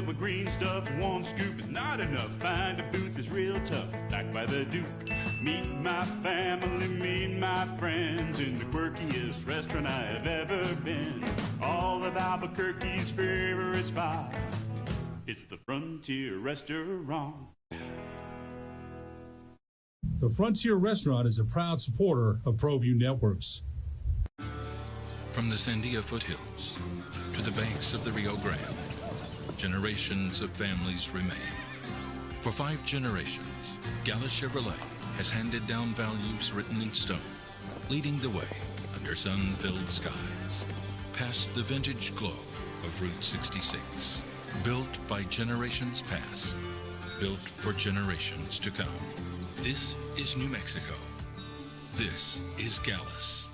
with green stuff. One scoop is not enough. Find a booth is real tough. Back by the Duke. Meet my family, meet my friends in the quirkiest restaurant I have ever been. All of Albuquerque's favorite spot. It's the Frontier Restaurant. The Frontier Restaurant is a proud supporter of ProView Networks. From the Sandia foothills to the banks of the Rio Grande, generations of families remain. For 5 generations, Gallus Chevrolet has handed down values written in stone, leading the way under sun-filled skies, past the vintage glow of Route 66. Built by generations past, built for generations to come. This is New Mexico. This is Gallus.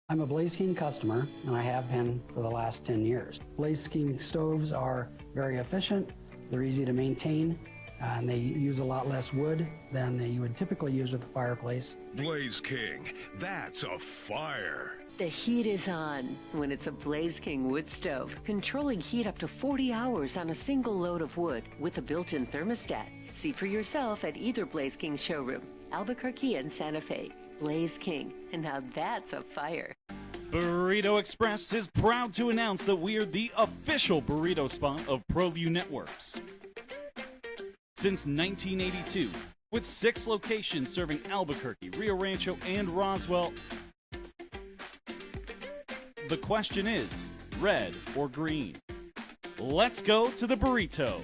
I'm a Blaze King customer, and I have been for the last 10 years. Blaze King stoves are very efficient, they're easy to maintain, and they use a lot less wood than you would typically use with a fireplace. Blaze King, that's a fire. The heat is on when it's a Blaze King wood stove, controlling heat up to 40 hours on a single load of wood with a built-in thermostat. See for yourself at either Blaze King showroom, Albuquerque and Santa Fe. Blaze King, and now that's a fire. Burrito Express is proud to announce that we're the official burrito spot of ProView Networks. Since 1982, with 6 locations serving Albuquerque, Rio Rancho, and Roswell, the question is, red or green? Let's go to the burrito.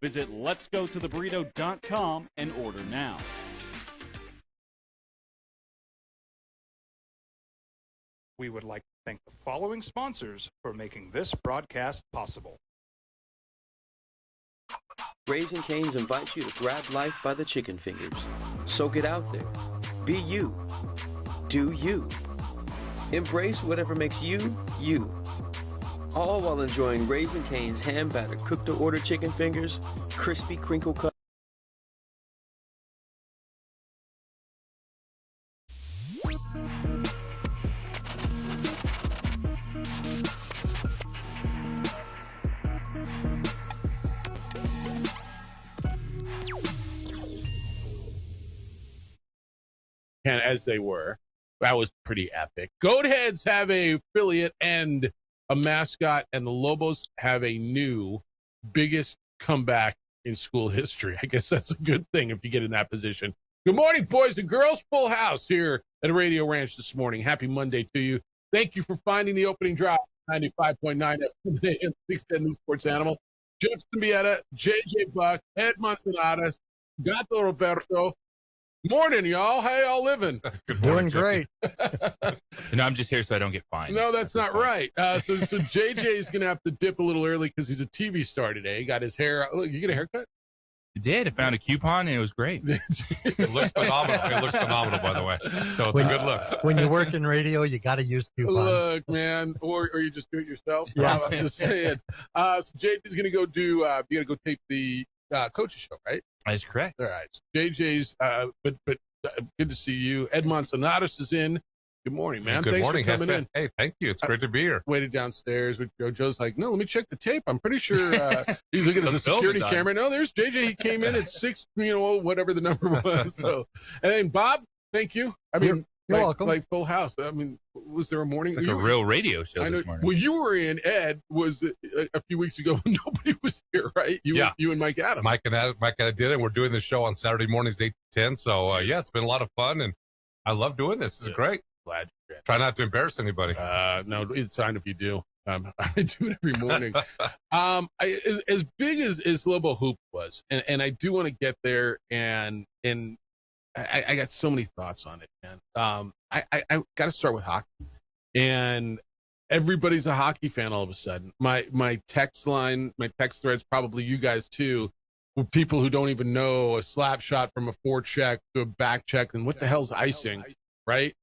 Visit letsgototheburrito.com and order now. We would like to thank the following sponsors for making this broadcast possible. Raising Cane's invites you to grab life by the chicken fingers. So get out there. Be you. Do you. Embrace whatever makes you, you. All while enjoying Raising Cane's hand-battered cooked-to-order chicken fingers, crispy crinkle cut. And as they were, that was pretty epic. Goatheads have a affiliate and a mascot, and the Lobos have a new biggest comeback in school history. I guess that's a good thing if you get in that position. Good morning, boys and girls. Full house here at Radio Ranch this morning. Happy Monday to you. Thank you for finding the opening drop. 95.9 FM today in 610 Sports Animal. Justin Bieta, JJ Buck, Ed Manzanares, Gato Roberto. Morning, y'all. How y'all living? Good morning. Doing great. No, I'm just here so I don't get fined. No, that's not right. So JJ is going to have to dip a little early because he's a TV star today. He got his hair. Look, you get a haircut? I did. I found a coupon and it was great. It looks phenomenal. It looks phenomenal, by the way. So it's a good look. When you work in radio, you got to use coupons. Look, man, or you just do it yourself. Yeah, I'm just saying. So JJ's going to go do. You got to go tape the coaches show, right? That's correct. All right. So JJ's. But good to see you. Ed Manzanares is in. Good morning, man. Good morning. For coming in. Hey, thank you. It's great to be here. Waited downstairs with Joe. Joe's like, no, let me check the tape. I'm pretty sure he's looking at the security camera. No, there's JJ. He came in at 6, whatever the number was. So, and then Bob, thank you. I mean, you're welcome. Like Full House. I mean, was there a morning? It's like a real radio show this morning. Well, you were in. Ed was a few weeks ago when nobody was here, right? You and Mike Adams. Mike and I did it. We're doing this show on Saturday mornings, 8 to 10. So, yeah, it's been a lot of fun, and I love doing this. It's great. Glad you're in. Try not to embarrass anybody. No, it's fine if you do. I do it every morning. As big as Lobo Hoop was, and I do want to get there, and I got so many thoughts on it, man. I got to start with hockey, and everybody's a hockey fan all of a sudden. My text line, my text threads, probably you guys too, with people who don't even know a slap shot from a forecheck to a back check, and what the hell's icing, right?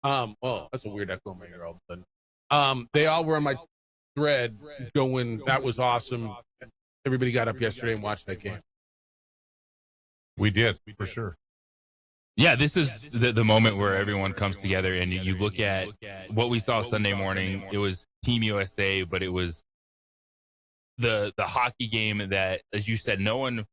Well, that's a weird echo in my ear all of a sudden. They all were on my thread going, that was awesome. Everybody got up yesterday and watched that game. We did, for sure. Yeah, this is the moment where everyone comes together and you look at what we saw Sunday morning. It was Team USA, but it was the hockey game that, as you said, no one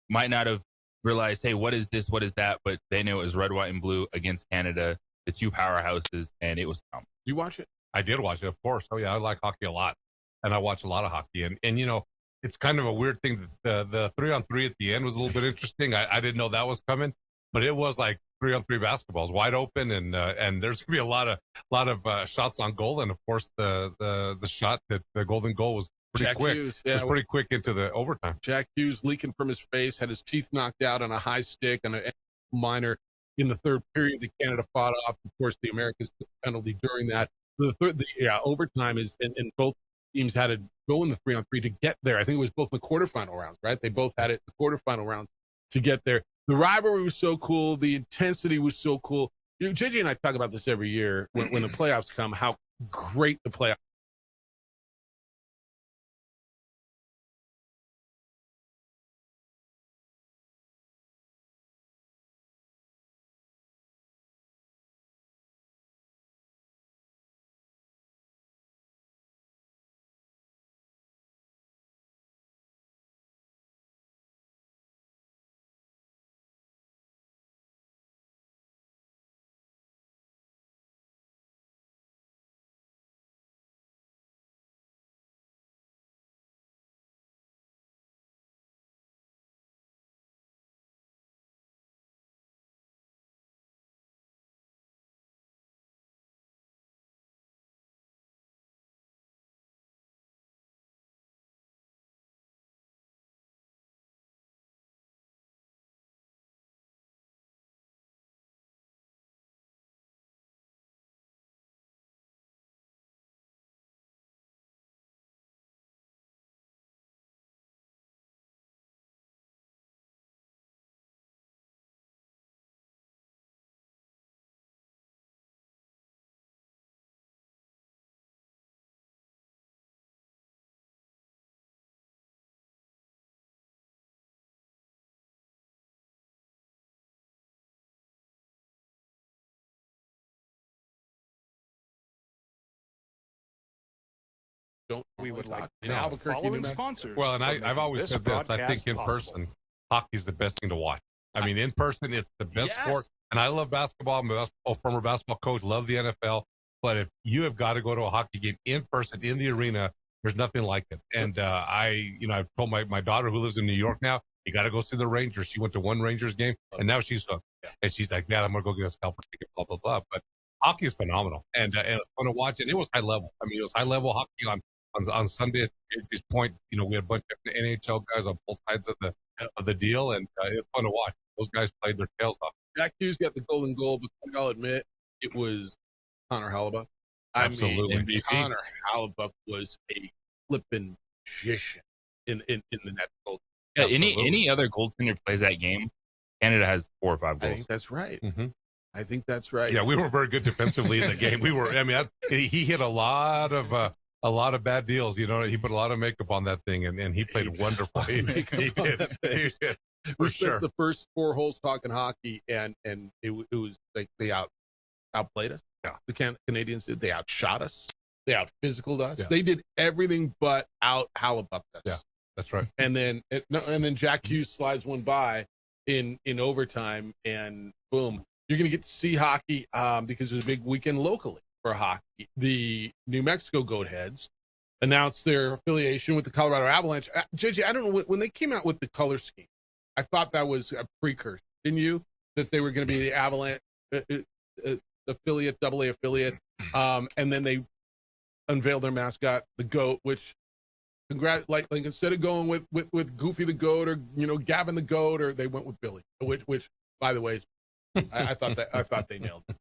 might not have realized, hey, what is this? What is that? But they knew it was red, white, and blue against Canada, the two powerhouses, and it was phenomenal. You watch it? I did watch it, of course. Oh yeah, I like hockey a lot, and I watch a lot of hockey. And you know, it's kind of a weird thing. The 3-on-3 at the end was a little bit interesting. I didn't know that was coming, but it was like 3-on-3 basketballs, wide open, and there's gonna be a lot of shots on goal. And of course, the shot that the golden goal was pretty quick. Hughes, it was pretty quick into the overtime. Jack Hughes leaking from his face, had his teeth knocked out on a high stick and a minor in the third period. The Canada fought off. Of course, the Americans took a penalty during that. The overtime is, and both teams had to go in the 3-on-3 to get there. I think it was both in the quarterfinal rounds, right? They both had it in the quarterfinal rounds to get there. The rivalry was so cool. The intensity was so cool. JJ and I talk about this every year when the playoffs come, how great the playoffs. We would like in to Albuquerque, New following Mexico. sponsors. Well, and for I've making always this said this. I broadcast think in possible. person, hockey is the best thing to watch. I mean, in person, it's the best sport. And I love basketball. I'm a former basketball coach, love the NFL. But if you have got to go to a hockey game in person in the arena, there's nothing like it. And I've told my daughter who lives in New York now, you got to go see the Rangers. She went to one Rangers game, and now she's hooked. And she's like, Dad, I'm going to go get a scalper ticket, blah, blah, blah. But hockey is phenomenal. And it's fun to watch. And it was high level. I mean, it was high level hockey on Sunday. At this point, we had a bunch of NHL guys on both sides of the deal, and it's fun to watch. Those guys played their tails off. Jack Hughes got the golden goal, but I'll admit it was Connor Hellebuyck. Absolutely. I mean, Connor Hellebuyck was a flippin' magician in the net goal. Yeah, any other goaltender plays that game, Canada has 4 or 5 goals. I think that's right. Mm-hmm. I think that's right. Yeah, we were very good defensively in the game. We were. I mean, he hit a lot of bad deals. He put a lot of makeup on that thing, and he played wonderfully. He did. He did. For We sure. spent the first 4 holes talking hockey, and it was like they outplayed us. Yeah. The Canadians did. They outshot us. They out-physicaled us. Yeah. They did everything but out-Hellebuyck us. Yeah. That's right. And then Jack Hughes slides one by in overtime, and boom, you're going to get to see hockey because there's a big weekend locally for hockey. The New Mexico Goatheads announced their affiliation with the Colorado Avalanche. JJ, I don't know, when they came out with the color scheme, I thought that was a precursor, didn't you? That they were going to be the Avalanche affiliate, AA affiliate, and then they unveiled their mascot, the goat, which like instead of going with Goofy the goat or Gavin the goat, or they went with Billy, which by the way, I thought they nailed it.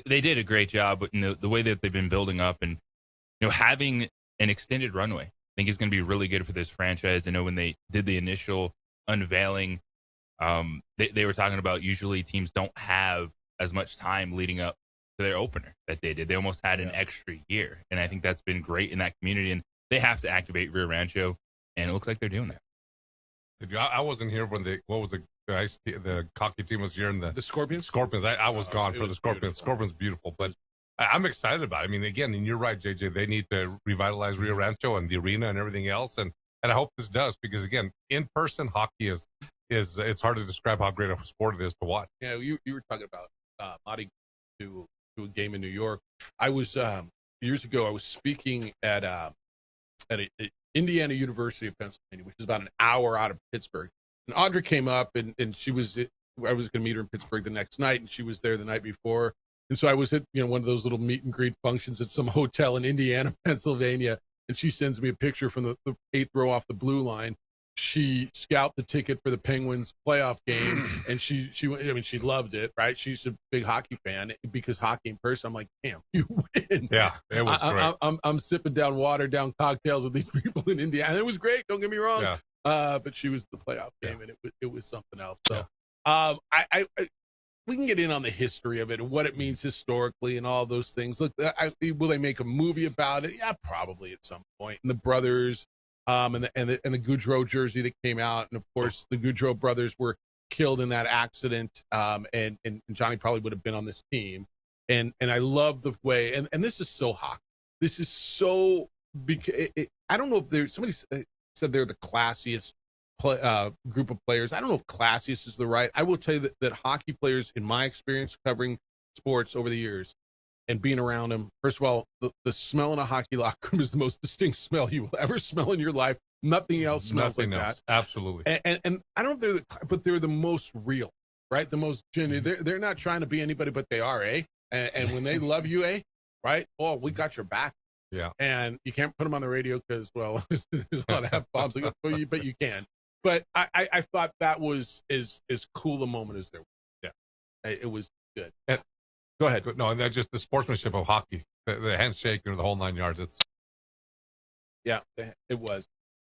They did a great job in the way that they've been building up, and having an extended runway, I think is going to be really good for this franchise. I know when they did the initial unveiling, they were talking about usually teams don't have as much time leading up to their opener that they did. They almost had an extra year, and I think that's been great in that community. And they have to activate Rio Rancho, and it looks like they're doing that. I wasn't here when the hockey team was here in the Scorpions. Scorpions. I was gone for the Scorpions. Beautiful. Scorpions beautiful, but I'm excited about it. I mean, again, and you're right, JJ. They need to revitalize Rio Rancho and the arena and everything else. And And I hope this does, because again, in person hockey is it's hard to describe how great a sport it is to watch. Yeah, you were talking about Marty to a game in New York. I was years ago. I was speaking at Indiana University of Pennsylvania, which is about an hour out of Pittsburgh. And Audra came up, and I was going to meet her in Pittsburgh the next night, and she was there the night before. And so I was at one of those little meet and greet functions at some hotel in Indiana, Pennsylvania, and she sends me a picture from the 8th row off the blue line. She scalped the ticket for the Penguins playoff game, and she loved it, right? She's a big hockey fan, because hockey in person, I'm like, damn, you win. Yeah, it was great. I'm sipping down water, down cocktails with these people in Indiana. And it was great, don't get me wrong. Yeah. But she was the playoff game, and it was something else. So I we can get in on the history of it and what it means historically and all those things. Look, will they make a movie about it? Yeah, probably at some point. And the brothers, and the Goudreau jersey that came out, and of course the Goudreau brothers were killed in that accident. And Johnny probably would have been on this team. And I love the way, and this is so hockey. This is so, I don't know if somebody said they're the classiest group of players. I don't know if classiest is the right. I will tell you that hockey players, in my experience covering sports over the years and being around them, first of all, the smell in a hockey locker room is the most distinct smell you will ever smell in your life. Nothing else smells like that. Absolutely. And I don't know but they're the most real, right? The most genuine. They're not trying to be anybody, but they are, eh? And when they love you, eh? Right? Oh, we got your back. Yeah. And you can't put them on the radio because, well, there's a lot of F-bombs, but you can. But I thought that was as cool a moment as there was. Yeah. It was good. Go ahead. No, and that's just the sportsmanship of hockey, the handshake, the whole 9 yards. Yeah, it was.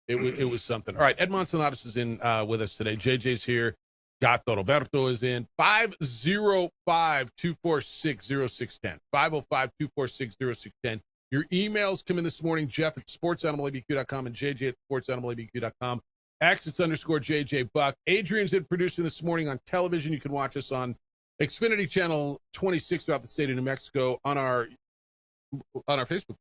It was something. All right, Ed Monsonatos is in with us today. JJ's here. Gato Roberto is in. 505-246-0610. 505-246-0610. Your emails come in this morning, Jeff at sportsanimалabq.com and JJ at sportsanimалabq.com. X, it's _JJ Buck. Adrian's in producing this morning on television. You can watch us on Xfinity Channel 26 throughout the state of New Mexico, on our Facebook,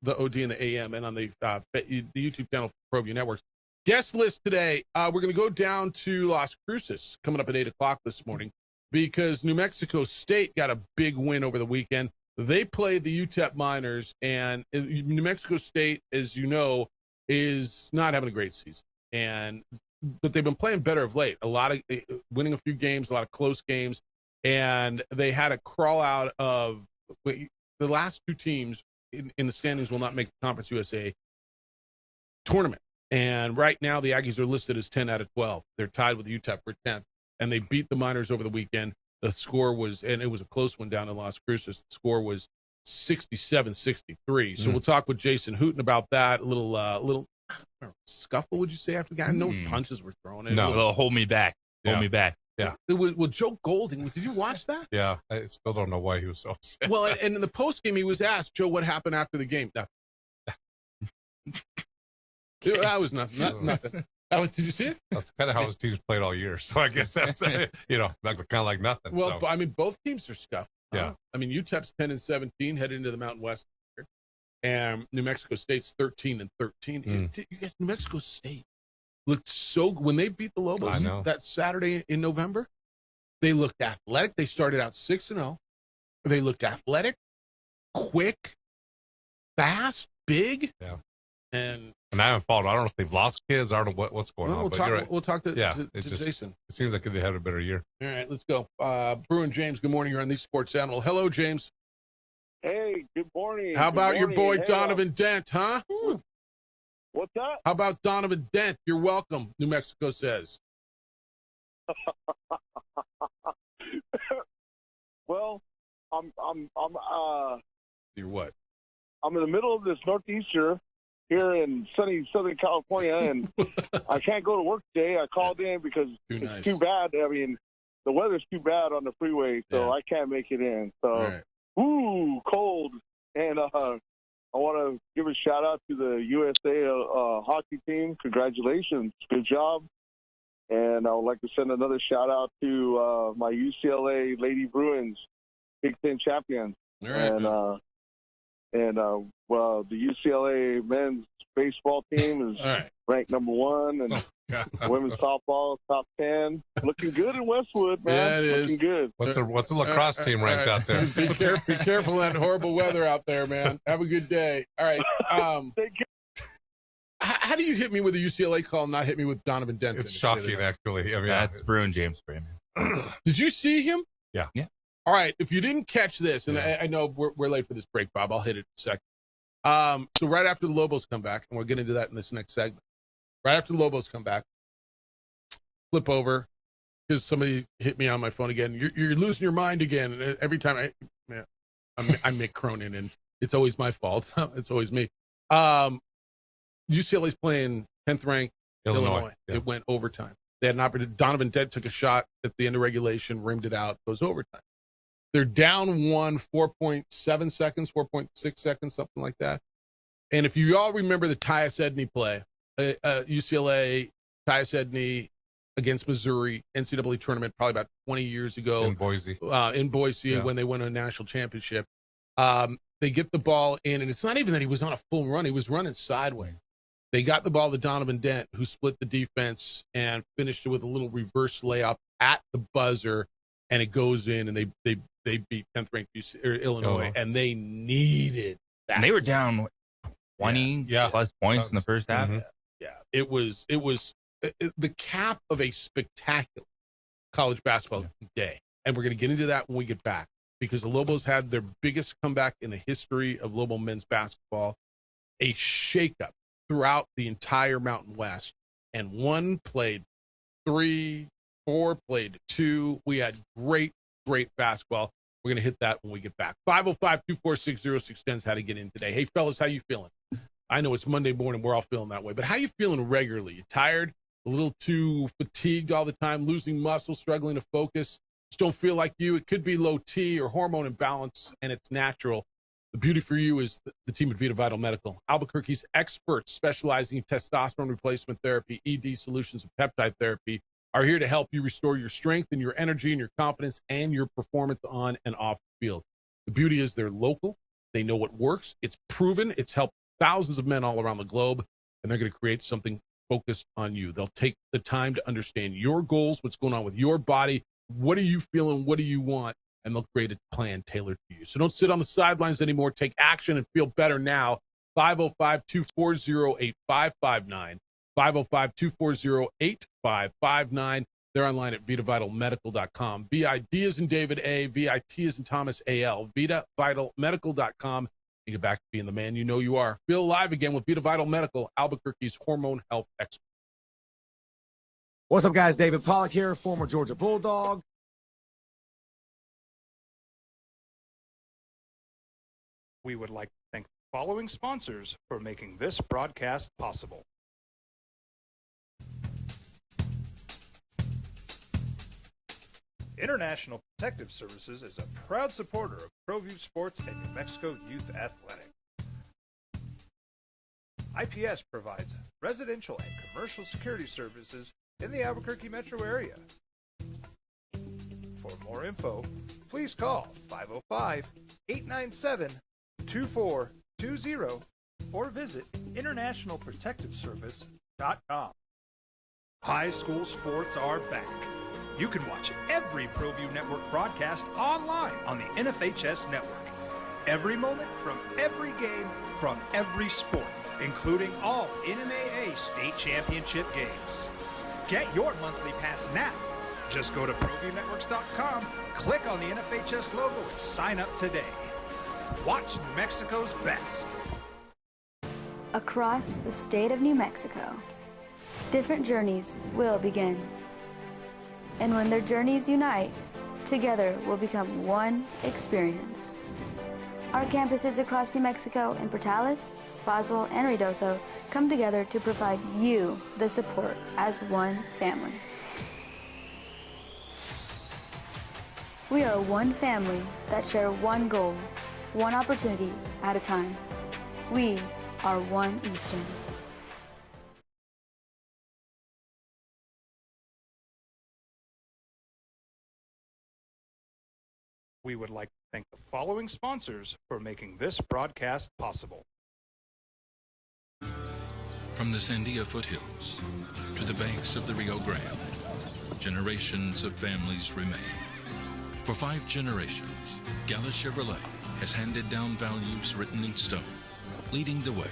the OD and the AM, and on the YouTube channel for ProView Networks. Guest list today, we're going to go down to Las Cruces coming up at 8 o'clock this morning, because New Mexico State got a big win over the weekend. They played the UTEP Miners, and New Mexico State, as you know, is not having a great season. But they've been playing better of late. A lot of winning a few games, a lot of close games, and they had a crawl out of the last two teams in the standings will not make the Conference USA tournament. And right now, the Aggies are listed as 10 out of 12. They're tied with UTEP for 10th, and they beat the Miners over the weekend. The score was, and it was a close one down in Las Cruces. The score was 67-63. So we'll talk with Jason Hooten about that. A little scuffle, would you say, after the game? No punches were thrown in. No, hold me back. Hold me back. Yeah. Well, Joe Golding, did you watch that? Yeah. I still don't know why he was so upset. Well, and in the postgame, he was asked, Joe, what happened after the game? Nothing. That was nothing. Nothing. Did you see it? That's kind of how his teams played all year. So I guess that's, kind of like nothing. Well, so. I mean, both teams are scuffed. Yeah. I mean, UTEP's 10-17, headed into the Mountain West. And New Mexico State's 13-13. You guys, New Mexico State looked so good when they beat the Lobos that Saturday in November. They looked athletic. They started out 6-0. They looked athletic, quick, fast, big. Yeah. And I haven't followed. I don't know if they've lost kids. I don't know what's going on. We'll talk to Jason. It seems like they had a better year. All right, let's go. Bruin James, good morning. You're on the Sports Animal. Hello, James. Hey, good morning. How about your boy Donovan Dent, huh? What's that? How about Donovan Dent? You're welcome, New Mexico says. Well, You're what? I'm in the middle of this northeaster here in sunny Southern California, and I can't go to work today. I called in because it's too bad. I mean, the weather's too bad on the freeway, so I can't make it in. So, cold. And I want to give a shout out to the USA hockey team. Congratulations. Good job. And I would like to send another shout out to my UCLA Lady Bruins, Big Ten champions. All right, the UCLA men's baseball team is ranked ranked number 1, and women's softball top 10. Looking good in Westwood, man. Yeah, it is. Looking good. What's the lacrosse team ranked out there? Be careful of that horrible weather out there, man. Have a good day. All right. How do you hit me with a UCLA call and not hit me with Donovan Dent? It's shocking, actually. I mean, That's Bruin James for him. Did you see him? Yeah. All right. If you didn't catch this, and I know we're late for this break, Bob, I'll hit it in a second. So right after the Lobos come back, and we'll get into that in this next segment. Right after the Lobos come back, flip over because somebody hit me on my phone again. You're losing your mind again. And every time I'm Mick Cronin, and it's always my fault. It's always me. UCLA's playing 10th ranked Illinois. Yeah. It went overtime. They had an opportunity. Donovan Dent took a shot at the end of regulation, rimmed it out, goes overtime. They're down 4.7 seconds, 4.6 seconds, something like that. And if you all remember the Tyus Edney play, UCLA, Tyus Edney against Missouri, NCAA tournament, probably about 20 years ago. In Boise. When they won a national championship. They get the ball in, and it's not even that he was on a full run. He was running sideways. They got the ball to Donovan Dent, who split the defense and finished it with a little reverse layup at the buzzer, and it goes in, and they beat 10th ranked Illinois, and they needed that. And they were down 20 plus points in the first half. Mm-hmm. Yeah, it was the cap of a spectacular college basketball day, and we're going to get into that when we get back, because the Lobos had their biggest comeback in the history of Lobo men's basketball, a shakeup throughout the entire Mountain West, and 1 played 3, 4 played 2. We had great basketball. We're going to hit that when we get back. 505-246-0610 is how to get in today. Hey, fellas, how you feeling? I know it's Monday morning. We're all feeling that way. But how you feeling regularly? You tired? A little too fatigued all the time? Losing muscle? Struggling to focus? Just don't feel like you? It could be low T or hormone imbalance, and it's natural. The beauty for you is the team at Vita Vital Medical. Albuquerque's experts specializing in testosterone replacement therapy, ED solutions, and peptide therapy are here to help you restore your strength and your energy and your confidence and your performance on and off the field. The beauty is they're local. They know what works. It's proven. It's helped thousands of men all around the globe, and they're going to create something focused on you. They'll take the time to understand your goals, what's going on with your body, what are you feeling, what do you want, and they'll create a plan tailored to you. So don't sit on the sidelines anymore. Take action and feel better now. 505-240-8559. 505-240-8559. They're online at VitaVitalMedical.com. V-I-D as in David A. V-I-T as in Thomas A-L. VitaVitalMedical.com. And get back to being the man you know you are. Feel alive again with Vita Vital Medical, Albuquerque's hormone health expert. What's up, guys? David Pollack here, former Georgia Bulldog. We would like to thank the following sponsors for making this broadcast possible. International Protective Services is a proud supporter of ProView Sports and New Mexico Youth Athletic. IPS provides residential and commercial security services in the Albuquerque metro area. For more info, please call 505-897-2420 or visit internationalprotectiveservice.com. High school sports are back. You can watch every ProView Network broadcast online on the NFHS network. Every moment from every game from every sport, including all NMAA state championship games. Get your monthly pass now. Just go to ProViewNetworks.com, click on the NFHS logo, and sign up today. Watch New Mexico's best. Across the state of New Mexico, different journeys will begin. And when their journeys unite, together will become one experience. Our campuses across New Mexico in Portales, Boswell, and Ruidoso come together to provide you the support as one family. We are one family that share one goal, one opportunity at a time. We are One Eastern. We would like to thank the following sponsors for making this broadcast possible. From the Sandia foothills to the banks of the Rio Grande, generations of families remain. For 5 generations, Gallus Chevrolet has handed down values written in stone, leading the way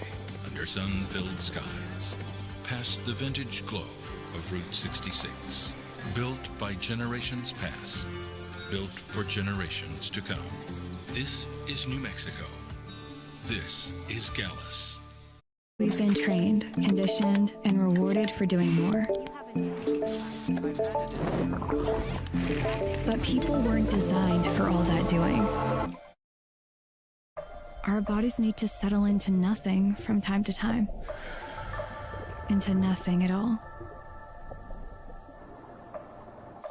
under sun-filled skies, past the vintage glow of Route 66. Built by generations past, built for generations to come. This is New Mexico. This is Gallus. We've been trained, conditioned, and rewarded for doing more. But people weren't designed for all that doing. Our bodies need to settle into nothing from time to time. Into nothing at all.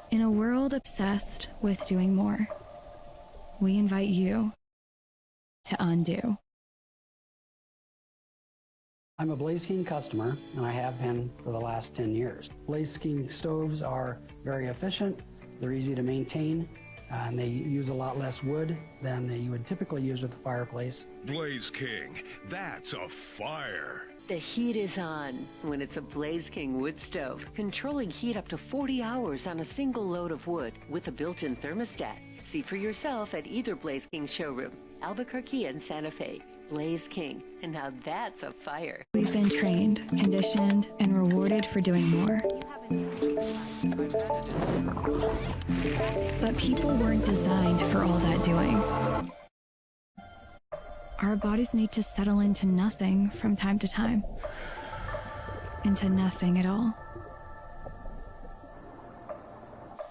In a world obsessed with doing more, we invite you to undo. I'm a Blaze King customer, and I have been for the last 10 years. Blaze King stoves are very efficient, they're easy to maintain, and they use a lot less wood than you would typically use with a fireplace. Blaze King, that's a fire. The heat is on when it's a Blaze King wood stove, controlling heat up to 40 hours on a single load of wood with a built-in thermostat. See for yourself at either Blaze King showroom, Albuquerque and Santa Fe. Blaze King, and now that's a fire. We've been trained, conditioned, and rewarded for doing more. But people weren't designed for all that doing. Our bodies need to settle into nothing from time to time. Into nothing at all.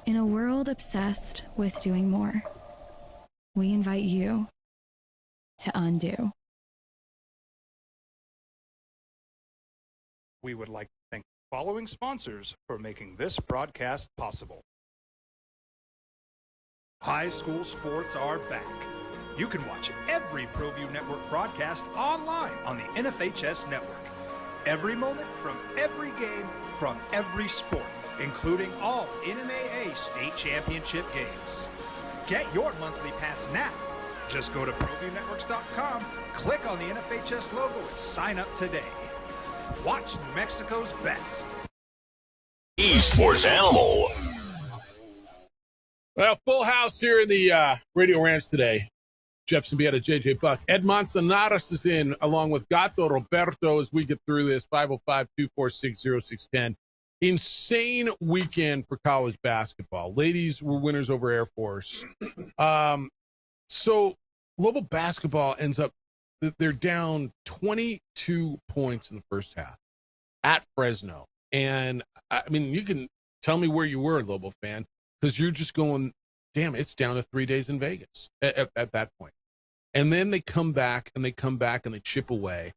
In a world obsessed with doing more, we invite you to undo. We would like to thank the following sponsors for making this broadcast possible. High school sports are back. You can watch every ProView Network broadcast online on the NFHS network. Every moment from every game from every sport, including all NMAA state championship games. Get your monthly pass now. Just go to ProViewNetworks.com, click on the NFHS logo, and sign up today. Watch New Mexico's best. Esports Animal. Well, full house here in the Radio Ranch today. Jeff Symbieta, JJ Buck. Ed Manzanares is in, along with Gato Roberto, as we get through this. 505-246-0610. Insane weekend for college basketball. Ladies were winners over Air Force. So Global basketball ends up, they're down 22 points in the first half at Fresno. And, I mean, you can tell me where you were, Lobo fan, because you're just going, damn, it's down to 3 days in Vegas at that point. And then they come back and they chip away.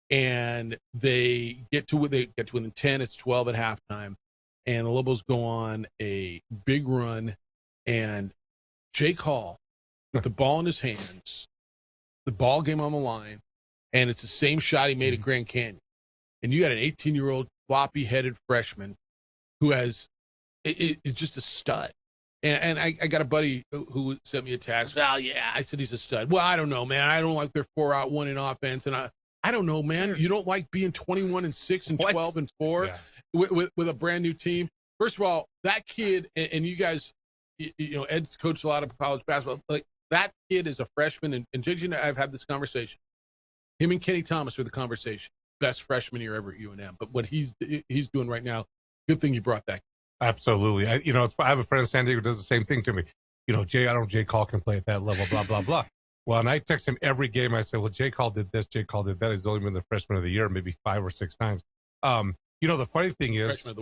And they get to within 10. It's 12 at halftime. And the Lobos go on a big run. And Jake Hall, with the ball in his hands, the ball game on the line, and it's the same shot he made at Grand Canyon. And you got an 18-year-old floppy-headed freshman who has it's just a stud. And I got a buddy who sent me a text. Well, yeah, I said he's a stud. Well, I don't know, man. I don't like their 4-out-1 in offense. And I don't know, man. You don't like being 21-6 and 12-4 with a brand new team. First of all, that kid, and you guys, you know, Ed's coached a lot of college basketball. Like, that kid is a freshman, and JJ and I have had this conversation. Him and Kenny Thomas were the conversation. Best freshman year ever at UNM. But what he's doing right now, good thing you brought that. Absolutely. I have a friend in San Diego who does the same thing to me. You know, I don't know, Jake Hall can play at that level, blah, blah, blah. Well, and I text him every game. I said, well, Jake Hall did this, Jake Hall did that. He's only been the freshman of the year, maybe 5 or 6 times. You know, the funny thing is, freshman of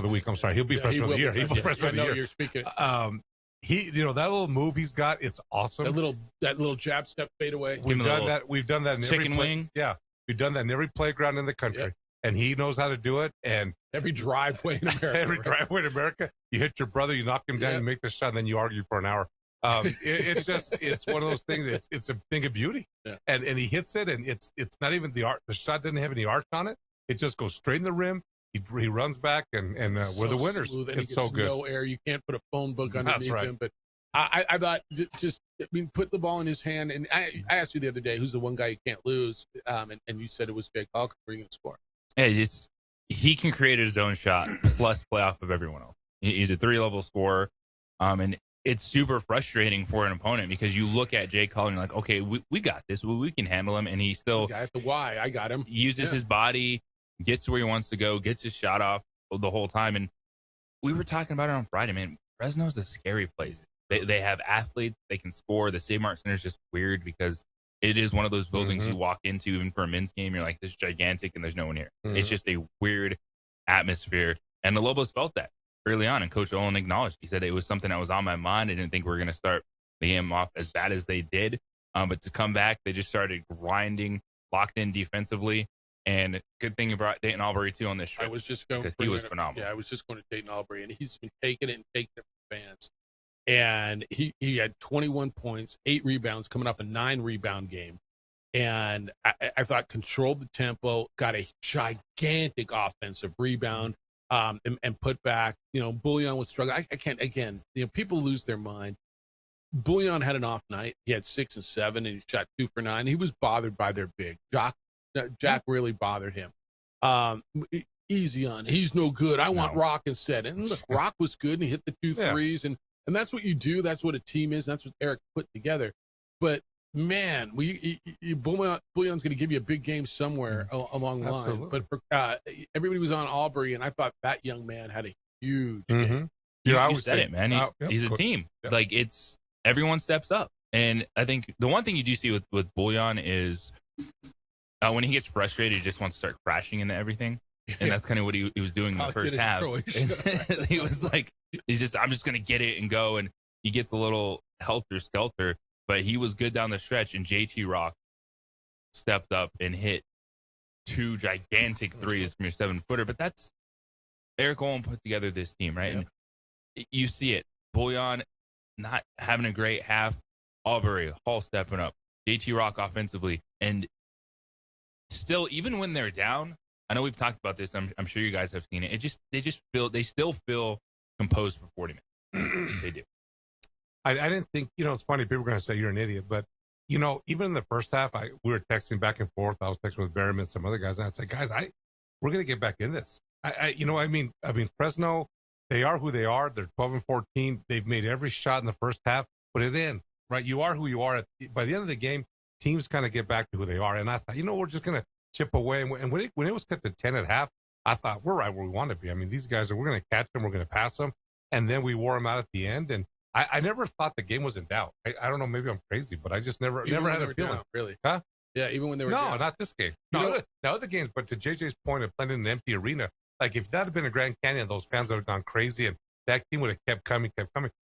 the week. I'm sorry. He'll be freshman of the year. He'll be freshman of the year. You're speaking. That little move he's got, it's awesome. That little jab step fade away. We've done that in every wing. Yeah. We've done that in every playground in the country. Yep. And he knows how to do it. And every driveway in America. You hit your brother, you knock him down, you make the shot, and then you argue for an hour. It's one of those things. It's a thing of beauty. Yeah. And he hits it, and it's not even the art. The shot didn't have any arch on it. It just goes straight in the rim. He runs back, and we're the winners. Smooth, and it's so good. No air. You can't put a phone book underneath him. But I thought put the ball in his hand. And I asked you the other day, who's the one guy you can't lose? And you said it was Jake Hall. Where are you going to score? Yeah, he can create his own shot plus play off of everyone else. He's a 3-level scorer, and it's super frustrating for an opponent because you look at Jay Cutler and you're like, okay, we got this, we can handle him, and he still guy at the Y. I got him. Uses his body, gets to where he wants to go, gets his shot off the whole time. And we were talking about it on Friday, man. Fresno's a scary place. They have athletes, they can score. The Save Mart Center is just weird because it is one of those buildings you walk into, even for a men's game, you're like, this is gigantic and there's no one here. It's just a weird atmosphere. And the Lobos felt that early on, and Coach Olin acknowledged. He said it was something that was on my mind. I didn't think we were going to start the game off as bad as they did. But to come back, they just started grinding, locked in defensively. And good thing you brought Dayton Albury, too, on this trip. I was just going because he was phenomenal. Yeah, I was just going to Dayton Albury, and he's been taking it from fans. And he had 21 points, 8 rebounds, coming off a 9-rebound game. And I thought controlled the tempo, got a gigantic offensive rebound, and put back. Bouillon was struggling. I can't, again, people lose their mind. Bouillon had an off night. He had 6 and 7, and he shot 2 for 9. He was bothered by their big. Jack really bothered him. Easy on. He's no good. I want Rock instead. And look, Rock was good, and he hit the 2 threes. And that's what you do. That's what a team is. That's what Eric put together. But, man, Bouillon's going to give you a big game somewhere along the line. But everybody was on Albury, and I thought that young man had a huge game. You said it, man. He's a team. Yeah. Like, everyone steps up. And I think the one thing you do see with Bouillon is when he gets frustrated, he just wants to start crashing into everything. And that's kind of what he was doing in the first half. He was like, I'm just going to get it and go. And he gets a little helter-skelter. But he was good down the stretch. And JT Rock stepped up and hit 2 gigantic threes from your 7-footer. But that's Eric Olin put together this team, right? Yeah. And you see it. Bouillon not having a great half. Albury, Hall stepping up. JT Rock offensively. And still, even when they're down, I know we've talked about this. I'm sure you guys have seen it. They still feel composed for 40 minutes. They do. I didn't think, it's funny. People are going to say you're an idiot, but even in the first half, we were texting back and forth. I was texting with Berryman and some other guys, and I said, guys, we're going to get back in this. I mean, Fresno, they are who they are. They're 12 and 14. They've made every shot in the first half, but it ends, right? You are who you are. By the end of the game, teams kind of get back to who they are. And I thought, we're just going to chip away. And when it was cut to 10 at half, I thought we're right where we want to be. I mean, these guys we're going to catch them, we're going to pass them, and then we wore them out at the end. And I never thought the game was in doubt. I don't know, maybe I'm crazy, but I just never had a feeling. Down, really? Huh? Yeah, even when they were down. Not this game. No, the other games. But to JJ's point of playing in an empty arena, like if that had been a Grand Canyon, those fans would have gone crazy, and that team would have kept coming.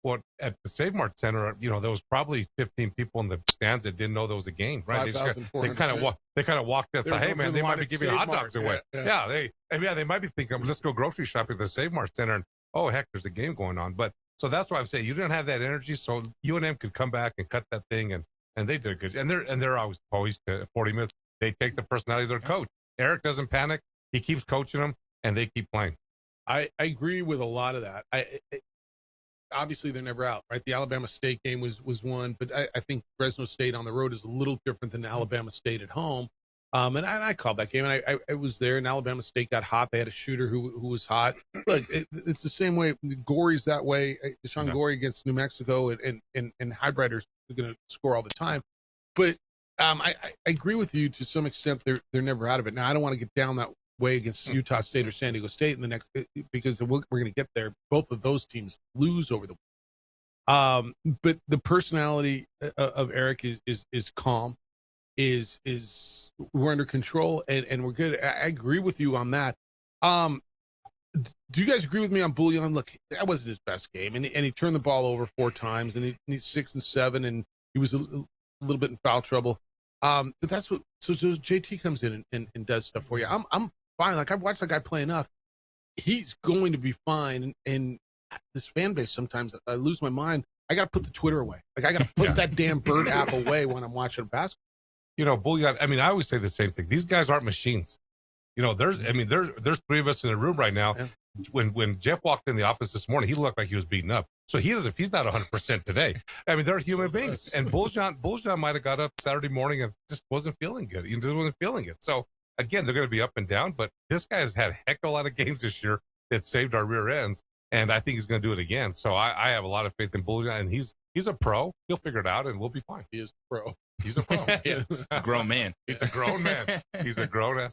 Well, at the Save Mart Center, there was probably 15 people in the stands that didn't know there was a game, right? They kind of walked in. Thought, hey man, they might be giving hot dogs away. They might be thinking, let's go grocery shopping at the Save Mart Center, and oh heck, there's a game going on. But so that's why I'm saying you didn't have that energy, so UNM could come back and cut that thing, and they did good. And they're always poised to 40 minutes. They take the personality of their coach. Eric doesn't panic. He keeps coaching them, and they keep playing. I agree with a lot of that. Obviously, they're never out, right? The Alabama State game was one, but I think Fresno State on the road is a little different than Alabama State at home. And I called that game, and I was there, and Alabama State got hot. They had a shooter who was hot. Look, it's the same way. Gory's that way. Deshaun Gory against New Mexico, and Highbriders are going to score all the time. But I agree with you to some extent. They're never out of it. Now, I don't want to get down that way against Utah State or San Diego State in the next, because we're going to get there. Both of those teams lose over the week. But the personality of Eric is calm. Is we're under control and we're good. I agree with you on that. Do you guys agree with me on Bouillon? Look, that wasn't his best game, and he turned the ball over 4 times, and he needs 6 and 7, and he was a little bit in foul trouble. But that's what. So JT comes in and does stuff for you. I'm fine. Like, I've watched that guy play enough. He's going to be fine. And this fan base, sometimes I lose my mind. I got to put the Twitter away. Like, I got to put that damn Bird app away when I'm watching basketball. Bouillon, I mean, I always say the same thing. These guys aren't machines. There's 3 of us in the room right now. Yeah. When Jeff walked in the office this morning, he looked like he was beaten up. So he's not 100% today. I mean, they're human beings. And Bouillon might have got up Saturday morning and just wasn't feeling good. He just wasn't feeling it. So again, they're going to be up and down, but this guy has had a heck of a lot of games this year that saved our rear ends, and I think he's going to do it again. So I have a lot of faith in Bullion, and he's a pro. He'll figure it out, and we'll be fine. He is a pro. He's a pro. He's a grown man. He's a grown man. He's a grown man.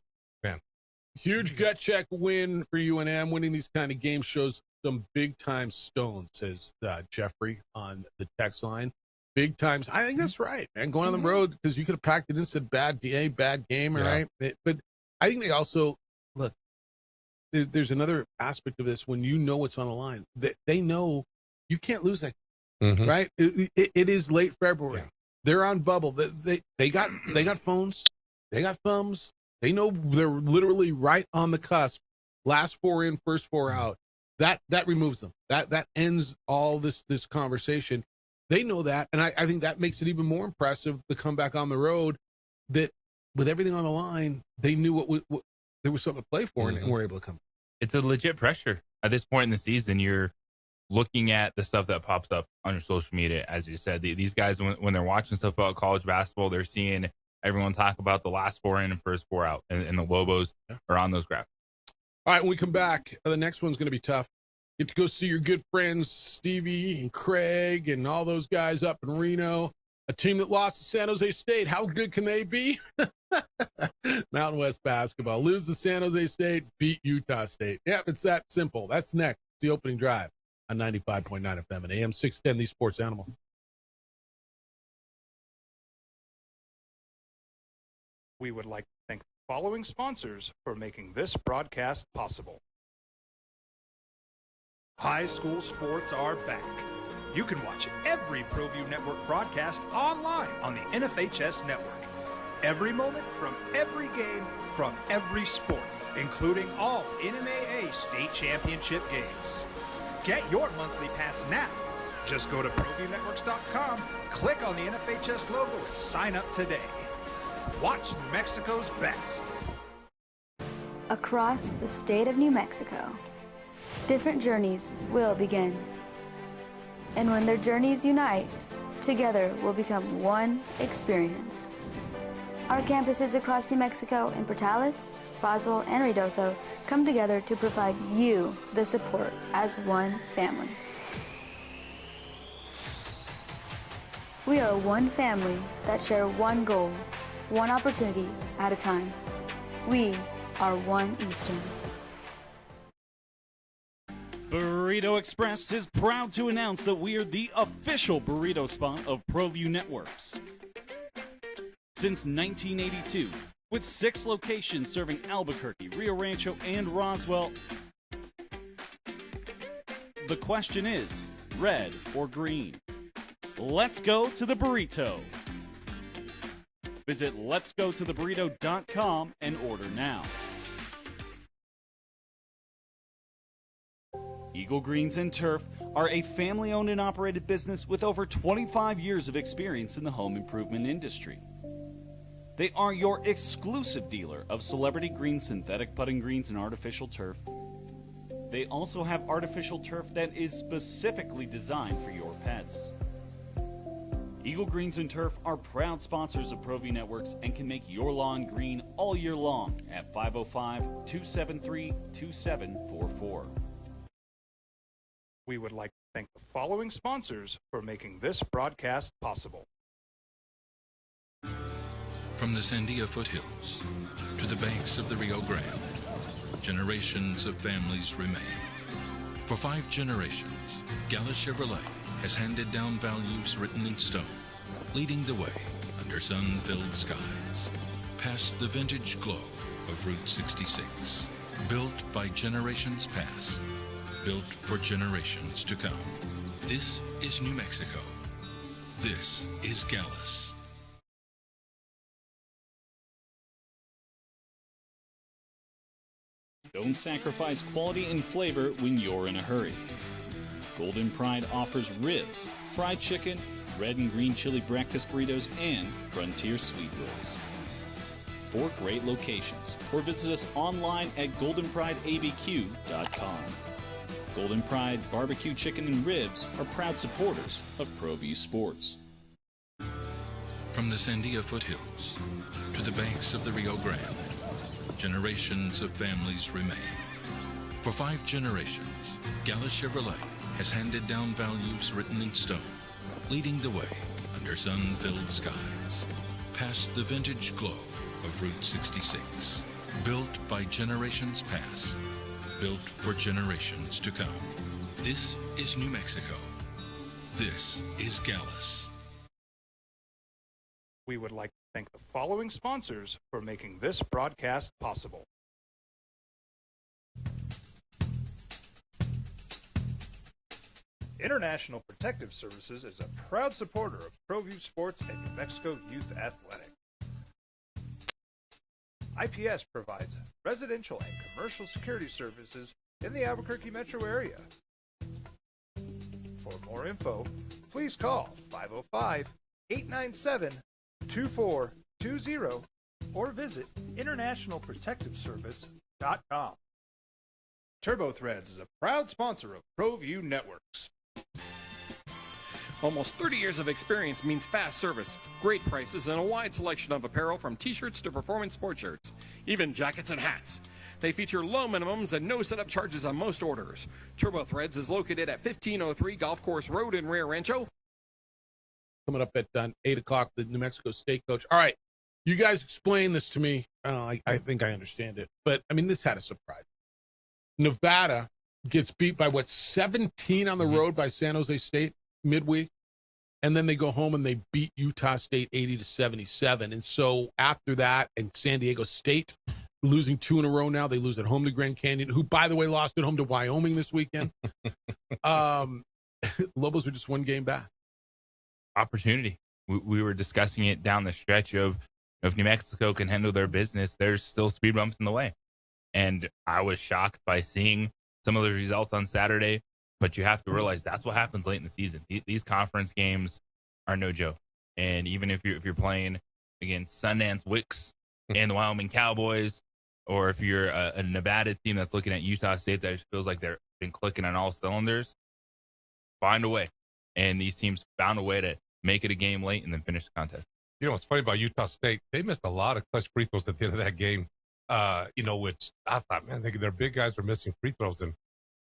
Huge gut check win for UNM. Winning these kind of games shows some big time stones, says Jeffrey on the text line. Big times. I think that's right, man. Going on the road, because you could have packed it in and said bad game, right? But I think they also, look, there's another aspect of this. When you know what's on the line, they know you can't lose that, right? It is late February. Yeah. They're on bubble. They got phones. They got thumbs. They know they're literally right on the cusp. Last 4 in, first 4 out. That removes them. That ends all this conversation. They know that, and I think that makes it even more impressive to come back on the road. That with everything on the line, they knew what there was something to play for, and were able to come. It's a legit pressure at this point in the season. You're looking at the stuff that pops up on your social media, as you said. These guys, when they're watching stuff about college basketball, they're seeing everyone talk about the last 4 in and first 4 out, and the Lobos are on those graphics. All right, when we come back, the next one's going to be tough. Get to go see your good friends Stevie and Craig and all those guys up in Reno. A team that lost to San Jose State. How good can they be? Mountain West basketball. Lose to San Jose State, beat Utah State. Yep, it's that simple. That's next. It's the opening drive on 95.9 FM and AM 610, the Sports Animal. We would like to thank the following sponsors for making this broadcast possible. High school sports are back. You can watch every ProView Network broadcast online on the NFHS network. Every moment from every game from every sport, including all NMAA state championship games. Get your monthly pass now. Just go to ProViewNetworks.com, click on the NFHS logo, and sign up today. Watch New Mexico's best. Across the state of New Mexico, different journeys will begin. And when their journeys unite, together will become one experience. Our campuses across New Mexico in Portales, Roswell, and Ruidoso come together to provide you the support as one family. We are one family that share one goal, one opportunity at a time. We are One Eastern. Burrito Express is proud to announce that we are the official burrito spot of ProView Networks. Since 1982, with 6 locations serving Albuquerque, Rio Rancho, and Roswell, the question is, red or green? Let's go to the burrito. Visit letsgototheburrito.com and order now. Eagle Greens and Turf are a family-owned and operated business with over 25 years of experience in the home improvement industry. They are your exclusive dealer of celebrity green, synthetic putting greens, and artificial turf. They also have artificial turf that is specifically designed for your pets. Eagle Greens and Turf are proud sponsors of ProView Networks and can make your lawn green all year long at 505-273-2744. We would like to thank the following sponsors for making this broadcast possible. From the Sandia foothills to the banks of the Rio Grande, generations of families remain. For 5 generations, Gallus Chevrolet has handed down values written in stone, leading the way under sun-filled skies, past the vintage glow of Route 66. Built by generations past, built for generations to come. This is New Mexico. This is Gallus. Don't sacrifice quality and flavor when you're in a hurry. Golden Pride offers ribs, fried chicken, red and green chili breakfast burritos, and frontier sweet rolls. 4 great locations, or visit us online at goldenprideabq.com. Golden Pride Barbecue Chicken and Ribs are proud supporters of ProView Sports. From the Sandia foothills to the banks of the Rio Grande, generations of families remain. For 5 generations, Gallus Chevrolet has handed down values written in stone, leading the way under sun-filled skies, past the vintage glow of Route 66. Built by generations past, built for generations to come. This is New Mexico. This is Gallus. We would like to thank the following sponsors for making this broadcast possible. International Protective Services is a proud supporter of ProView Sports and New Mexico Youth Athletic. IPS provides residential and commercial security services in the Albuquerque metro area. For more info, please call 505-897-2420 or visit internationalprotectiveservice.com. TurboThreads is a proud sponsor of ProView Networks. Almost 30 years of experience means fast service, great prices, and a wide selection of apparel from t-shirts to performance sports shirts, even jackets and hats. They feature low minimums and no setup charges on most orders. TurboThreads is located at 1503 Golf Course Road in Rio Rancho. Coming up at 8 o'clock, the New Mexico State coach. All right, you guys explain this to me. I think I understand it. But, I mean, this had a surprise. Nevada gets beat by, 17 on the road by San Jose State midweek, and then they go home and they beat Utah State 80-77. And so after that, and San Diego State losing 2 in a row now, they lose at home to Grand Canyon, who, by the way, lost at home to Wyoming this weekend. Lobos are just 1 game back. Opportunity. We were discussing it down the stretch of if New Mexico can handle their business, there's still speed bumps in the way. And I was shocked by seeing some of the results on Saturday. But you have to realize that's what happens late in the season. These conference games are no joke. And even if you're playing against Sundance Wicks and the Wyoming Cowboys, or if you're a Nevada team that's looking at Utah State that feels like they've been clicking on all cylinders, find a way. And these teams found a way to make it a game late and then finish the contest. You know what's funny about Utah State? They missed a lot of clutch free throws at the end of that game. Which I thought, man, their big guys are missing free throws, and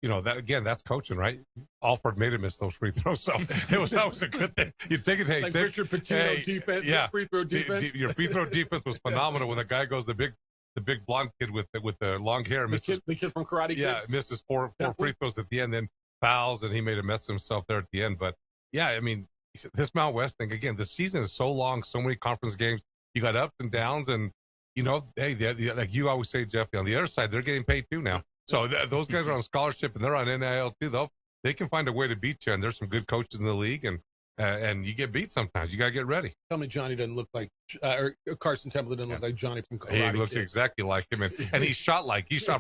that's coaching, right? Alford made him miss those free throws, so that was a good thing. You take it, like Richard Pitino defense, free throw defense. Your free throw defense was phenomenal when the guy goes, the big blonde kid with the long hair, the kid from Karate Kid, misses four free throws at the end, then fouls, and he made a mess of himself there at the end. But yeah, I mean, this Mount West thing again. The season is so long, so many conference games. You got ups and downs, and like you always say, Jeff, on the other side, they're getting paid too now. So those guys are on scholarship and they're on NIL too. They can find a way to beat you, and there's some good coaches in the league, and you get beat sometimes. You got to get ready. Tell me Johnny doesn't look like, or Carson Temple doesn't look like Johnny from Karate He looks exactly like him, and he shot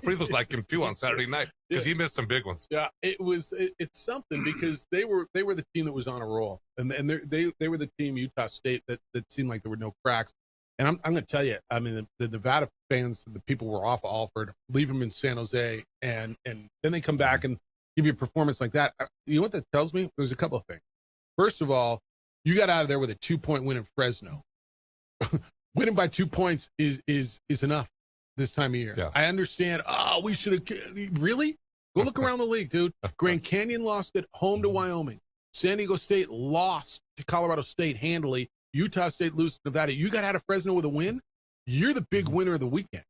free throws like him too on Saturday night because he missed some big ones. Yeah, it's something because they were the team that was on a roll, and they were the team, Utah State, that seemed like there were no cracks. And I'm going to tell you, I mean, the Nevada fans, the people were off of Alford, leave them in San Jose, and then they come back and give you a performance like that. You know what that tells me? There's a couple of things. First of all, you got out of there with a 2-point win in Fresno. Winning by 2 points is enough this time of year. Yeah. I understand. Oh, we should have really go look around the league, dude. Grand Canyon lost at home to Wyoming. San Diego State lost to Colorado State handily. Utah State loses to Nevada. You got out of Fresno with a win. You're the big winner of the weekend.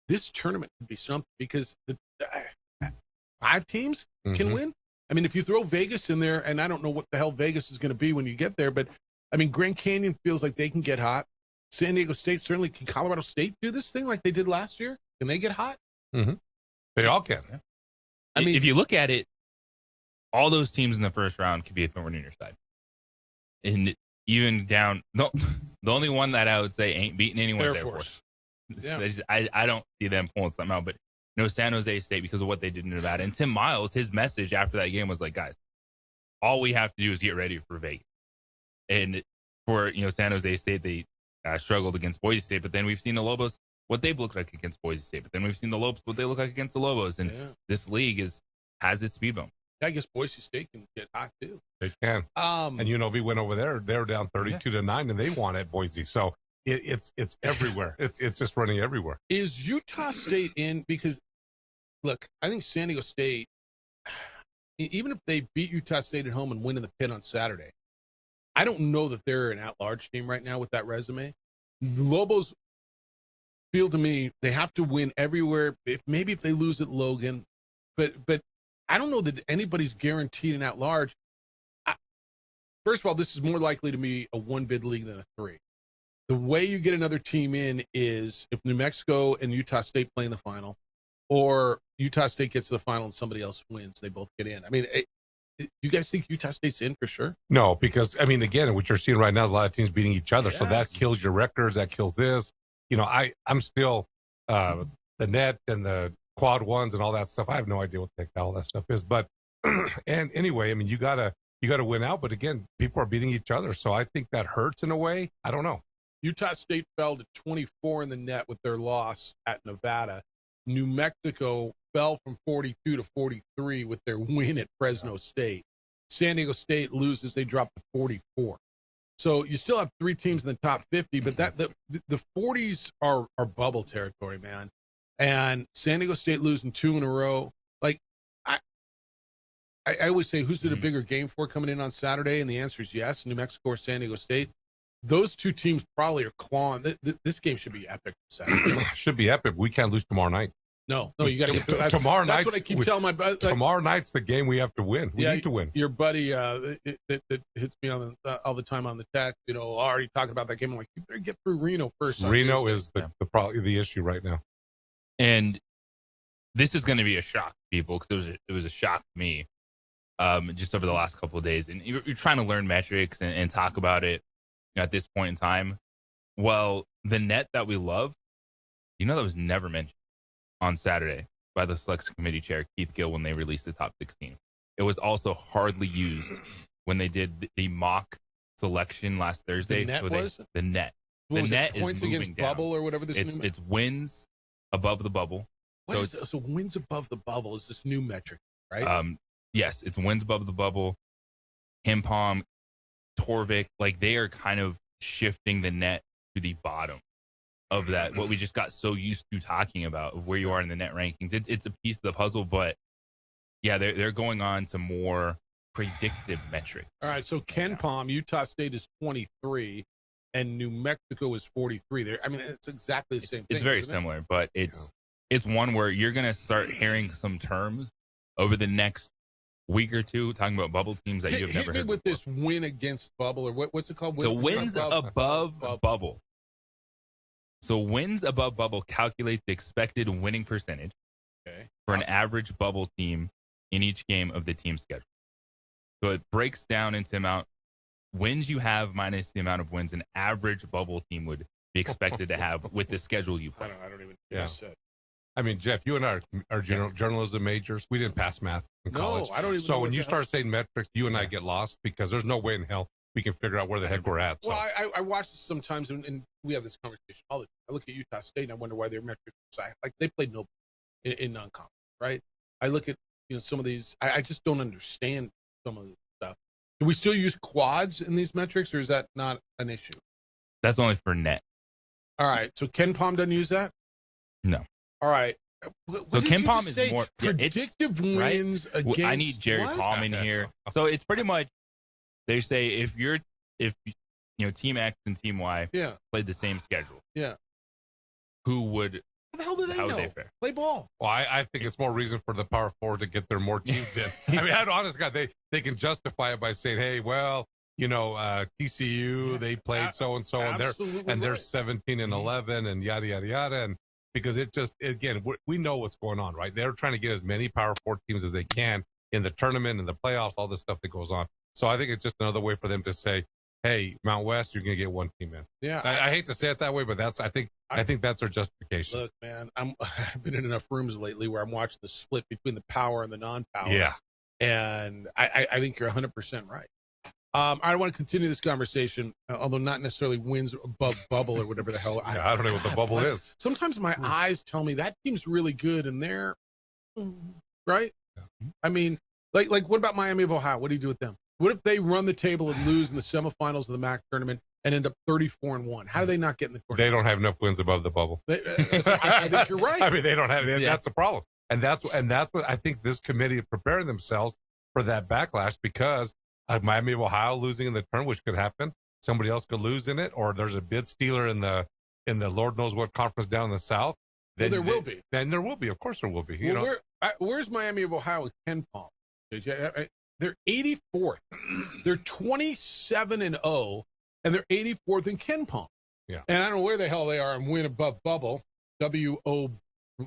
This tournament could be something because the 5 teams can win. I mean, if you throw Vegas in there, and I don't know what the hell Vegas is going to be when you get there, but I mean, Grand Canyon feels like they can get hot. San Diego State certainly can. Colorado State do this thing like they did last year? Can they get hot? Mm-hmm. They all can. Yeah. I mean, if you look at it, all those teams in the first round could be a thorn in your side. And even down, the only one that I would say ain't beating anyone's Air Force. Yeah. I don't see them pulling something out, but San Jose State, because of what they did in Nevada. And Tim Miles, his message after that game was like, guys, all we have to do is get ready for Vegas. And for, San Jose State, they struggled against Boise State, but then we've seen the Lobos, what they've looked like against Boise State, but then we've seen the Lobos, what they look like against the Lobos. And this league has its speed bump. I guess Boise State can get hot too. They can. And we went over there. They were down 32-9, and they won at Boise. So it's everywhere. It's just running everywhere. Is Utah State in? Because look, I think San Diego State, even if they beat Utah State at home and win in the Pit on Saturday, I don't know that they're an at-large team right now with that resume. The Lobos feel to me they have to win everywhere. Maybe if they lose at Logan, but I don't know that anybody's guaranteed an at-large. First of all, this is more likely to be a one-bid league than a three. The way you get another team in is if New Mexico and Utah State play in the final, or Utah State gets to the final and somebody else wins, they both get in. I mean, you guys think Utah State's in for sure? No, because, I mean, again, what you're seeing right now is a lot of teams beating each other. Yes. So that kills your records. That kills this. You know, I'm still the net and the quad ones and all that stuff. I have no idea what the heck all that stuff is. But, and anyway, I mean, you gotta win out. But again, people are beating each other. So I think that hurts in a way. I don't know. Utah State fell to 24 in the net with their loss at Nevada. New Mexico fell from 42 to 43 with their win at Fresno State. San Diego State loses, they drop to 44. So you still have three teams in the top 50, but the 40s are bubble territory, man. And San Diego State losing 2 in a row. Like, I always say, who's it a bigger game for coming in on Saturday? And the answer is yes, New Mexico or San Diego State. Those two teams probably are clawing. This game should be epic Saturday. Should be epic. We can't lose tomorrow night. No, you got to get to tomorrow night. That's what I keep telling my buddy. Tomorrow night's the game we have to win. We need to win. Your buddy that hits me on all the time on the text, already talking about that game. I'm like, you better get through Reno first. Reno is probably the issue right now. And this is going to be a shock to people because it was a shock to me just over the last couple of days. And you're trying to learn metrics and talk about it at this point in time. Well, the net that we love, that was never mentioned on Saturday by the selection committee chair, Keith Gill, when they released the top 16. It was also hardly used when they did the mock selection last Thursday. The net was? The net. The net points is moving against down. bubble or whatever this it's wins above the bubble. So wins above the bubble is this new metric, right? Yes, it's wins above the bubble. Himpom, Torvik, like they are kind of shifting the net to the bottom of that, what we just got so used to talking about, of where you are in the net rankings. It's a piece of the puzzle, but yeah, they're going on to more predictive metrics. All right, so KenPom, Utah State is 23, and New Mexico is 43. I mean, it's exactly the same thing. It's very similar, but it's one where you're going to start hearing some terms over the next week or two talking about bubble teams that you've never heard with before. This win against bubble, or what's it called? So wins above bubble. So wins above bubble calculate the expected winning percentage for an average bubble team in each game of the team schedule. So it breaks down into amount wins you have minus the amount of wins an average bubble team would be expected to have with the schedule you play. I don't even know what you said. I mean, Jeff, you and I are journalism majors. We didn't pass math in college. I don't even so know when you start saying metrics, you and I get lost because there's no way in hell we can figure out where the heck we're at. So. Well, I watch this sometimes, and we have this conversation all the time. I look at Utah State, and I wonder why their metrics are like they played no in non-conference, right? I look at some of these. I just don't understand some of this stuff. Do we still use quads in these metrics, or is that not an issue? That's only for net. All right, so KenPom doesn't use that? No. All right. So KenPom is more predictive wins against. I need Jerry Palm in here. So it's pretty much they say if Team X and Team Y played the same schedule, who would? How the hell do they know? They fare? Play ball. Well, I think it's more reason for the Power Four to get their more teams in. I mean, honest God, they can justify it by saying, hey, well, TCU they played so and so, and they're 17 and 11 and yada yada yada, and because we know what's going on, right? They're trying to get as many Power Four teams as they can in the tournament and the playoffs, all this stuff that goes on. So I think it's just another way for them to say, hey, Mount West, you're going to get one team in. Yeah. I hate to say it that way, but I think that's their justification. Look, man, I've been in enough rooms lately where I'm watching the split between the power and the non-power. Yeah. And I think you're 100% right. I want to continue this conversation, although not necessarily wins above bubble or whatever the hell. I don't know what the bubble is. Sometimes my eyes tell me that team's really good, and they're right. I mean, like what about Miami of Ohio? What do you do with them? What if they run the table and lose in the semifinals of the MAC tournament, and end up 34-1. How do they not get in the quarterfinals? They don't have enough wins above the bubble. I think you're right. I mean, they don't have. That's the problem, and that's what I think this committee is preparing themselves for that backlash because Miami of Ohio losing in the tournament, which could happen. Somebody else could lose in it, or there's a bid stealer in the Lord knows what conference down in the South. Then there will be. Then there will be. Of course, there will be. Where's Miami of Ohio with Ken Palm? They're 84th. They're 27-0, and they're 84th in Ken Palm. Yeah. And I don't know where the hell they are and win above bubble. WAB,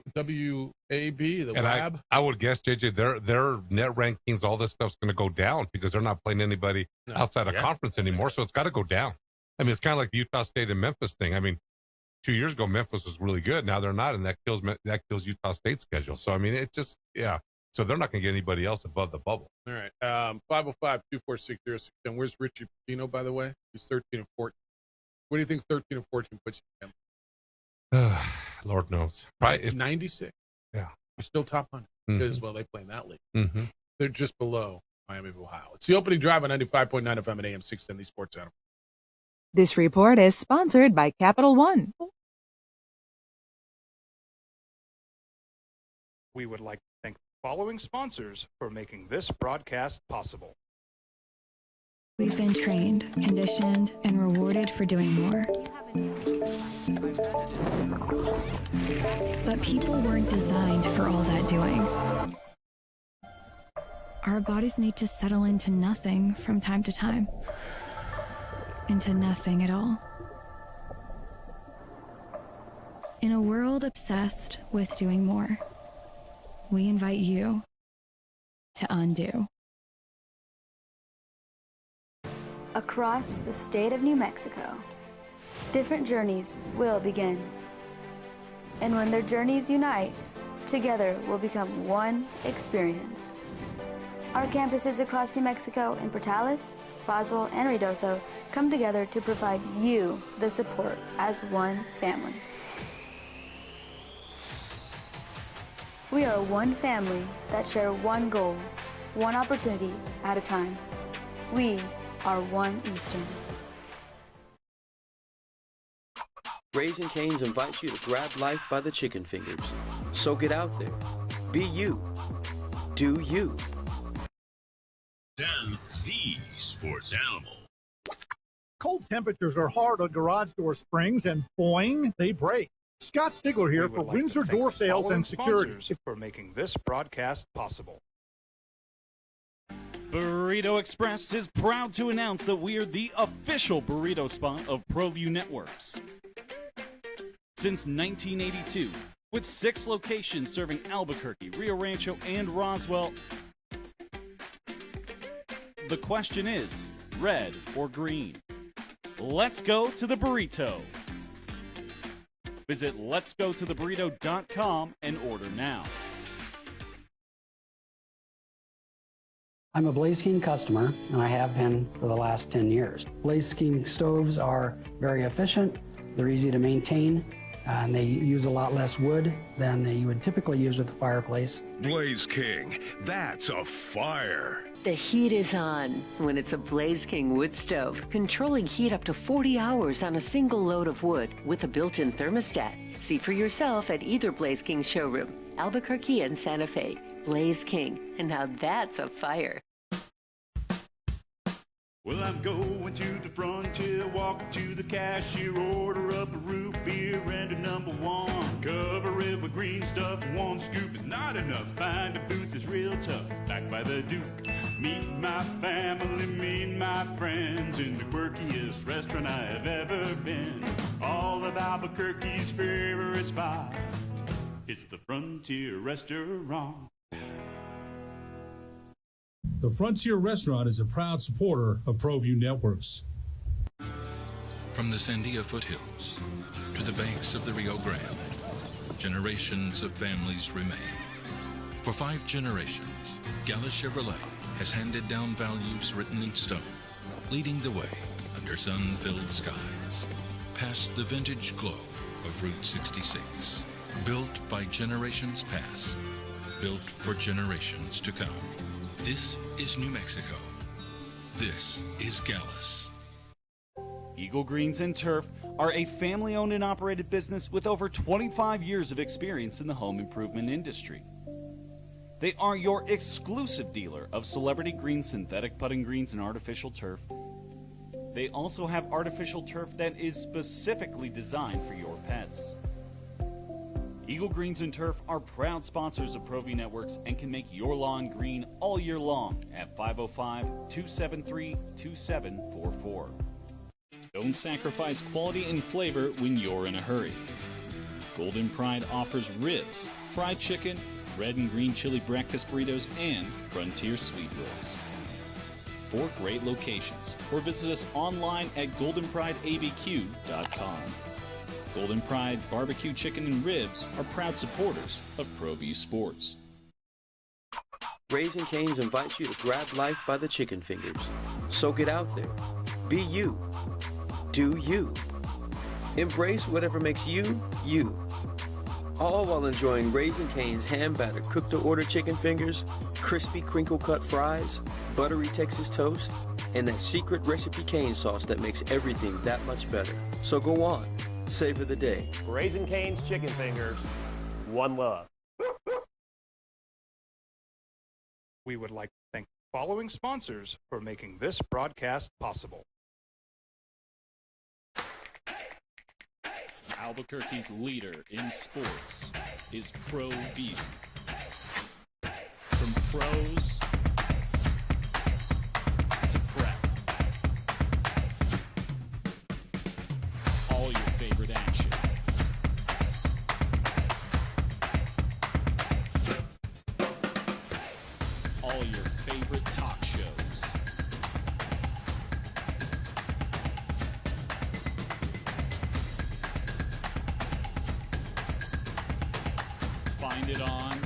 the and WAB. I would guess, JJ, their net rankings, all this stuff's going to go down because they're not playing anybody outside of conference anymore. So it's got to go down. I mean, it's kind of like the Utah State and Memphis thing. I mean, 2 years ago, Memphis was really good. Now they're not, and that kills Utah State's schedule. So, I mean, it just, So they're not going to get anybody else above the bubble. All right. 505-246-0610. Where's Richie Pitino, by the way? He's 13-14. What do you think 13-14 puts you in? Lord knows. Probably 96. Yeah. You're still top 100 because, well, they play in that league. Mm-hmm. They're just below Miami of Ohio. It's the opening drive on 95.9 FM at AM 610, the Sports Animal. This report is sponsored by Capital One. We would like to thank the following sponsors for making this broadcast possible. We've been trained, conditioned, and rewarded for doing more. But people weren't designed for all that doing. Our bodies need to settle into nothing from time to time. Into nothing at all. In a world obsessed with doing more, we invite you to undo. Across the state of New Mexico, different journeys will begin. And when their journeys unite, together will become one experience. Our campuses across New Mexico in Portales, Roswell, and Ruidoso come together to provide you the support as one family. We are one family that share one goal, one opportunity at a time. We are One Eastern. Raising Cane's invites you to grab life by the chicken fingers. So get out there. Be you. Do you. Dan, the sports animal. Cold temperatures are hard on garage door springs, and boing, they break. Scott Stigler here for Windsor Door Sales and Security. For making this broadcast possible. Burrito Express is proud to announce that we are the official burrito spot of ProView Networks. Since 1982, with 6 locations serving Albuquerque, Rio Rancho, and Roswell, the question is, red or green? Let's go to the burrito. Visit letsgototheburrito.com and order now. I'm a Blaze King customer, and I have been for the last 10 years. Blaze King stoves are very efficient, they're easy to maintain, and they use a lot less wood than you would typically use with a fireplace. Blaze King, that's a fire. The heat is on when it's a Blaze King wood stove, controlling heat up to 40 hours on a single load of wood with a built-in thermostat. See for yourself at either Blaze King showroom, Albuquerque and Santa Fe. Blaze King, and now that's a fire. Well, I'm going to the frontier, walking to the cashier, order up a root beer and a number 1. Cover it with green stuff, 1 scoop is not enough. Find a booth is real tough, back by the Duke. Meet my family, meet my friends in the quirkiest restaurant I have ever been. All of Albuquerque's favorite spot, it's the Frontier Restaurant. The Frontier Restaurant is a proud supporter of ProView Networks. From the Sandia foothills to the banks of the Rio Grande, generations of families remain. For 5 generations, Gallus Chevrolet has handed down values written in stone, leading the way under sun-filled skies, past the vintage glow of Route 66. Built by generations past, built for generations to come. This is New Mexico. This is Gallus. Eagle Greens and Turf are a family-owned and operated business with over 25 years of experience in the home improvement industry. They are your exclusive dealer of celebrity green, synthetic putting greens, and artificial turf. They also have artificial turf that is specifically designed for your pets. Eagle Greens and Turf are proud sponsors of ProView Networks and can make your lawn green all year long at 505-273-2744. Don't sacrifice quality and flavor when you're in a hurry. Golden Pride offers ribs, fried chicken, red and green chili breakfast burritos, and Frontier sweet rolls. 4 great locations, or visit us online at goldenprideabq.com. Golden Pride Barbecue Chicken and Ribs are proud supporters of ProView Sports. Raising Cane's invites you to grab life by the chicken fingers. So get out there. Be you. Do you. Embrace whatever makes you, you. All while enjoying Raising Cane's hand-battered cooked-to-order chicken fingers, crispy crinkle-cut fries, buttery Texas toast, and that secret recipe cane sauce that makes everything that much better. So go on, savor the day. Raising Cane's chicken fingers, one love. We would like to thank the following sponsors for making this broadcast possible. Albuquerque's leader in sports is ProView. From pros to prep, all your favorite action. All your favorite talk shows. Find it on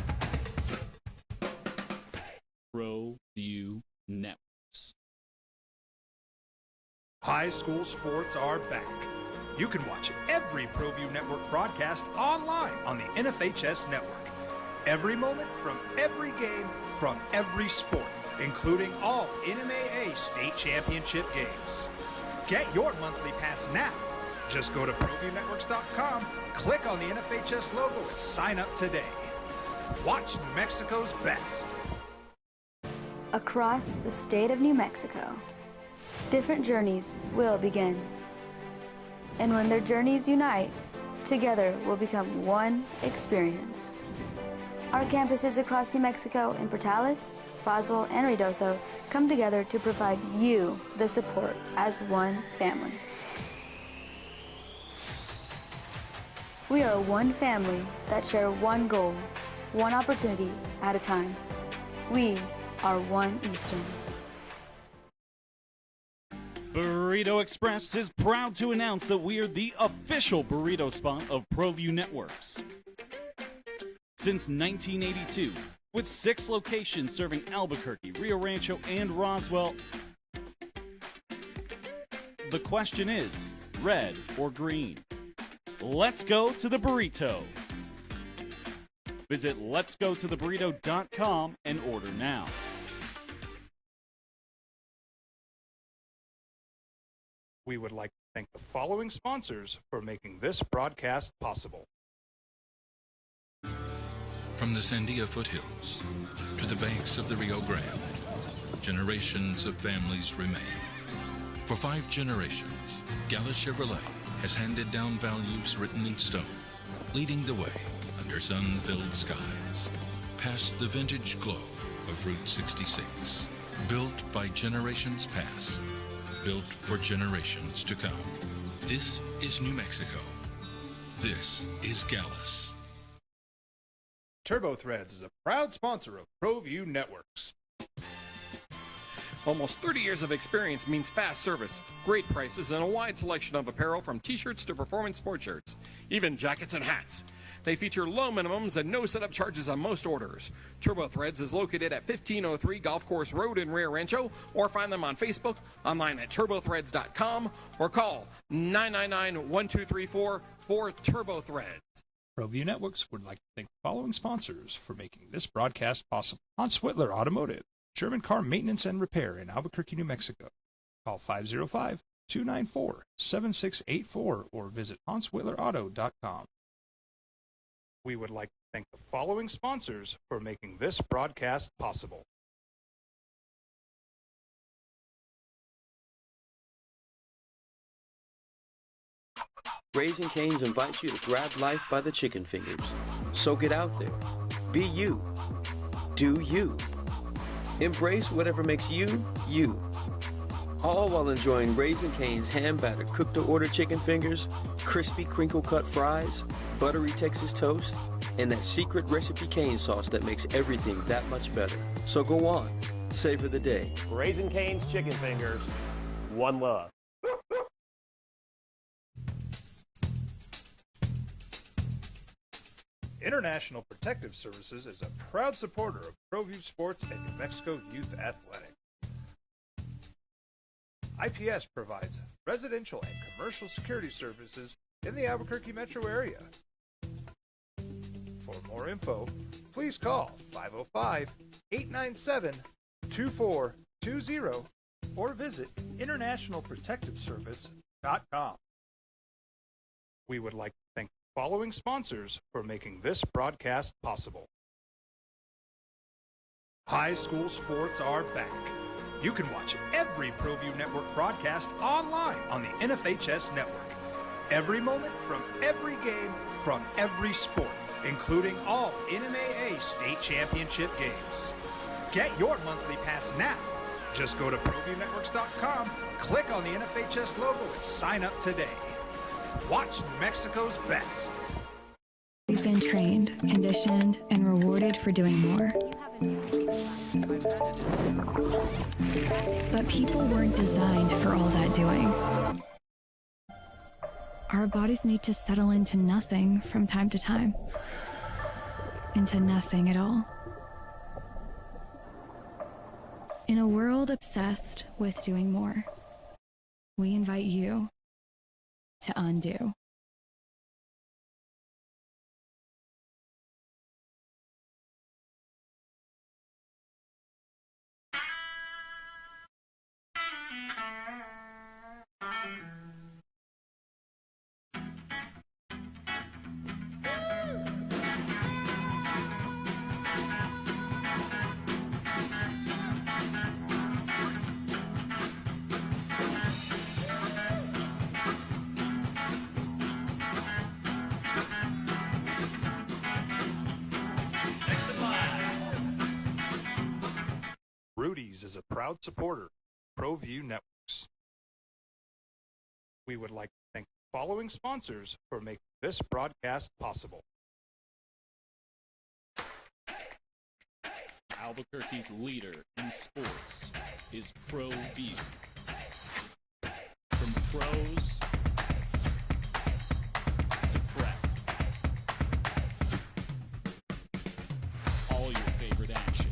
ProView Networks. High school sports are back. You can watch every ProView Network broadcast online on the NFHS network. Every moment from every game from every sport, including all NMAA state championship games. Get your monthly pass now. Just go to ProViewNetworks.com, click on the NFHS logo, and sign up today. Watch New Mexico's best. Across the state of New Mexico, different journeys will begin. And when their journeys unite, together will become one experience. Our campuses across New Mexico in Portales, Roswell, and Ruidoso come together to provide you the support as one family. We are one family that share one goal, one opportunity at a time. We are One Eastern. Burrito Express is proud to announce that we are the official burrito spot of ProView Networks. Since 1982, with 6 locations serving Albuquerque, Rio Rancho, and Roswell, the question is, red or green? Let's go to the burrito. Visit letsgototheburrito.com and order now. We would like to thank the following sponsors for making this broadcast possible. From the Sandia foothills to the banks of the Rio Grande, generations of families remain. For 5 generations, Gallus Chevrolet has handed down values written in stone, leading the way under sun-filled skies, past the vintage glow of Route 66. Built by generations past, built for generations to come. This is New Mexico. This is Gallus. TurboThreads is a proud sponsor of ProView Networks. Almost 30 years of experience means fast service, great prices, and a wide selection of apparel from t-shirts to performance sport shirts, even jackets and hats. They feature low minimums and no setup charges on most orders. TurboThreads is located at 1503 Golf Course Road in Rio Rancho, or find them on Facebook, online at turbothreads.com, or call 999-1234 for TurboThreads. ProView Networks would like to thank the following sponsors for making this broadcast possible. Hans Whitler Automotive, German car maintenance and repair in Albuquerque, New Mexico. Call 294-7684 or visit HansWhitlerAuto.com. We would like to thank the following sponsors for making this broadcast possible. Raising Cane's invites you to grab life by the chicken fingers. So get out there. Be you. Do you. Embrace whatever makes you, you. All while enjoying Raising Cane's hand-battered cooked-to-order chicken fingers, crispy crinkle-cut fries, buttery Texas toast, and that secret recipe cane sauce that makes everything that much better. So go on. Savor the day. Raising Cane's chicken fingers. One love. International Protective Services is a proud supporter of ProView Sports and New Mexico Youth Athletic. IPS provides residential and commercial security services in the Albuquerque metro area. For more info, please call 505-897-2420 or visit internationalprotectiveservice.com. We would like to thank the following sponsors for making this broadcast possible. High school sports are back. You can watch every ProView Network broadcast online on the NFHS network. Every moment from every game from every sport, including all NMAA state championship games. Get your monthly pass now. Just go to ProViewNetworks.com, click on the NFHS logo, and sign up today. Watch New Mexico's best. We've been trained, conditioned, and rewarded for doing more. But people weren't designed for all that doing. Our bodies need to settle into nothing from time to time. Into nothing at all. In a world obsessed with doing more, we invite you to undo. Rudy's is a proud supporter of ProView Networks. We would like to thank the following sponsors for making this broadcast possible. Albuquerque's leader in sports is ProView. From pros to prep. All your favorite action.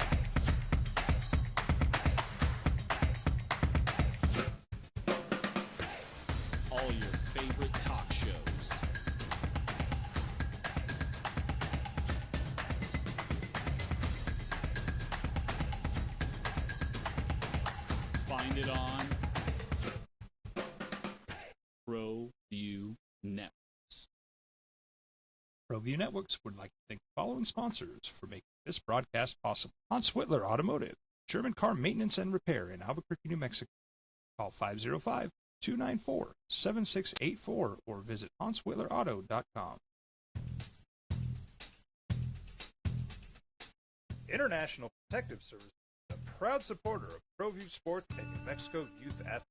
All your favorite talk shows. Find it on ProView Networks. ProView Networks would like to thank the following sponsors for making this broadcast possible. Hans Whitler Automotive, German car maintenance and repair in Albuquerque, New Mexico. Call 505-294-7684 or visit HansWhitlerAuto.com. International Protective Service is a proud supporter of ProView Sports and New Mexico Youth Athletic.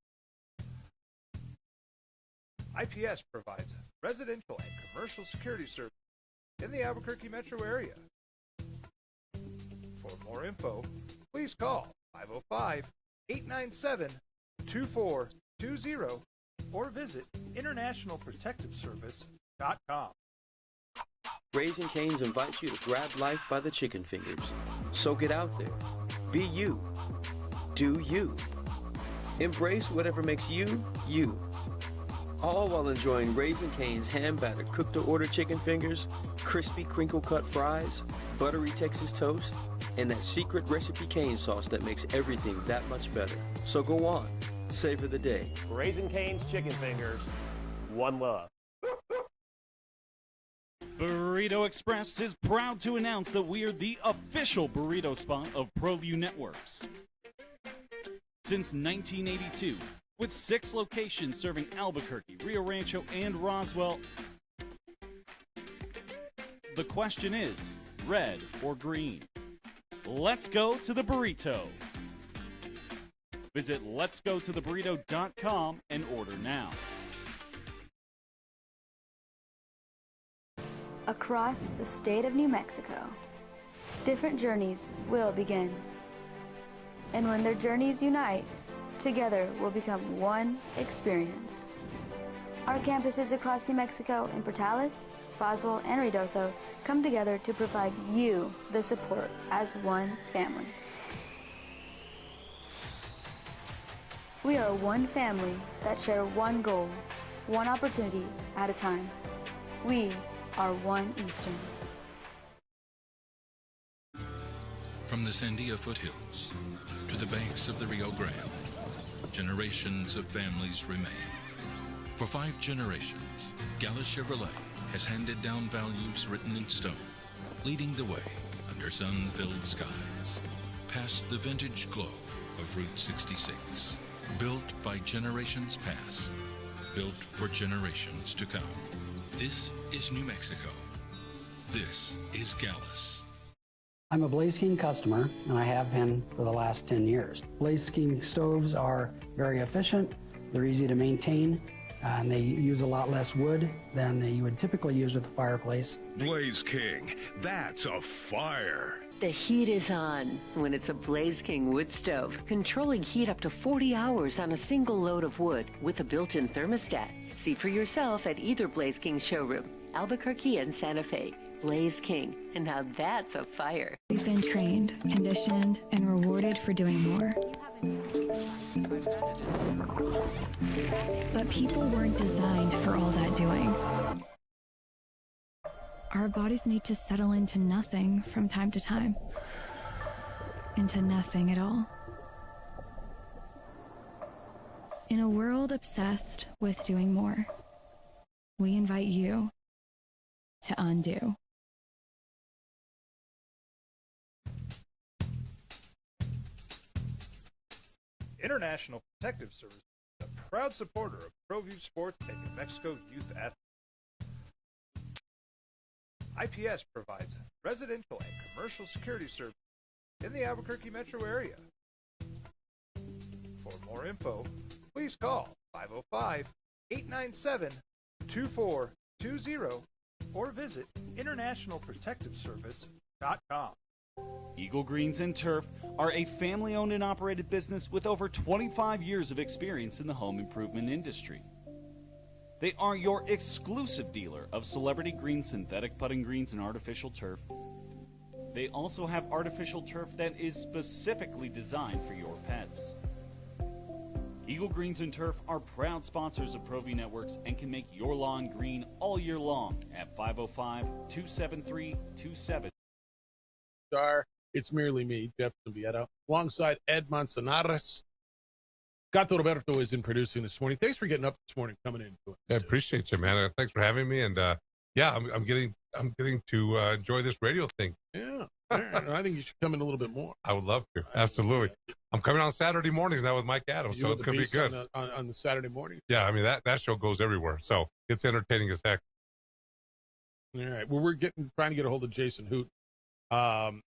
IPS provides residential and commercial security services in the Albuquerque metro area. For more info, please call 505-897-2420 or visit internationalprotectiveservice.com. Raising Cane's invites you to grab life by the chicken fingers. So get out there. Be you. Do you. Embrace whatever makes you, you. All while enjoying Raising Cane's hand-battered cooked-to-order chicken fingers, crispy crinkle-cut fries, buttery Texas toast, and that secret recipe cane sauce that makes everything that much better. So go on. savor the day. Raising Cane's Chicken Fingers, one love. Burrito Express is proud to announce that we are the official burrito spot of ProView Networks. Since 1982, with 6 locations serving Albuquerque, Rio Rancho, and Roswell, the question is, red or green? Let's go to the burrito. Visit letsgototheburrito.com and order now. Across the state of New Mexico, different journeys will begin. And when their journeys unite, together will become one experience. Our campuses across New Mexico in Portales, Roswell, and Ruidoso come together to provide you the support as one family. We are one family that share one goal, one opportunity at a time. We are one Eastern. From the Sandia foothills to the banks of the Rio Grande, generations of families remain. For 5 generations, Gallus Chevrolet has handed down values written in stone, leading the way under sun-filled skies, past the vintage glow of Route 66. Built by generations past, built for generations to come. This is New Mexico. This is Gallus. I'm a Blaze King customer, and I have been for the last 10 years. Blaze King stoves are very efficient, they're easy to maintain, and they use a lot less wood than you would typically use with a fireplace. Blaze King, that's a fire. The heat is on when it's a Blaze King wood stove, controlling heat up to 40 hours on a single load of wood with a built-in thermostat. See for yourself at either Blaze King showroom, Albuquerque and Santa Fe. Blaze King, and now that's a fire. We've been trained, conditioned, and rewarded for doing more. But people weren't designed for all that doing. Our bodies need to settle into nothing from time to time. Into nothing at all. In a world obsessed with doing more, we invite you to undo. International Protective Service is a proud supporter of ProView Sports and New Mexico youth athletes. IPS provides residential and commercial security services in the Albuquerque metro area. For more info, please call 505-897-2420 or visit internationalprotectiveservice.com. Eagle Greens and Turf are a family-owned and operated business with over 25 years of experience in the home improvement industry. They are your exclusive dealer of celebrity green, synthetic putting greens, and artificial turf. They also have artificial turf that is specifically designed for your pets. Eagle Greens and Turf are proud sponsors of ProView Networks and can make your lawn green all year long at 505-273-27. It's merely me, Jeff Zimbieta, alongside Ed Manzanares. Gato Roberto is in producing this morning. Thanks for getting up this morning, coming in. I appreciate you, man. Thanks for having me. And yeah, I'm getting to enjoy this radio thing. Yeah, I think you should come in a little bit more. I would love to. Absolutely. I'm coming on Saturday mornings now with Mike Adams, so it's going to be good. On the Saturday morning. Yeah, I mean, that show goes everywhere, so it's entertaining as heck. All right. Well, we're trying to get a hold of Jason Hoot,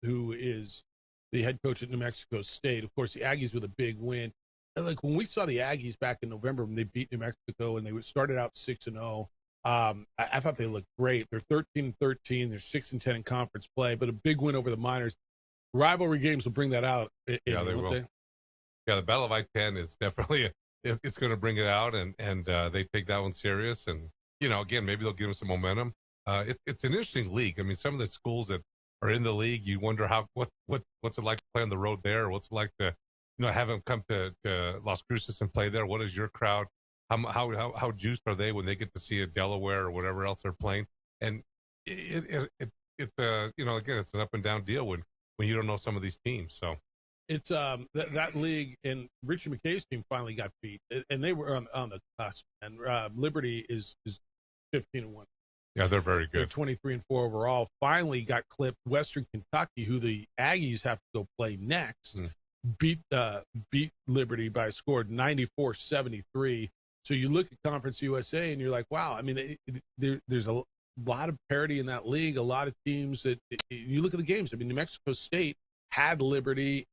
who is the head coach at New Mexico State. Of course, the Aggies with a big win. Like when we saw the Aggies back in November when they beat New Mexico and they started out 6-0, I thought they looked great. They're 13-13. They're 6-10 in conference play, but a big win over the Miners. Rivalry games will bring that out. Yeah, they will. Yeah, the Battle of I-10 is definitely it's going to bring it out, and they take that one serious. And again, maybe they'll give them some momentum. It's an interesting league. I mean, some of the schools that are in the league, you wonder what's it like to play on the road there? What's it like to have them come to Las Cruces and play there? What is your crowd? How juiced are they when they get to see a Delaware or whatever else they're playing? And it's again, it's an up and down deal when you don't know some of these teams. So It's that league, and Richie McKay's team finally got beat, and they were on the cusp. And Liberty is 15-1. Yeah, they're very good. They're 23-4 overall. Finally got clipped. Western Kentucky, who the Aggies have to go play next, beat Liberty by a score of 94-73. So you look at Conference USA and you're like, wow. I mean, there's a lot of parity in that league. A lot of teams that you look at the games. I mean, New Mexico State had Liberty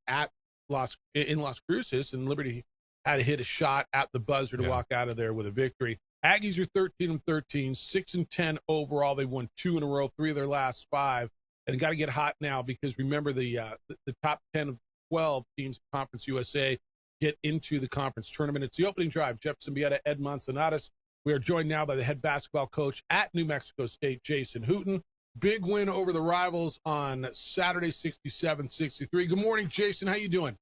in Las Cruces, and Liberty had to hit a shot at the buzzer to walk out of there with a victory. Aggies are 13-13, 6-10 overall. They won 2 in a row, 3 of their last 5, and got to get hot now because remember the top 10 of 12 teams in Conference USA get into the conference tournament. It's the opening drive. Jeff Zimbietta, Ed Manzanares. We are joined now by the head basketball coach at New Mexico State, Jason Hooten. Big win over the Rivals on Saturday, 67-63. Good morning, Jason. How you doing?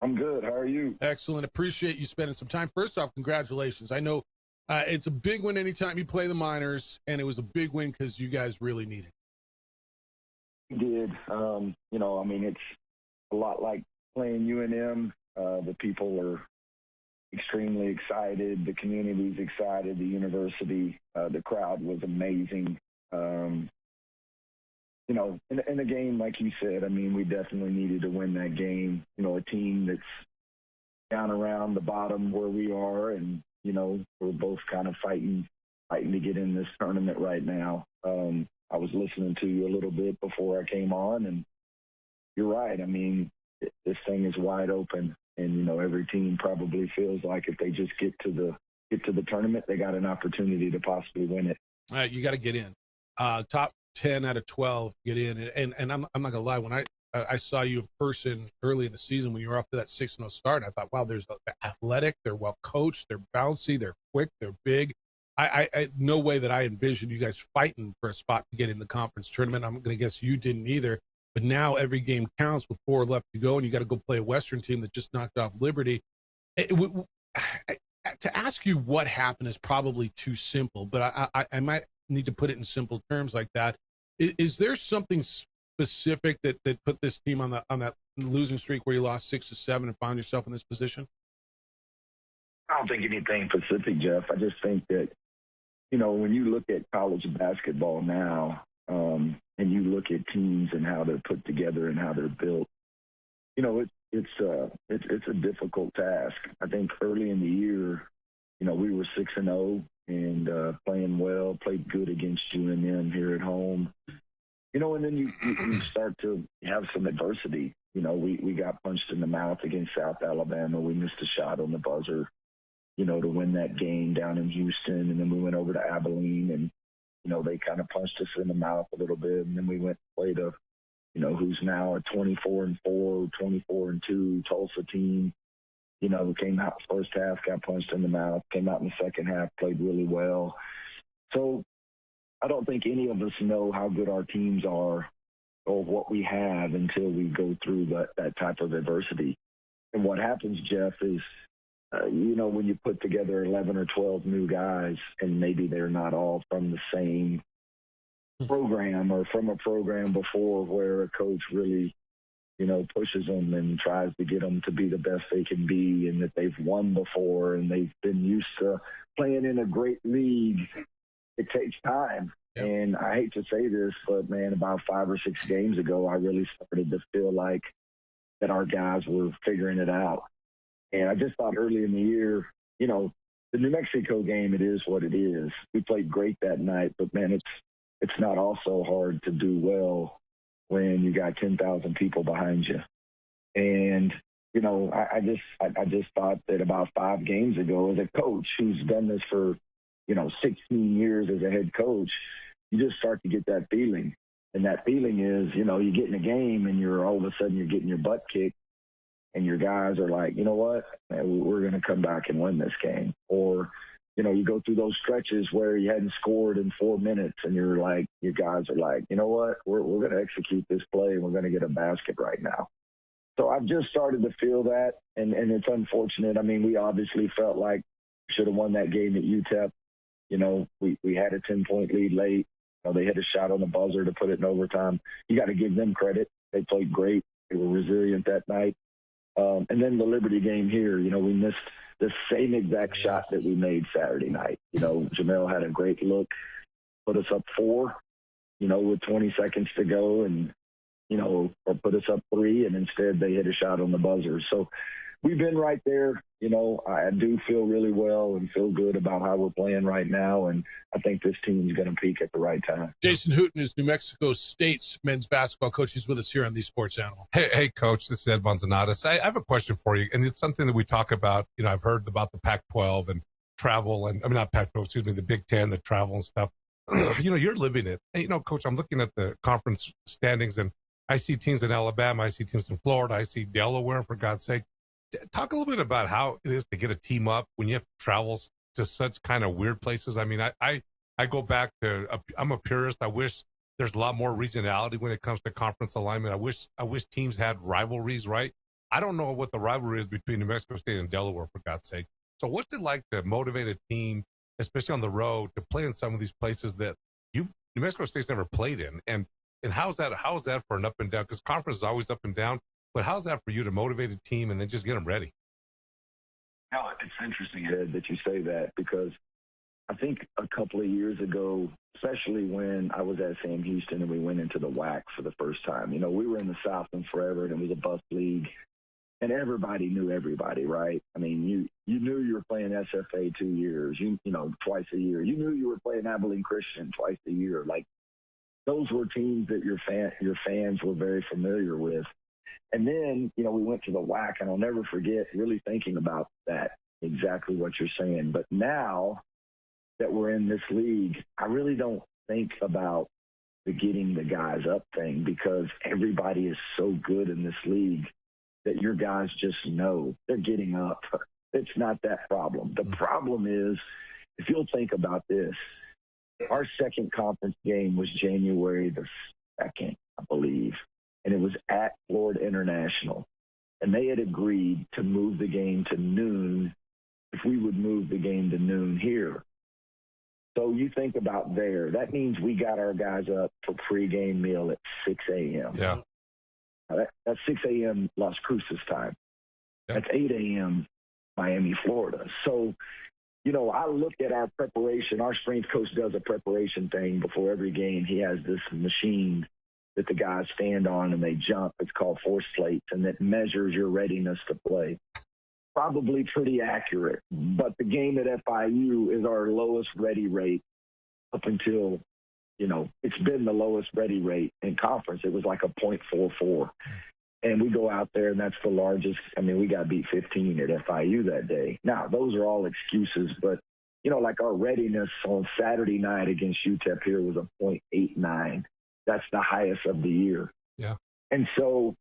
I'm good. How are you? Excellent. Appreciate you spending some time. First off, congratulations. I know it's a big win anytime you play the Miners, and it was a big win because you guys really need it. We did. I mean, it's a lot like playing UNM. The people are extremely excited. The community's excited. The university, the crowd was amazing. In a game, like you said, I mean, we definitely needed to win that game. A team that's down around the bottom where we are, and, we're both kind of fighting to get in this tournament right now. I was listening to you a little bit before I came on, and you're right. I mean, this thing is wide open, and, every team probably feels like if they just get to the tournament, they got an opportunity to possibly win it. All right, you got to get in. Top 10 out of 12 get in, and I'm not gonna lie, when I saw you in person early in the season when you were off to that 6-0 start, I thought, wow, they're athletic, they're well coached, they're bouncy, they're quick, they're big. I no way that I envisioned you guys fighting for a spot to get in the conference tournament. I'm gonna guess you didn't either. But now every game counts with 4 left to go, and you got to go play a Western team that just knocked off Liberty. To ask you what happened is probably too simple, but I might need to put it in simple terms like that. Is there something specific that put this team on that losing streak where you lost 6 to 7 and found yourself in this position? I don't think anything specific, Jeff. I just think that, when you look at college basketball now, and you look at teams and how they're put together and how they're built, it's a difficult task. I think early in the year, we were 6-0 and playing well, played good against UNM here at home. And then you start to have some adversity. We got punched in the mouth against South Alabama. We missed a shot on the buzzer, to win that game down in Houston. And then we went over to Abilene and, they kind of punched us in the mouth a little bit. And then we went and played who's now a 24-4, 24-2 Tulsa team. Came out first half, got punched in the mouth, came out in the second half, played really well. So I don't think any of us know how good our teams are or what we have until we go through that type of adversity. And what happens, Jeff, is, when you put together 11 or 12 new guys and maybe they're not all from the same program or from a program before where a coach really, pushes them and tries to get them to be the best they can be, and that they've won before and they've been used to playing in a great league. It takes time. Yeah. And I hate to say this, but, man, about 5 or 6 games ago, I really started to feel like that our guys were figuring it out. And I just thought early in the year, the New Mexico game, it is what it is. We played great that night, but, man, it's not also hard to do well when you got 10,000 people behind you. And, I just thought that about 5 games ago, as a coach who's done this for, 16 years as a head coach, you just start to get that feeling. And that feeling is, you get in a game and all of a sudden you're getting your butt kicked and your guys are like, you know what, man, we're going to come back and win this game. Or, you go through those stretches where you hadn't scored in 4 minutes and your guys are like, you know what, we're going to execute this play and we're going to get a basket right now. So I've just started to feel that, and it's unfortunate. I mean, we obviously felt like we should have won that game at UTEP. We had a 10-point lead late. They hit a shot on the buzzer to put it in overtime. You got to give them credit. They played great. They were resilient that night. And then the Liberty game here, we missed the same exact shot that we made Saturday night. Jamel had a great look, put us up 4, with 20 seconds to go, and, or put us up 3, and instead they hit a shot on the buzzer. So we've been right there. I do feel really well and feel good about how we're playing right now, and I think this team's going to peak at the right time. Jason Hooten is New Mexico State's men's basketball coach. He's with us here on the Sports Animal. Hey, Coach, this is Ed Manzanares. I have a question for you, and it's something that we talk about. I've heard about the Pac-12 and travel, and not Pac-12, excuse me, the Big Ten, the travel and stuff. You're living it. Hey, Coach, I'm looking at the conference standings, and I see teams in Alabama, I see teams in Florida, I see Delaware, for God's sake. Talk a little bit about how it is to get a team up when you have to travel to such kind of weird places. I mean, I go back to, I'm a purist. I wish there's a lot more regionality when it comes to conference alignment. I wish teams had rivalries, right? I don't know what the rivalry is between New Mexico State and Delaware, for God's sake. So what's it like to motivate a team, especially on the road, to play in some of these places that New Mexico State's never played in? And how's that for an up and down? Because conference is always up and down. But how's that for you to motivate a team and then just get them ready? No, it's interesting, Ed, that you say that, because I think a couple of years ago, especially when I was at Sam Houston and we went into the WAC for the first time, we were in the Southland forever, and it was a bus league, and everybody knew everybody, right? I mean, you knew you were playing SFA 2 years, twice a year. You knew you were playing Abilene Christian twice a year. Like, those were teams that your fans were very familiar with. And then, we went to the WAC, and I'll never forget really thinking about that, exactly what you're saying. But now that we're in this league, I really don't think about the getting the guys up thing, because everybody is so good in this league that your guys just know they're getting up. It's not that problem. The problem is, if you'll think about this, our second conference game was January the 2nd, I believe. And it was at Florida International. And they had agreed to move the game to noon if we would move the game to noon here. So you think about there. That means we got our guys up for pregame meal at 6 a.m. Yeah. That's 6 a.m. Las Cruces time. Yeah. That's 8 a.m. Miami, Florida. So, I look at our preparation. Our strength coach does a preparation thing before every game. He has this machine that the guys stand on and they jump. It's called force plates, and it measures your readiness to play. Probably pretty accurate, but the game at FIU is our lowest ready rate up until, it's been the lowest ready rate in conference. It was like a 0.44. And we go out there, and that's the largest. I mean, we got beat 15 at FIU that day. Now, those are all excuses, but, like our readiness on Saturday night against UTEP here was a 0.89. That's the highest of the year. Yeah. And so,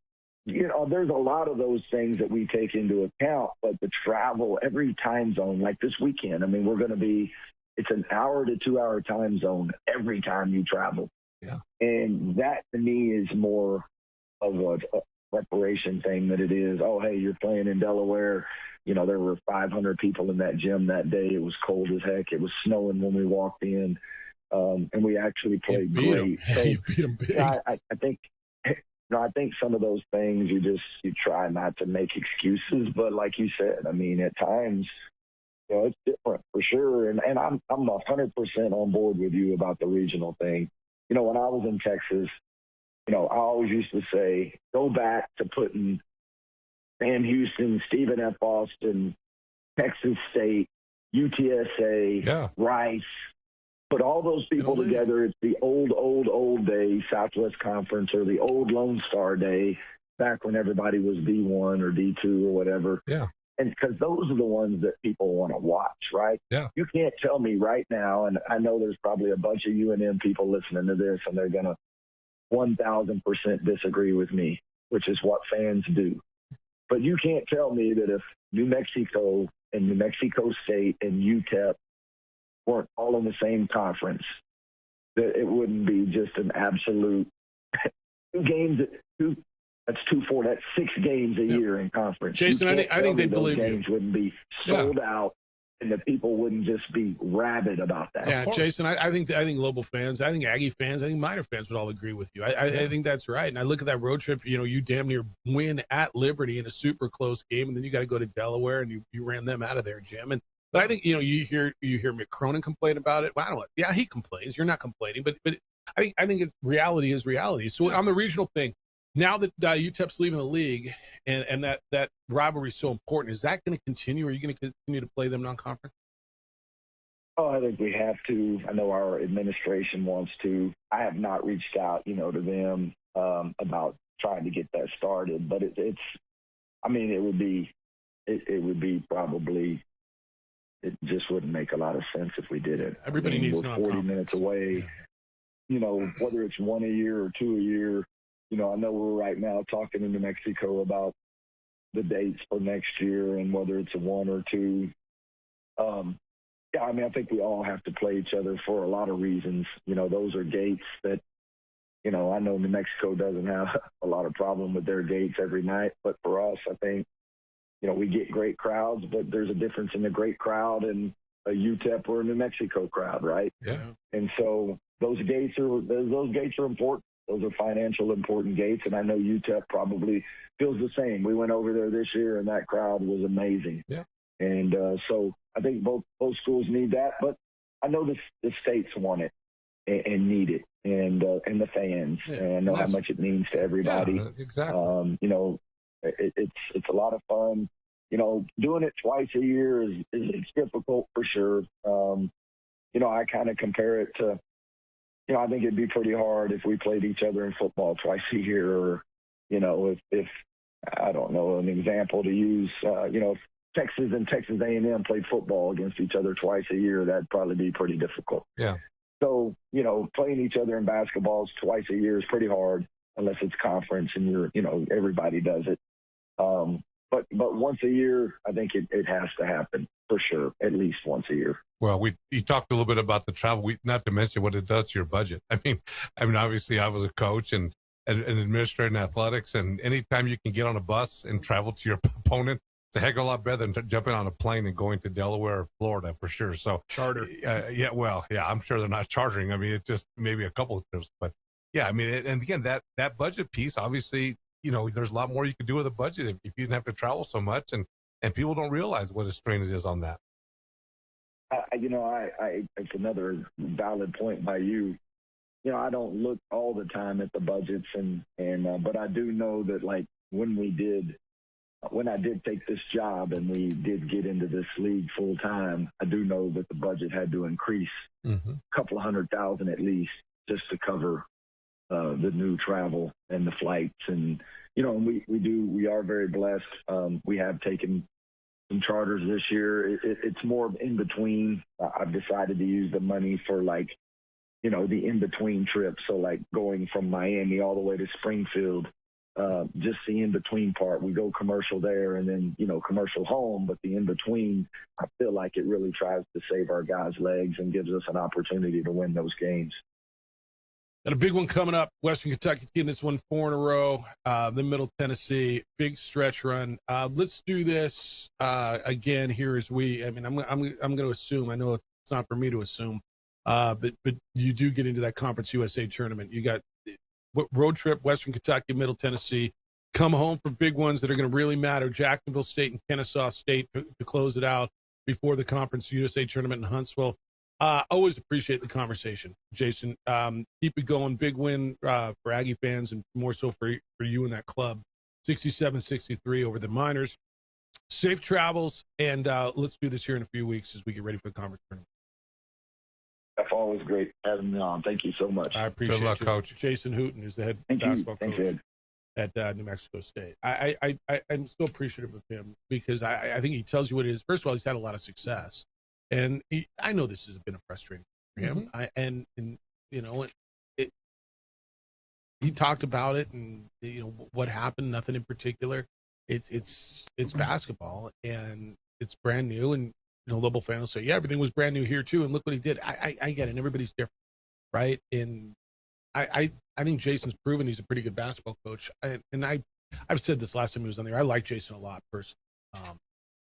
there's a lot of those things that we take into account, but the travel, every time zone, like this weekend, I mean, it's an hour to 2 hour time zone every time you travel. Yeah. And that to me is more of a preparation thing than it is, oh, hey, you're playing in Delaware. There were 500 people in that gym that day. It was cold as heck. It was snowing when we walked in. And we actually played great. So, you beat them big. I think, I think some of those things you try not to make excuses, but like you said, I mean, at times, it's different for sure. And I'm 100% on board with you about the regional thing. When I was in Texas, I always used to say, go back to putting Sam Houston, Stephen F. Austin, Texas State, UTSA, Rice. Put all those people together. It's the old day Southwest Conference, or the old Lone Star day back when everybody was D1 or D2 or whatever. Yeah. And because those are the ones that people want to watch, right? Yeah. You can't tell me right now, and I know there's probably a bunch of UNM people listening to this, and they're going to 1,000% disagree with me, which is what fans do. But you can't tell me that if New Mexico and New Mexico State and UTEP weren't all in the same conference, that it wouldn't be just an absolute 2 games. That's 2-4. That's 6 games a year in conference. Jason, I think they believe games you. wouldn't be sold out and the people wouldn't just be rabid about that. Yeah, Jason, I think Global fans, I think Aggie fans, I think Miner fans would all agree with you. I think that's right. And I look at that road trip, you damn near win at Liberty in a super close game, and then you got to go to Delaware, and you ran them out of there, Jim. But I think, you hear Mick Cronin complain about it. Well, I don't know. Yeah, he complains. You're not complaining, but I think it's reality is reality. So on the regional thing, now that UTEP's leaving the league and that rivalry is so important, is that going to continue? Are you going to continue to play them non-conference? Oh, I think we have to. I know our administration wants to. I have not reached out, to them about trying to get that started. But it would be probably. It just wouldn't make a lot of sense if we did it. Everybody needs we're 40 minutes away. Whether it's one a year or two a year. I know we're right now talking in New Mexico about the dates for next year and whether it's a one or two. I think we all have to play each other for a lot of reasons. Those are gates that, I know New Mexico doesn't have a lot of problem with their gates every night. But for us, I think, we get great crowds, but there's a difference in a great crowd and a UTEP or a New Mexico crowd, right? Yeah. And so those gates are important. Those are financial important gates, and I know UTEP probably feels the same. We went over there this year, and that crowd was amazing. Yeah. And so I think both schools need that, but I know the states want it and need it, and the fans, and I know how much it means to everybody. Yeah, exactly. It's a lot of fun. Doing it twice a year it's difficult for sure. I kind of compare it to. I think it'd be pretty hard if we played each other in football twice a year, or, if I don't know, an example to use, if Texas and Texas A&M played football against each other twice a year, that'd probably be pretty difficult. Yeah. So, playing each other in basketballs twice a year is pretty hard unless it's conference and everybody does it. But once a year, I think it has to happen for sure, at least once a year. Well, you talked a little bit about the travel, not to mention what it does to your budget. I mean, obviously I was a coach and an administrator in athletics, and anytime you can get on a bus and travel to your opponent, it's a heck of a lot better than jumping on a plane and going to Delaware or Florida for sure. So charter. I'm sure they're not chartering. I mean, it's just maybe a couple of trips, but yeah, I mean, and again, that budget piece, obviously, there's a lot more you could do with a budget if you didn't have to travel so much, and people don't realize what a strain it is on that. It's another valid point by you. I don't look all the time at the budgets but I do know that like when I did take this job and we did get into this league full time, I do know that the budget had to increase a couple of $100,000 at least just to cover the new travel and the flights. And, we are very blessed. We have taken some charters this year. It's more in between. I've decided to use the money for the in between trips. So like going from Miami all the way to Springfield, just the in between part, we go commercial there and then, commercial home, but the in between, I feel like it really tries to save our guys' legs and gives us an opportunity to win those games. Got a big one coming up. Western Kentucky team that's won 4 in a row. Then Middle Tennessee, big stretch run. Let's do this again here as I'm going to assume. I know it's not for me to assume, but you do get into that Conference USA tournament. You got road trip, Western Kentucky, Middle Tennessee. Come home for big ones that are going to really matter. Jacksonville State and Kennesaw State to close it out before the Conference USA tournament in Huntsville. Always appreciate the conversation, Jason. Keep it going. Big win for Aggie fans and more so for you and that club. 67-63 over the Miners. Safe travels, and let's do this here in a few weeks as we get ready for the conference tournament. That's always great having me on. Thank you so much. I appreciate it. Good luck, Coach. Jason Hooten is the head basketball coach at New Mexico State. I'm so appreciative of him because I think he tells you what it is. First of all, he's had a lot of success. And I know this has been a frustrating for him. He talked about it, and what happened. Nothing in particular. It's basketball, and it's brand new. And Lobo fans will say, "Yeah, everything was brand new here too." And look what he did. I get it. And everybody's different, right? And I think Jason's proven he's a pretty good basketball coach. I've said this last time he was on there. I like Jason a lot personally,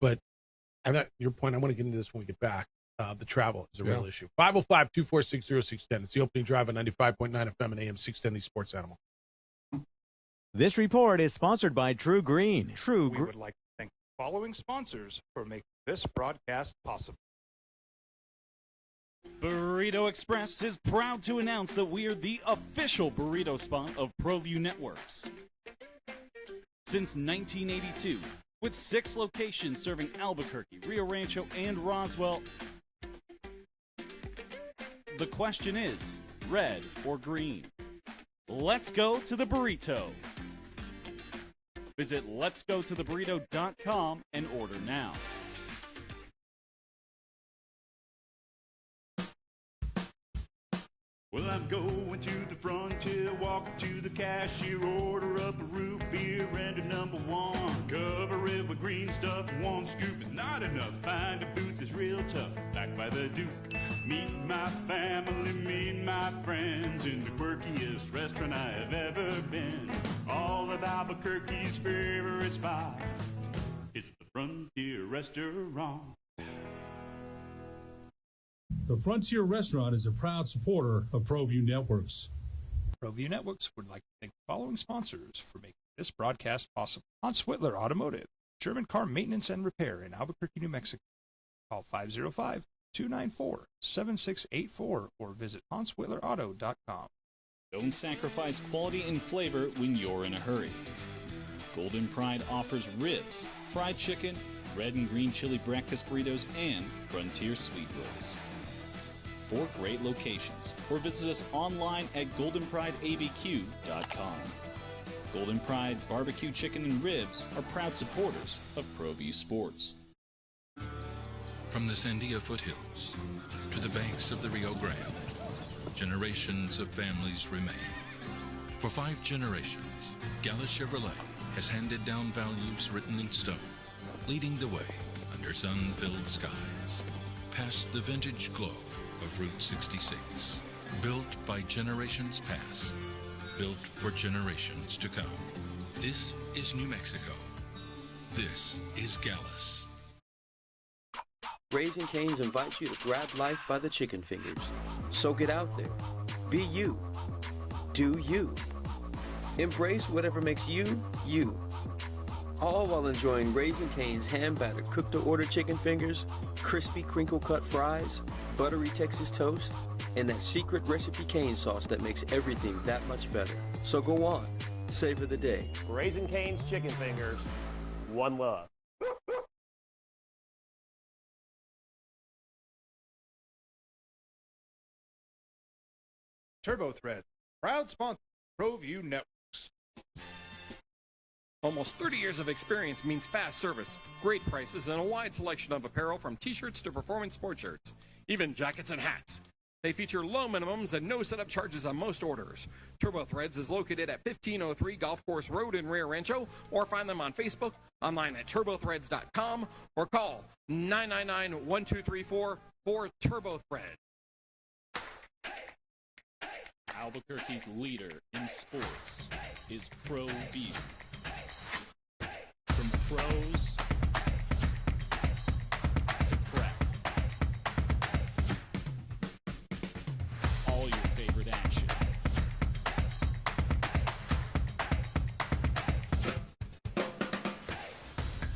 but and that your point, I want to get into this when we get back. The travel is a real issue. 505-246-0610. It's the opening drive on 95.9 FM and AM 610, the Sports Animal. This report is sponsored by True Green. We would like to thank the following sponsors for making this broadcast possible. Burrito Express is proud to announce that we are the official burrito spot of ProView Networks. Since 1982, with 6 locations serving Albuquerque, Rio Rancho, and Roswell, the question is, red or green? Let's go to the burrito. Visit letsgototheburrito.com and order now. Well, I'm going to the frontier, walk up to the cashier, order up a root beer and a number 1. Cover it with green stuff, 1 scoop is not enough. Find a booth is real tough, back by the Duke. Meet my family, meet my friends in the quirkiest restaurant I have ever been. All of Albuquerque's favorite spot, it's the Frontier Restaurant. The Frontier Restaurant is a proud supporter of ProView Networks. ProView Networks would like to thank the following sponsors for making this broadcast possible. Hans Whitler Automotive, German car maintenance and repair in Albuquerque, New Mexico. Call 505-294-7684 or visit HansWhitlerAuto.com. Don't sacrifice quality and flavor when you're in a hurry. Golden Pride offers ribs, fried chicken, red and green chili breakfast burritos, and Frontier sweet rolls. 4 great locations, or visit us online at goldenprideabq.com. Golden Pride Barbecue Chicken and Ribs are proud supporters of ProView Sports. From the Sandia foothills to the banks of the Rio Grande, generations of families remain. For 5 generations, Gallus Chevrolet has handed down values written in stone, leading the way under sun-filled skies, past the vintage glow of Route 66. Built by generations past, built for generations to come. This is New Mexico. This is Gallus. Raising Cane's invites you to grab life by the chicken fingers. So get out there. Be you. Do you. Embrace whatever makes you, you. All while enjoying Raising Cane's hand-battered cooked-to-order chicken fingers, crispy crinkle-cut fries, buttery Texas toast, and that secret recipe cane sauce that makes everything that much better. So go on, savor the day. Raising Cane's chicken fingers, one love. TurboThread, proud sponsor of ProView Networks. Almost 30 years of experience means fast service, great prices, and a wide selection of apparel from t-shirts to performance sports shirts, even jackets and hats. They feature low minimums and no setup charges on most orders. TurboThreads is located at 1503 Golf Course Road in Rio Rancho, or find them on Facebook, online at turbothreads.com, or call 999-1234 for TurboThread. Albuquerque's leader in sports is ProView. From pros to prep, all your favorite action.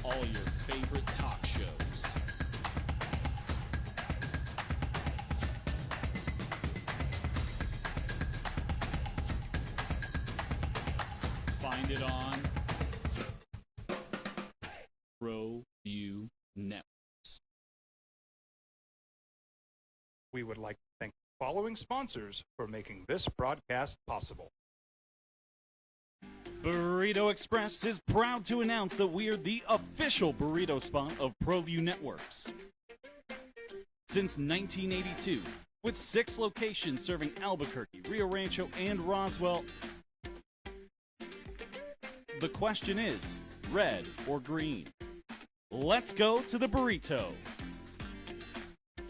All your favorite talk shows. Find it on ProView Networks. We would like to thank the following sponsors for making this broadcast possible. Burrito Express is proud to announce that we are the official burrito spot of ProView Networks. Since 1982, with 6 locations serving Albuquerque, Rio Rancho, and Roswell, the question is, red or green? Let's go to the burrito.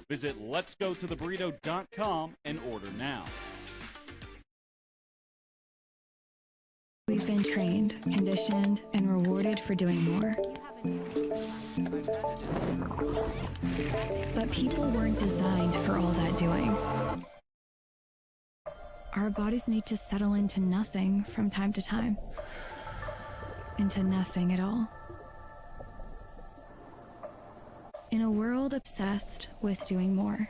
Visit letsgototheburrito.com and order now. We've been trained, conditioned, and rewarded for doing more. But people weren't designed for all that doing. Our bodies need to settle into nothing from time to time. Into nothing at all. In a world obsessed with doing more,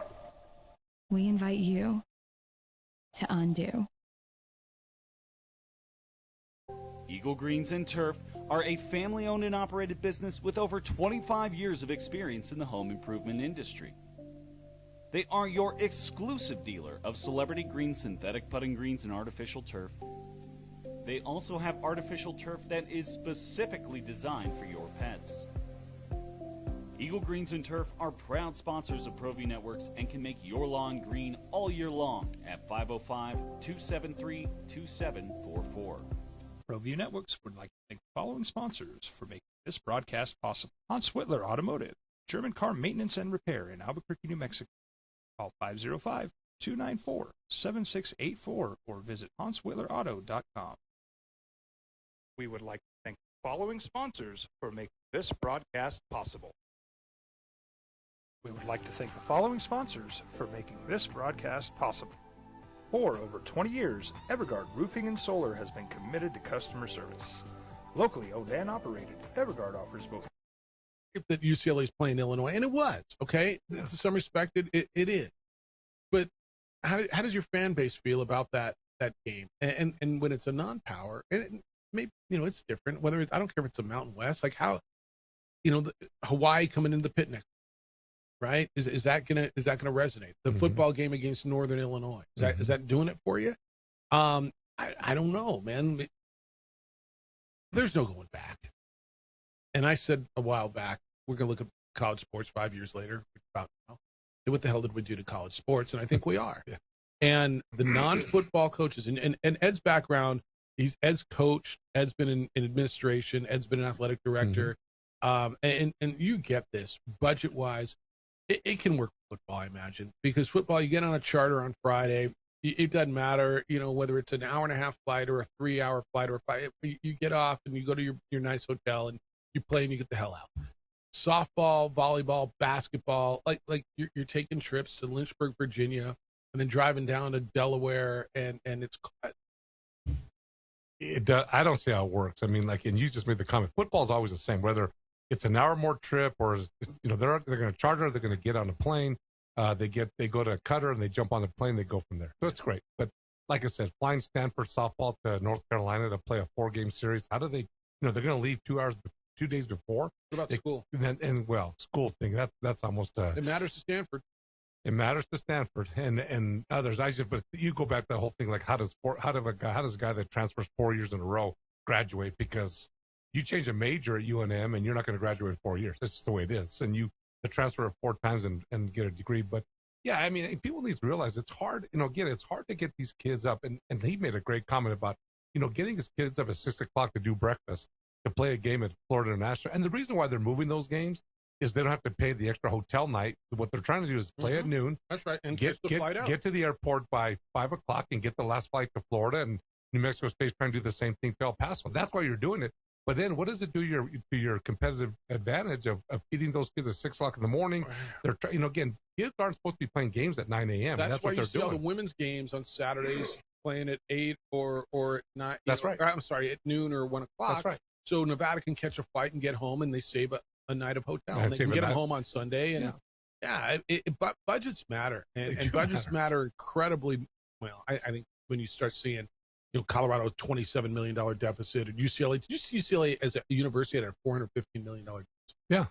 we invite you to undo. Eagle Greens and Turf are a family-owned and operated business with over 25 years of experience in the home improvement industry. They are your exclusive dealer of Celebrity Green synthetic putting greens and artificial turf. They also have artificial turf that is specifically designed for your pets. Eagle Greens and Turf are proud sponsors of ProView Networks and can make your lawn green all year long at 505-273-2744. ProView Networks would like to thank the following sponsors for making this broadcast possible. Hans Whitler Automotive, German car maintenance and repair in Albuquerque, New Mexico. Call 505-294-7684 or visit HansWhitlerAuto.com. We would like to thank the following sponsors for making this broadcast possible. We would like to thank the following sponsors for making this broadcast possible. For over 20 years, Evergard Roofing and Solar has been committed to customer service. Locally owned and operated, Evergard offers both. That UCLA is playing Illinois, and it was, okay? To some respect, it is. But how does your fan base feel about that game? And when it's a non-power, and it maybe, it's different, whether it's, I don't care if it's a Mountain West, like how, Hawaii coming into the picnic, right? Is that gonna resonate? The football game against Northern Illinois, is that doing it for you? I don't know, man. There's no going back. And I said a while back, we're gonna look at college sports 5 years later. About what the hell did we do to college sports? And I think we are. Yeah. And the non-football coaches and Ed's background, Ed's coached, Ed's been in administration, Ed's been an athletic director. And you get this budget wise. It can work with football, I imagine, because football, you get on a charter on Friday. It doesn't matter, whether it's an hour and a half flight or a 3 hour flight or you get off and you go to your nice hotel and you play and you get the hell out. Softball, volleyball, basketball, like you're taking trips to Lynchburg, Virginia, and then driving down to Delaware, and it's. I don't see how it works. I mean, and you just made the comment. Football is always the same, whether it's an hour more trip or they're going to charter, they're going to get on a plane, they go to Qatar and they jump on the plane, they go from there. So it's great. But like I said, flying Stanford softball to North Carolina to play a 4-game series, how do they? They're going to leave 2 days before. What about school? School thing that's almost. It matters to Stanford. It matters to Stanford and others. But you go back to the whole thing, like how does a guy that transfers 4 years in a row graduate? Because you change a major at UNM and you're not going to graduate 4 years. That's just the way it is. And you transfer 4 times and get a degree. But yeah, I mean, people need to realize it's hard. Again, it's hard to get these kids up. And he made a great comment about, getting his kids up at 6 o'clock to do breakfast, to play a game at Florida International. And the reason why they're moving those games is they don't have to pay the extra hotel night. What they're trying to do is play at noon. That's right. And get to the airport by 5 o'clock and get the last flight to Florida. And New Mexico State's trying to do the same thing to El Paso. That's why you're doing it. But then what does it do to your competitive advantage of feeding those kids at 6 o'clock in the morning? They're again, kids aren't supposed to be playing games at 9 a.m. That's why what you they're see doing. all the women's games on Saturdays playing at 8 or at 9. That's right. I'm sorry, at noon or 1 o'clock. That's right. So Nevada can catch a flight and get home, and they save a night of hotel. And they can get them home on Sunday. And but budgets matter, and budgets matter incredibly well. I think when you start seeing, Colorado $27 million deficit, and UCLA. Did you see UCLA as a university at a $415 million? Yeah,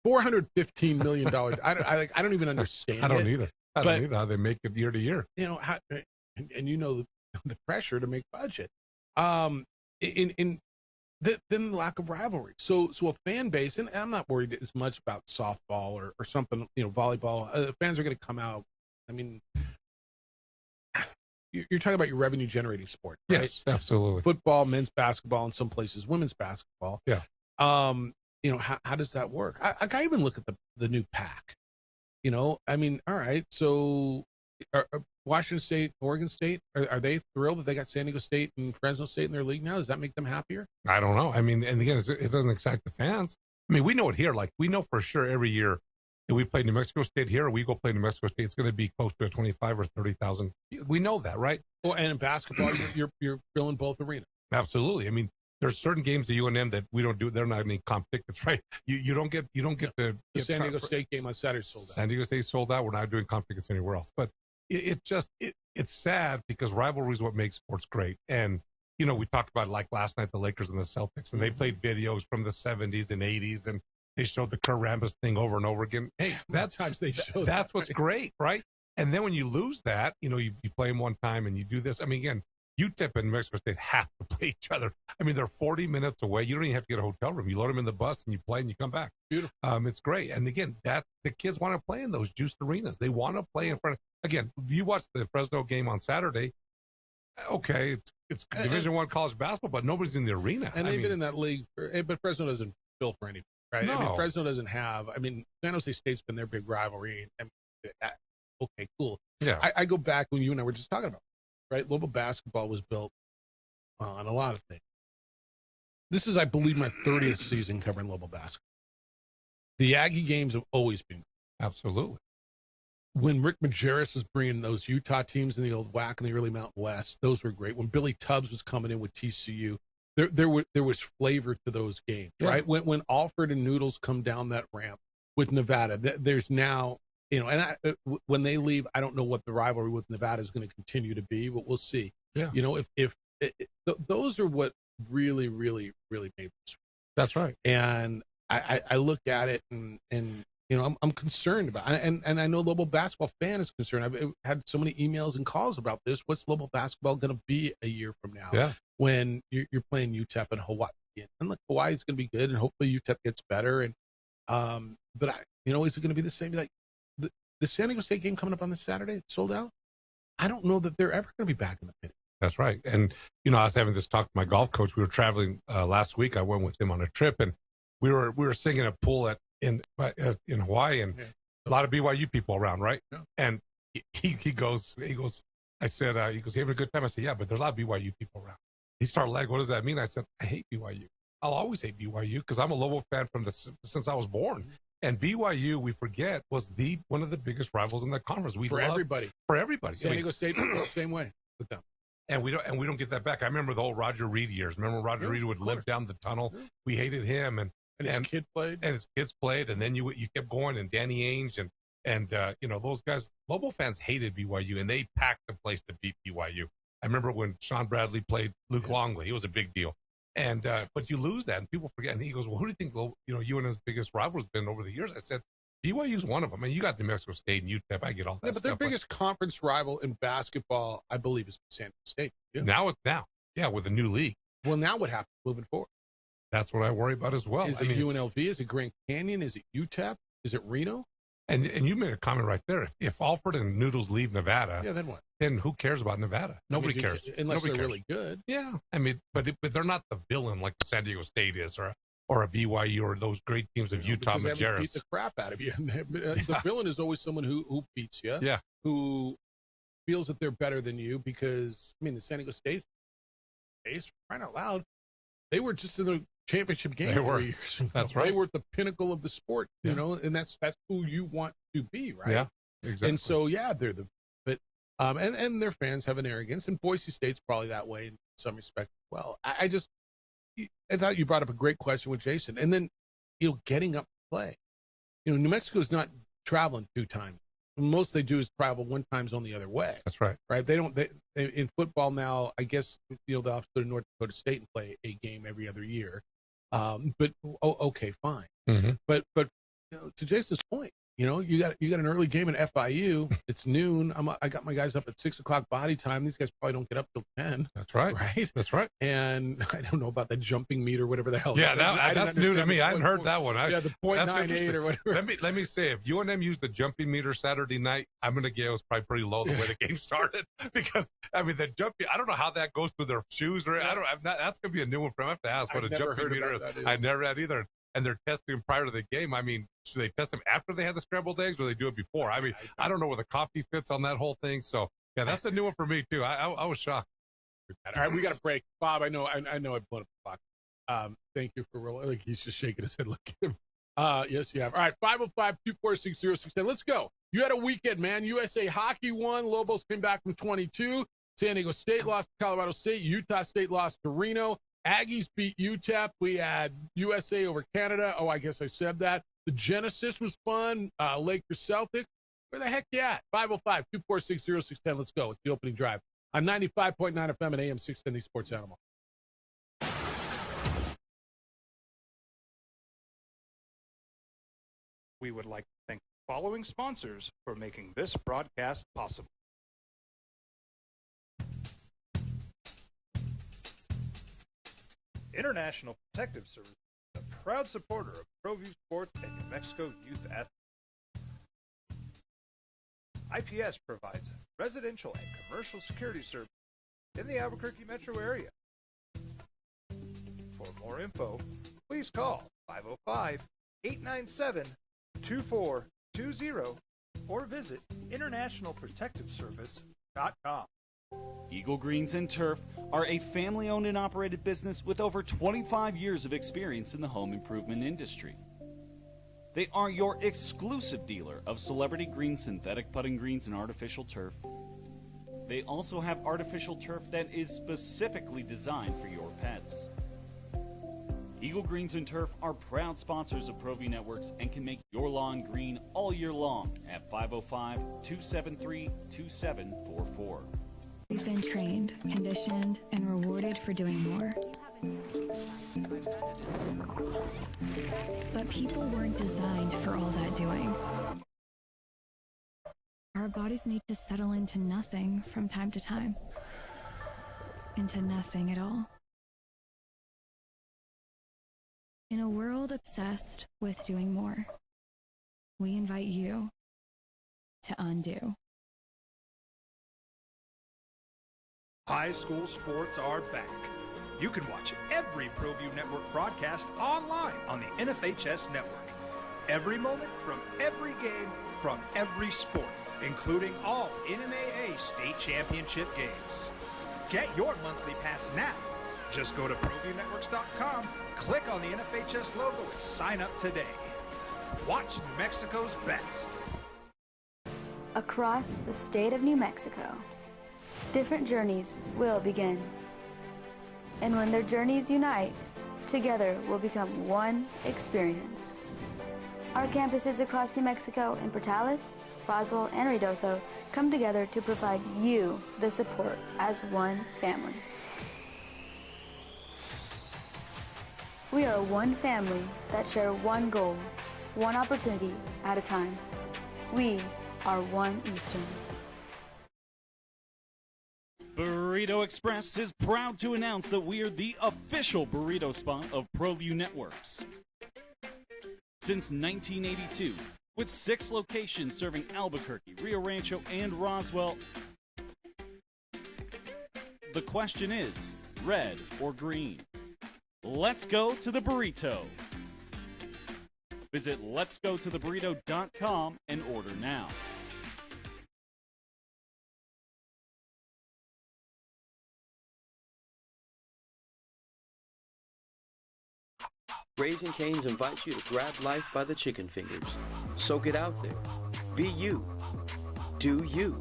$415 million. I don't even understand. I don't it. either. I don't either how they make it year to year. The pressure to make budget. Then the lack of rivalry. So a fan base, and I'm not worried as much about softball or something, volleyball. Fans are going to come out. I mean, you're talking about your revenue generating sport, right? Yes, absolutely. Football, men's basketball, in some places, women's basketball. Yeah. How does that work? I even look at the new PAC. I mean, all right. So are Washington State, Oregon State, are they thrilled that they got San Diego State and Fresno State in their league now? Does that make them happier? I don't know. I mean, and again, it doesn't excite the fans. I I mean, we know it here. Like, we know for sure every year if we play New Mexico State here or we go play New Mexico State, it's going to be close to 25 or 30,000. We know that, right? Well, and in basketball, you're filling both arenas. Absolutely. I mean, there's certain games at UNM that we don't do. They're not any comp tickets, right? You don't get the San Diego State game on Saturday sold out. San Diego State sold out. We're not doing comp tickets anywhere else. But it's sad because rivalry is what makes sports great. And you know, we talked about like last night the Lakers and the Celtics, and they played videos from the 70s and 80s, and they showed the Kurt Rambis thing over and over again. Hey, that's what's great, right? And then when you lose that, you know, you play them one time and you do this. I mean, again, UTEP and New Mexico State have to play each other. I mean, they're 40 minutes away. You don't even have to get a hotel room. You load them in the bus and you play and you come back. Beautiful. It's great. And again, that the kids want to play in those juiced arenas. They want to play in front of, again, you watch the Fresno game on Saturday. Okay, it's Division I college basketball, but nobody's in the arena. And they've been in that league, but Fresno doesn't fill for anything, right? No. I mean, Fresno doesn't have, I mean, San Jose State's been their big rivalry. I mean, okay, cool. Yeah. I go back when you and I were just talking about, right? Local basketball was built on a lot of things. This is, I believe, my 30th season covering Local basketball. The Aggie games have always been. Absolutely. When Rick Majerus was bringing those Utah teams in the old WAC and the early Mountain West, those were great. When Billy Tubbs was coming in with TCU, there was flavor to those games, right? When Alfred and Noodles come down that ramp with Nevada, there's now, you know, and when they leave, I don't know what the rivalry with Nevada is going to continue to be, but we'll see. Yeah. You know, if those are what really, really, really made this. That's right. And I look at it and you know, I'm concerned about it. And I know Local basketball fan is concerned. I've had so many emails and calls about this. What's Local basketball going to be a year from now? Yeah. When you're playing UTEP and Hawaii. And look, Hawaii is going to be good, and hopefully UTEP gets better. And but you know, is it going to be the same? Like the San Diego State game coming up on this Saturday, it's sold out. I don't know that they're ever going to be back in the pit. That's right. And you know, I was having this talk with my golf coach. We were traveling last week. I went with him on a trip, and we were singing a pool in Hawaii, and a lot of BYU people around, right? Yeah. And he goes, I said, he goes, you having a good time? I said, yeah, but there's a lot of BYU people around. He started like, what does that mean? I said, I hate BYU. I'll always hate BYU because I'm a Lobo fan since I was born. And BYU, we forget, was one of the biggest rivals in the conference. Everybody. For everybody. San Diego State, same way with them. And we don't get that back. I remember the old Roger Reed years. Remember Roger Reed would limp down the tunnel? Yeah. We hated him, and his kid played. And his kids played, and then you kept going, and Danny Ainge and you know, those guys. Lobo fans hated BYU, and they packed the place to beat BYU. I remember when Sean Bradley played Luke Longley. It was a big deal. And but you lose that, and people forget. And he goes, "Well, who do you think UNM's biggest rival's been over the years?" I said, BYU's one of them. I mean, you got New Mexico State and UTEP. I get all that. Yeah, but their biggest conference rival in basketball, I believe, is San Diego State. Yeah. With the new league. Well, now what happens moving forward? That's what I worry about as well. Is it UNLV? Is it Grand Canyon? Is it UTEP? Is it Reno? And you made a comment right there. If Alfred and Noodles leave Nevada, yeah, then what? Then who cares about Nevada? Nobody cares. Unless they're really good. Yeah. I mean, but they're not the villain like the San Diego State is or a BYU or those great teams of Utah Majerus. They beat the crap out of you. The villain is always someone who beats you. Yeah. Who feels that they're better than you because, I mean, the San Diego State, crying out loud, they were just in the championship game 3 years ago. That's right. They were at the pinnacle of the sport, you know, and that's who you want to be, right? Yeah, exactly. And so, yeah, they're and their fans have an arrogance, and Boise State's probably that way in some respect as well. I thought you brought up a great question with Jason, and then, you know, getting up to play. You know, New Mexico's not traveling 2 times. Most they do is travel 1 time zone the other way. That's right. Right. They in football now, I guess, you know, they'll have to go to North Dakota State and play a game every other year. But okay, fine. Mm-hmm. But you know, to Jason's point, you know, you got an early game in FIU. It's noon. I got my guys up at 6 o'clock body time. These guys probably don't get up till 10. That's right. Right. That's right. And I don't know about the jumping meet or whatever the hell. Yeah, that's new to me. I hadn't heard that one. The 0.98 or whatever. Let me say, if UNM used the jumping meter Saturday night, I'm going to guess it was probably pretty low the way the game started because I mean the jumping. I don't know how that goes through their shoes or that's going to be a new one for them. I have to ask what a jumping meter is. I never had either. And they're testing them prior to the game. I mean, should they test them after they had the scrambled eggs or they do it before? I mean, I don't know where the coffee fits on that whole thing. So, yeah, that's a new one for me, too. I was shocked. All right, we got a break. Bob, I know I've blown up the clock. Thank you for like he's just shaking his head. Look at him. Yes, you have. All right, 505-246-0610. Let's go. You had a weekend, man. USA Hockey won. Lobos came back from 22. San Diego State lost to Colorado State. Utah State lost to Reno. Aggies beat UTEP. We had USA over Canada. Oh, I guess I said that. The Genesis was fun. Lakers Celtics. Where the heck you at? 505-246-0610. Let's go. It's the opening drive on 95.9 FM and AM 610 Sports Animal. We would like to thank the following sponsors for making this broadcast possible. International Protective Service is a proud supporter of ProView Sports and New Mexico youth athletes. IPS provides residential and commercial security services in the Albuquerque metro area. For more info, please call 505-897-2420 or visit internationalprotectiveservice.com. Eagle Greens and Turf are a family-owned and operated business with over 25 years of experience in the home improvement industry. They are your exclusive dealer of celebrity green, synthetic putting greens, and artificial turf. They also have artificial turf that is specifically designed for your pets. Eagle Greens and Turf are proud sponsors of ProView Networks and can make your lawn green all year long at 505-273-2744. We've been trained, conditioned, and rewarded for doing more. But people weren't designed for all that doing. Our bodies need to settle into nothing from time to time. Into nothing at all. In a world obsessed with doing more, we invite you to undo. High school sports are back. You can watch every ProView Network broadcast online on the NFHS network. Every moment from every game from every sport, including all NMAA state championship games. Get your monthly pass now. Just go to ProViewNetworks.com, click on the NFHS logo, and sign up today. Watch New Mexico's best. Across the state of New Mexico, different journeys will begin. And when their journeys unite, together will become one experience. Our campuses across New Mexico in Portales, Roswell, and Ruidoso come together to provide you the support as one family. We are one family that share one goal, one opportunity at a time. We are one Eastern. Burrito Express is proud to announce that we are the official burrito spot of ProView Networks. Since 1982, with 6 locations serving Albuquerque, Rio Rancho, and Roswell, the question is, red or green? Let's go to the burrito. Visit letsgototheburrito.com and order now. Raising Cane's invites you to grab life by the chicken fingers. So get out there. Be you. Do you.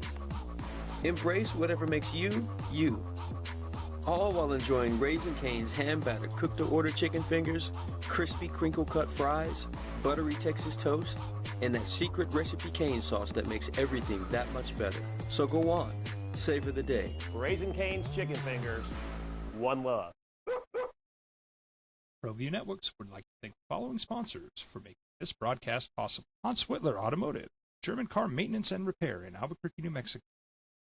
Embrace whatever makes you, you. All while enjoying Raising Cane's hand-battered cooked-to-order chicken fingers, crispy crinkle-cut fries, buttery Texas toast, and that secret recipe cane sauce that makes everything that much better. So go on. Savor the day. Raising Cane's chicken fingers. One love. ProView Networks would like to thank the following sponsors for making this broadcast possible. Hans Whitler Automotive, German car maintenance and repair in Albuquerque, New Mexico.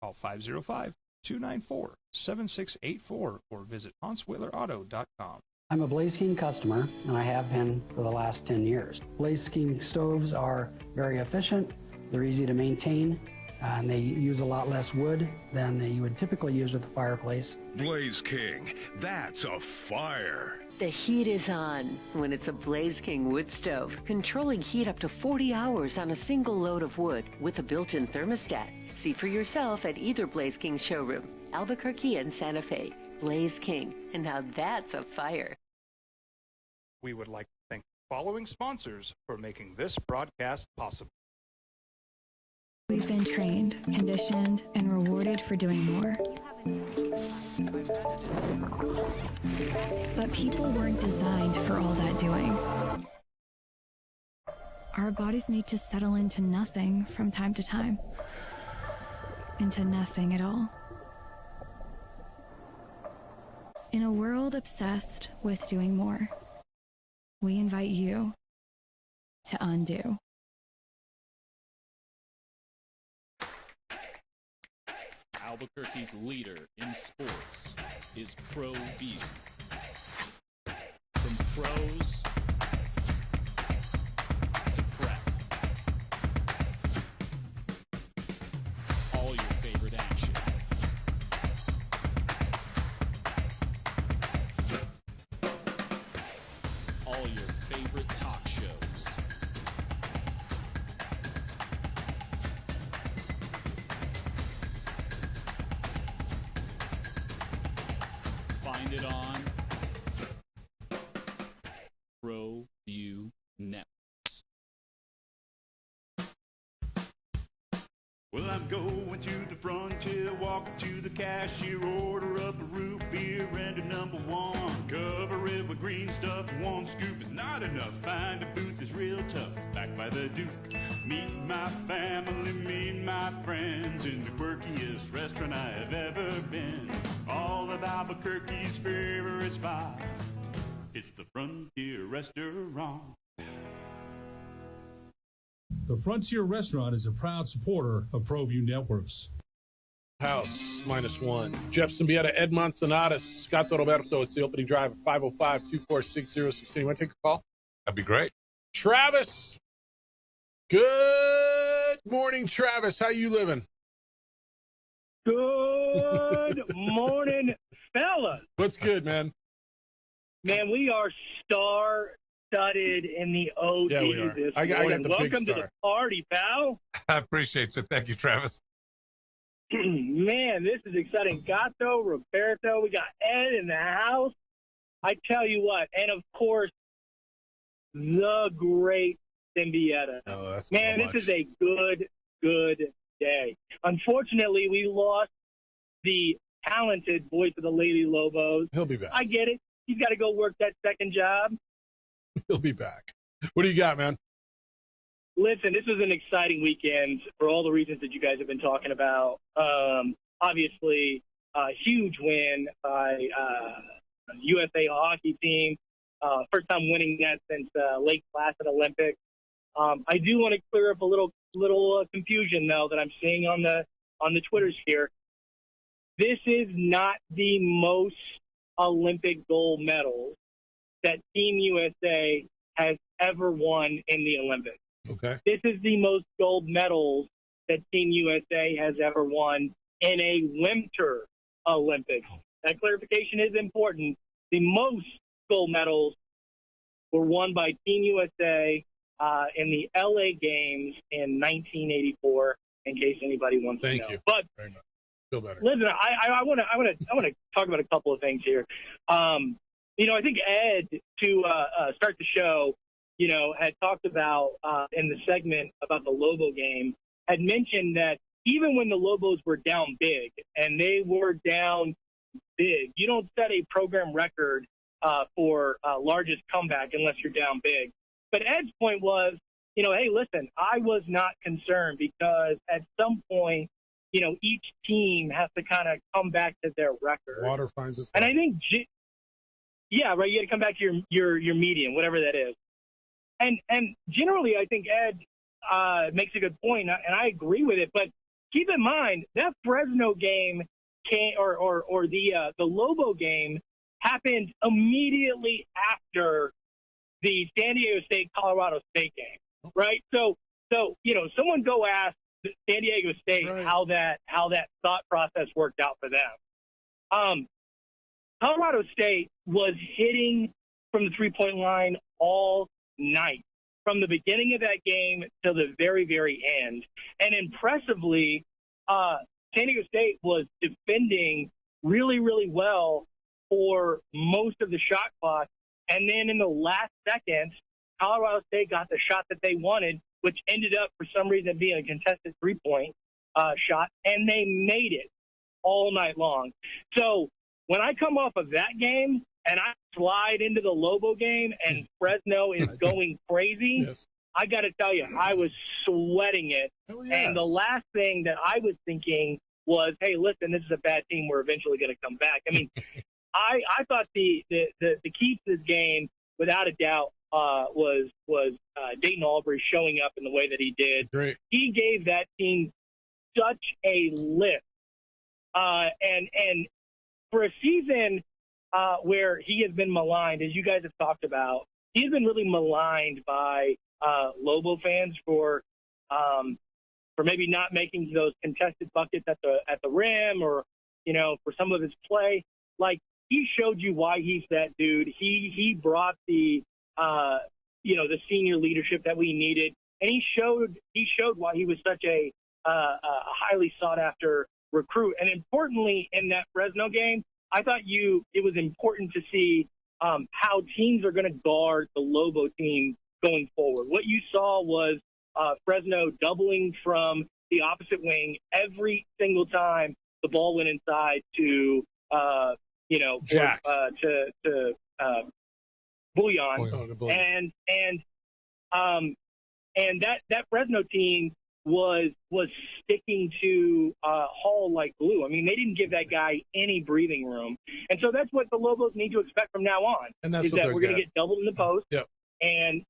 Call 505-294-7684 or visit HansWhitlerAuto.com. I'm a Blaze King customer, and I have been for the last 10 years. Blaze King stoves are very efficient, they're easy to maintain, and they use a lot less wood than you would typically use with a fireplace. Blaze King, that's a fire. The heat is on when it's a Blaze King wood stove, controlling heat up to 40 hours on a single load of wood with a built-in thermostat. See for yourself at either Blaze King showroom, Albuquerque and Santa Fe. Blaze King, and now that's a fire. We would like to thank the following sponsors for making this broadcast possible. We've been trained, conditioned, and rewarded for doing more. But people weren't designed for all that doing. Our bodies need to settle into nothing from time to time. Into nothing at all. In a world obsessed with doing more, we invite you to undo. Albuquerque's leader in sports is ProView. From pros to prep. All your favorite action. All your favorite talk shows. Find it on ProView Networks. Well, I'm going to the frontier, walking to the cashier, order up a root beer and a number one. Cover it with green stuff, one scoop is not enough. Find a booth is real tough, back by the Duke. Meet my family, meet my friends in the quirkiest restaurant I have ever been. All of Albuquerque's favorite spot, it's the Frontier Restaurant. The Frontier Restaurant is a proud supporter of ProView Networks. House -1. Jeff Symbieta, Ed Monsonatus, Scott Roberto. It's the opening drive at 505-246-06. You want to take the call? That'd be great. Travis. Good morning, Travis. How you living? Good morning, fellas. What's good, man? Man, we are star-studded in the OD Yeah, we are. this I got morning. the Welcome big to star. the party, pal. I appreciate you. Thank you, Travis. Man, this is exciting. Gato, Roberto, we got Ed in the house. I tell you what, and of course, the great Symbieta. Oh, that's Man, so much. this is a good day. Unfortunately, we lost the talented voice of the Lady Lobos. He'll be back. I get it. He's got to go work that second job. He'll be back. What do you got, man? Listen, this was an exciting weekend for all the reasons that you guys have been talking about. Obviously, a huge win by USA hockey team. First time winning that since Lake Placid Olympics. I do want to clear up a little confusion though that I'm seeing on the Twitters here. This is not the most Olympic gold medals that Team USA has ever won in the Olympics. Okay. This is the most gold medals that Team USA has ever won in a Winter Olympics. That clarification is important. The most gold medals were won by Team USA in the LA Games in 1984. In case anybody wants to know. Thank you. But very much. Feel better. listen, I want to talk about a couple of things here. I think Ed to start the show, had talked about in the segment about the Lobo game, had mentioned that even when the Lobos were down big, and they were down big, you don't set a program record for largest comeback unless you're down big. But Ed's point was, hey, listen, I was not concerned because at some point, each team has to kind of come back to their record. Water finds its And I think, yeah, right, you got to come back to your median, whatever that is. And generally, I think Ed makes a good point, and I agree with it. But keep in mind that Fresno game or the Lobo game happened immediately after the San Diego State Colorado State game, right? So someone go ask San Diego State how that thought process worked out for them. Colorado State was hitting from the 3-point line all night, from the beginning of that game to the very, very end. And impressively, San Diego State was defending really, really well for most of the shot clock And then in the last second, Colorado State got the shot that they wanted, which ended up for some reason being a contested three-point shot, and they made it all night long. So when I come off of that game and I slide into the Lobo game and Fresno is going crazy, Yes. I got to tell you, I was sweating it. Oh, And the last thing that I was thinking was, hey, listen, this is a bad team. We're eventually going to come back. I mean, I thought the key to this game, without a doubt, was Dayton Albury showing up in the way that he did. Great. He gave that team such a lift. And for a season where he has been maligned, as you guys have talked about, he's been really maligned by Lobo fans for maybe not making those contested buckets at the rim, or for some of his play. Like, he showed you why he's that dude. He brought the the senior leadership that we needed, and he showed why he was such a highly sought after recruit. And importantly, in that Fresno game, I thought it was important to see how teams are going to guard the Lobo team going forward. What you saw was Fresno doubling from the opposite wing every single time the ball went inside to Jack. to Bouillon. And that Fresno team was sticking to Hall like glue. I mean, they didn't give that guy any breathing room. And so that's what the Lobos need to expect from now on, And that's is what that they're we're going good to get doubled in the post. Yep. And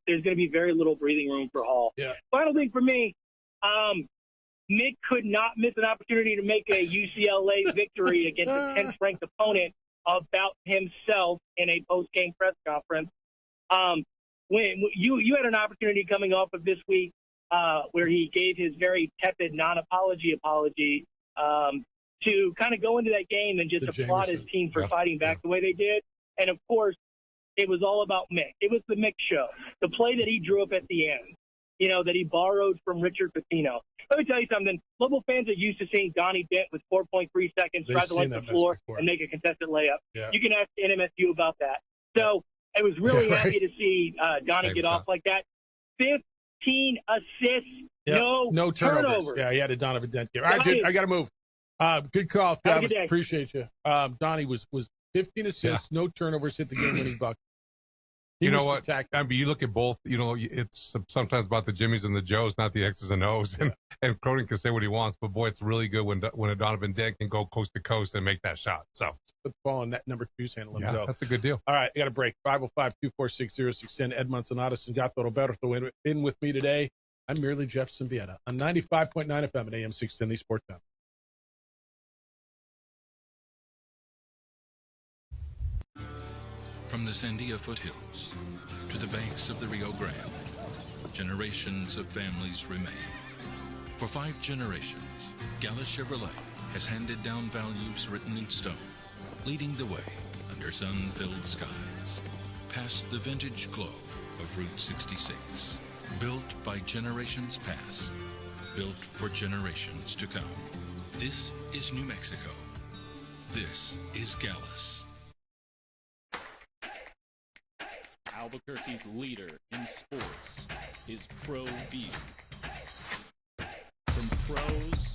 there's going to be very little breathing room for Hall. Yeah. Final thing for me, Mick could not miss an opportunity to make a UCLA victory against a 10th ranked opponent about himself in a post-game press conference. When you had an opportunity coming off of this week where he gave his very tepid non-apology apology to kind of go into that game and just applaud his team for fighting back the way they did. And, of course, it was all about Mick. It was the Mick show. The play that he drew up at the end, that he borrowed from Richard Pitino. Let me tell you something. Local fans are used to seeing Donnie Dent with 4.3 seconds drive the length of the floor and make a contested layup. Yeah. You can ask NMSU about that. So I was really happy to see Donnie get off like that. 15 assists, no turnovers. Yeah, he had a Donovan Dent game. All right, dude, I got to move. Good call, Travis. Appreciate you. Donnie was 15 assists, no turnovers, hit the game-winning bucket. You know what? I mean, you look at both. It's sometimes about the Jimmies and the Joes, not the X's and O's. And Cronin can say what he wants, but boy, it's really good when a Donovan Dent can go coast to coast and make that shot. So put the ball in that number 2's hand. Let him yeah, go. that's a good deal. All right, I got a break. 505-246-0610. Ed Monsonatus and Gato Roberto in with me today. I'm merely Jeff Symbieta on 95.9 FM and AM 610, the Sports Town. From the Sandia foothills to the banks of the Rio Grande, generations of families remain. For 5 generations, Gallus Chevrolet has handed down values written in stone, leading the way under sun-filled skies, past the vintage glow of Route 66. Built by generations past, built for generations to come. This is New Mexico. This is Gallus. Albuquerque's leader in sports is ProView. From pros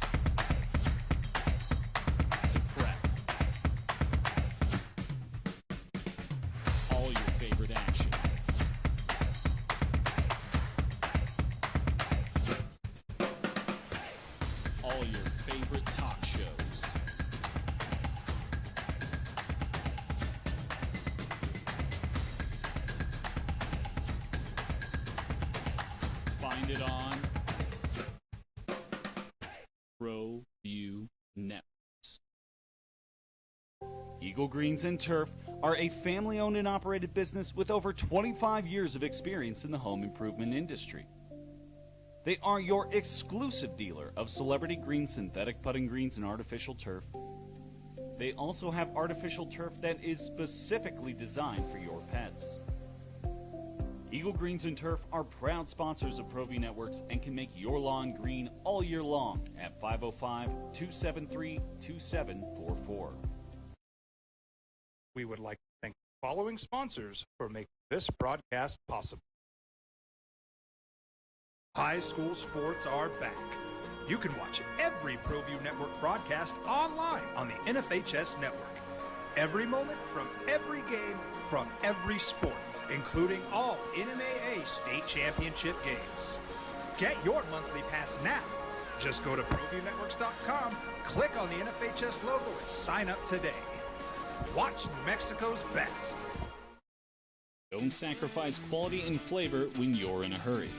to prep, all your favorite action. All your favorite talk shows. Find it on ProView Networks. Eagle Greens and Turf are a family-owned and operated business with over 25 years of experience in the home improvement industry. They are your exclusive dealer of celebrity green, synthetic putting greens, and artificial turf. They also have artificial turf that is specifically designed for your pets. Eagle Greens and Turf are proud sponsors of ProView Networks and can make your lawn green all year long at 505-273-2744. We would like to thank following sponsors for making this broadcast possible. High school sports are back. You can watch every ProView Network broadcast online on the NFHS network. Every moment from every game from every sport, including all NMAA state championship games. Get your monthly pass now. Just go to ProViewNetworks.com, click on the NFHS logo, and sign up today. Watch New Mexico's best. Don't sacrifice quality and flavor when you're in a hurry.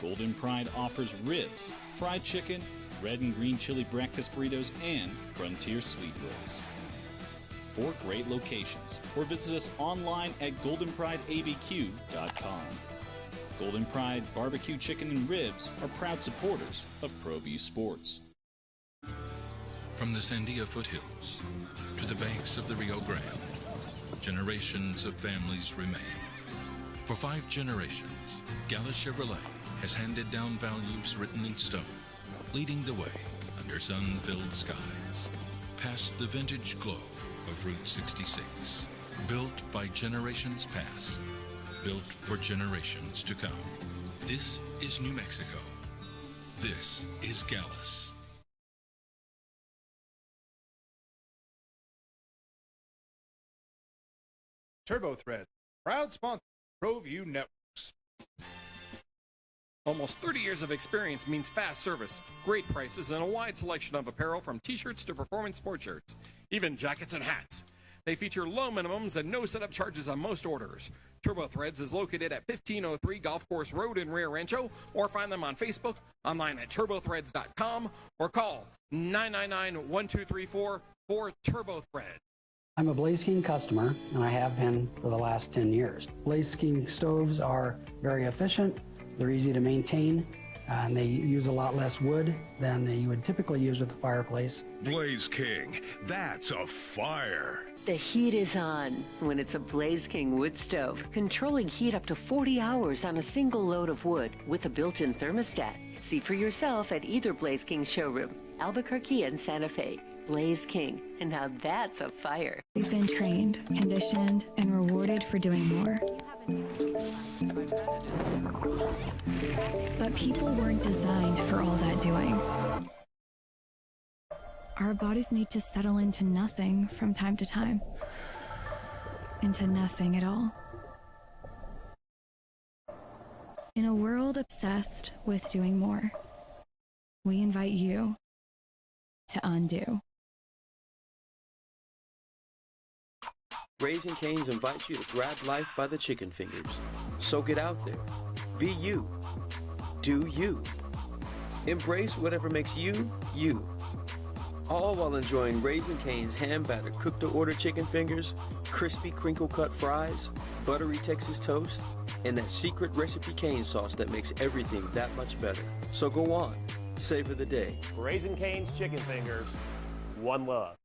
Golden Pride offers ribs, fried chicken, red and green chili breakfast burritos, and Frontier sweet rolls. 4 great locations, or visit us online at goldenprideabq.com. Golden Pride Barbecue Chicken and Ribs are proud supporters of ProView Sports. From the Sandia foothills to the banks of the Rio Grande, generations of families remain. For 5 generations, Gala Chevrolet has handed down values written in stone, leading the way under sun-filled skies, past the vintage glow of Route 66. Built by generations past, built for generations to come. This is New Mexico. This is Gallus. TurboThread, proud sponsor of ProView Networks. Almost 30 years of experience means fast service, great prices, and a wide selection of apparel from t-shirts to performance sport shirts, even jackets and hats. They feature low minimums and no setup charges on most orders. TurboThreads is located at 1503 Golf Course Road in Rio Rancho, or find them on Facebook, online at turbothreads.com, or call 999-1234 for TurboThread. I'm a Blaze King customer, and I have been for the last 10 years. Blaze King stoves are very efficient, they're easy to maintain, and they use a lot less wood than you would typically use with a fireplace. Blaze King, that's a fire. The heat is on when it's a Blaze King wood stove, controlling heat up to 40 hours on a single load of wood with a built-in thermostat. See for yourself at either Blaze King showroom, Albuquerque and Santa Fe. Blaze King, and now that's a fire. We've been trained, conditioned, and rewarded for doing more. But people weren't designed for all that doing. Our bodies need to settle into nothing from time to time. Into nothing at all. In a world obsessed with doing more, we invite you to undo. Raising Cane's invites you to grab life by the chicken fingers. So get out there. Be you. Do you. Embrace whatever makes you, you. All while enjoying Raising Cane's hand-battered cooked-to-order chicken fingers, crispy crinkle-cut fries, buttery Texas toast, and that secret recipe cane sauce that makes everything that much better. So go on. Savor the day. Raising Cane's chicken fingers. One love.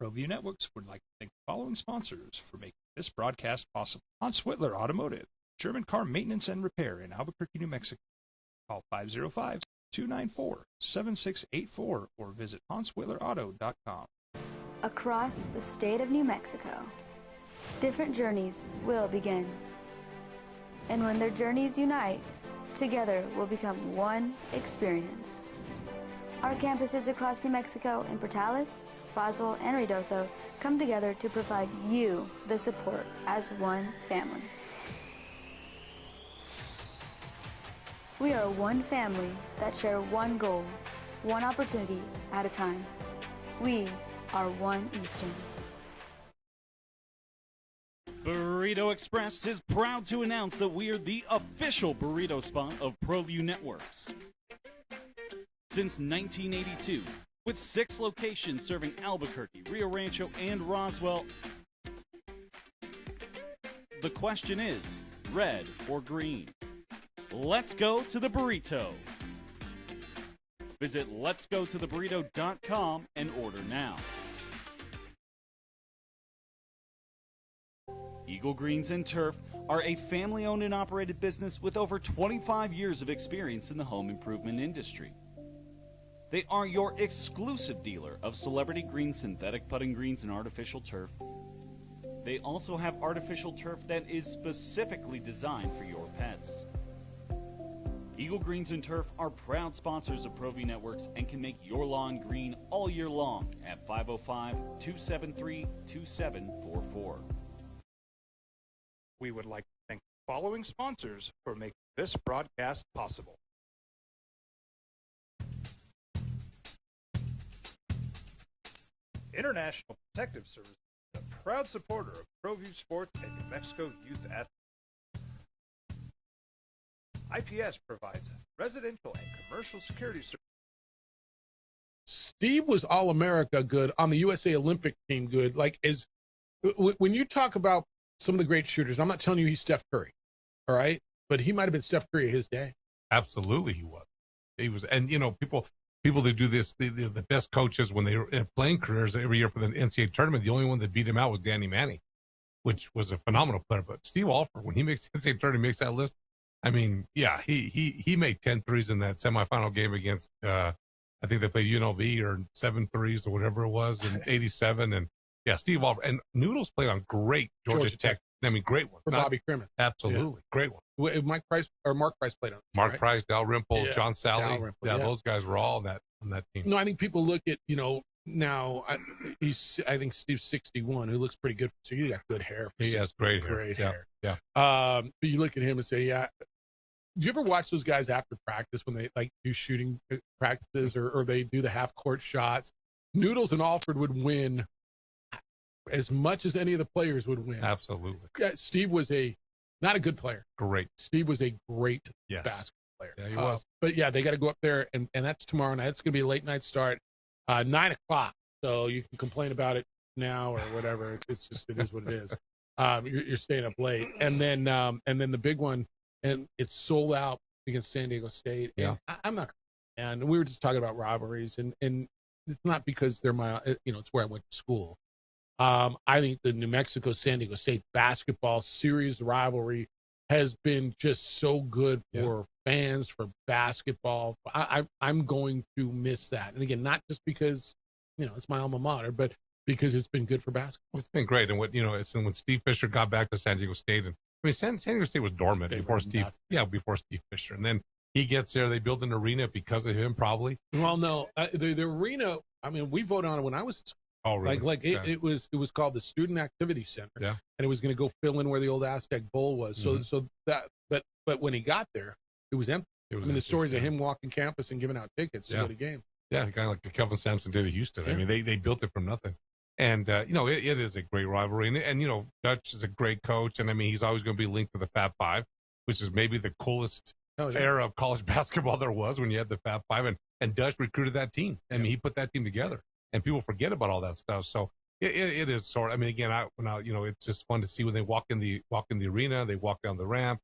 ProView Networks would like to thank the following sponsors for making this broadcast possible. Hans Whitler Automotive, German car maintenance and repair in Albuquerque, New Mexico. Call 505-294-7684 or visit HansWhitlerAuto.com. Across the state of New Mexico, different journeys will begin. And when their journeys unite, together will become one experience. Our campuses across New Mexico in Portales, Roswell, and Ruidoso come together to provide you the support as one family. We are one family that share one goal, one opportunity at a time. We are One Eastern. Burrito Express is proud to announce that we are the official burrito spot of ProView Networks. Since 1982, with 6 locations serving Albuquerque, Rio Rancho, and Roswell, the question is, red or green? Let's go to the burrito. Visit letsgototheburrito.com and order now. Eagle Greens and Turf are a family-owned and operated business with over 25 years of experience in the home improvement industry. They are your exclusive dealer of celebrity green, synthetic putting greens, and artificial turf, They also have artificial turf that is specifically designed for your pets. Eagle Greens and Turf are proud sponsors of ProView Networks and can make your lawn green all year long at 505-273-2744. We would like to thank the following sponsors for making this broadcast possible. International Protective Service is a proud supporter of ProView Sports and New Mexico Youth Athletes. IPS provides residential and commercial security services. Steve was All-America good, on the USA Olympic team good. Like, when you talk about some of the great shooters, I'm not telling you he's Steph Curry, all right? But he might have been Steph Curry his day. Absolutely he was. He was, and, you know, people that do this, the best coaches when they were in playing careers every year for the NCAA tournament, the only one that beat him out was Danny Manning, which was a phenomenal player. But Steve Alford, when he makes the NCAA tournament, makes that list, I mean, yeah, he made 10 threes in that semifinal game against, I think they played UNLV, or 7 threes or whatever it was in 87. And yeah, Steve Alford and Noodles played on great Georgia Tech. I mean, great ones. For Bobby Crimmins. Absolutely. Yeah. Great one. Mark Price played on it. Mark right? Price, Dalrymple, yeah. John Sally. Dalrymple, yeah, those guys were all on that team. No, I think people look at, you know, now I think Steve's 61, who looks pretty good. So he got good hair. He has great hair. Yeah. But you look at him and say, yeah. Do you ever watch those guys after practice when they like do shooting practices or they do the half court shots? Noodles and Alford would win as much as any of the players would win. Absolutely. Yeah, Steve was not a good player. Great. Steve was a great basketball player. Yeah, he was. But yeah, they got to go up there, and that's tomorrow night. It's going to be a late night start, 9 o'clock. So you can complain about it now or whatever. It's just, it is what it is. You're staying up late, and then the big one, and it's sold out against San Diego State. Yeah. And I'm not, and we were just talking about rivalries, and it's not because they're it's where I went to school. I think the New Mexico San Diego State basketball series rivalry has been just so good for fans, for basketball. I'm going to miss that. And again, not just because, it's my alma mater, but because it's been good for basketball. It's been great. And it's when Steve Fisher got back to San Diego State, and I mean, San Diego State was dormant before Steve Fisher. And then he gets there. They build an arena because of him, probably. Well, no, the arena, I mean, we voted on it when I was at school. Oh, really? It was called the Student Activity Center. Yeah. And it was going to go fill in where the old Aztec Bowl was. But when he got there, it was empty. The stories of him walking campus and giving out tickets to go to games. Yeah, kind of like Kelvin Sampson did at Houston. Yeah. I mean, they built it from nothing. And, it is a great rivalry. And, Dutch is a great coach. And, I mean, he's always going to be linked to the Fab Five, which is maybe the coolest era of college basketball there was when you had the Fab Five. And Dutch recruited that team. I mean, he put that team together. And people forget about all that stuff. So it is sort of, I mean, again, it's just fun to see when they walk in the arena, they walk down the ramp.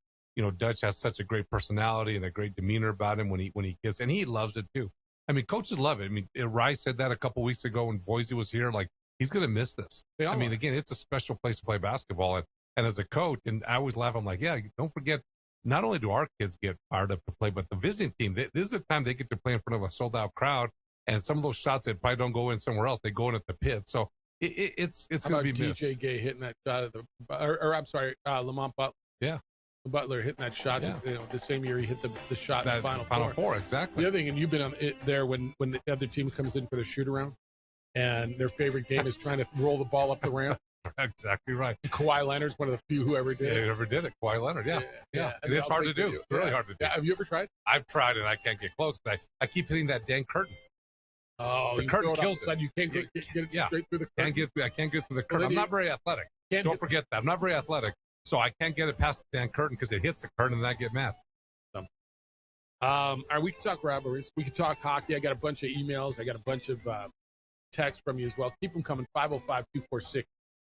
Dutch has such a great personality and a great demeanor about him when he gets, and he loves it too. I mean, coaches love it. I mean, Rice said that a couple weeks ago when Boise was here, like, he's going to miss this. I mean, again, it's a special place to play basketball. And as a coach, and I always laugh, I'm like, yeah, don't forget, not only do our kids get fired up to play, but the visiting team, this is the time they get to play in front of a sold out crowd. And some of those shots that probably don't go in somewhere else, they go in at the pit. So it's going to be missed. DJ Gay hitting that shot Lamont Butler. Yeah. Butler hitting that shot. Yeah. The same year he hit the shot in the Final Four. Exactly. The other thing, and you've been on it there when the other team comes in for the shoot around, and their favorite game is trying to roll the ball up the ramp. Exactly right. Kawhi Leonard's one of the few who ever did it. Yeah, ever did it. Kawhi Leonard. Yeah. And it's hard to do. It's really hard to do. Yeah. Have you ever tried? I've tried and I can't get close. I keep hitting that dang curtain. Oh, the curtain kills it. You can't get it straight through the curtain. I can't get through the curtain. I'm not very athletic. Don't forget that. I'm not very athletic. So I can't get it past the damn curtain because it hits the curtain and I get mad. All right, we can talk rivalries. We can talk hockey. I got a bunch of emails. I got a bunch of texts from you as well. Keep them coming.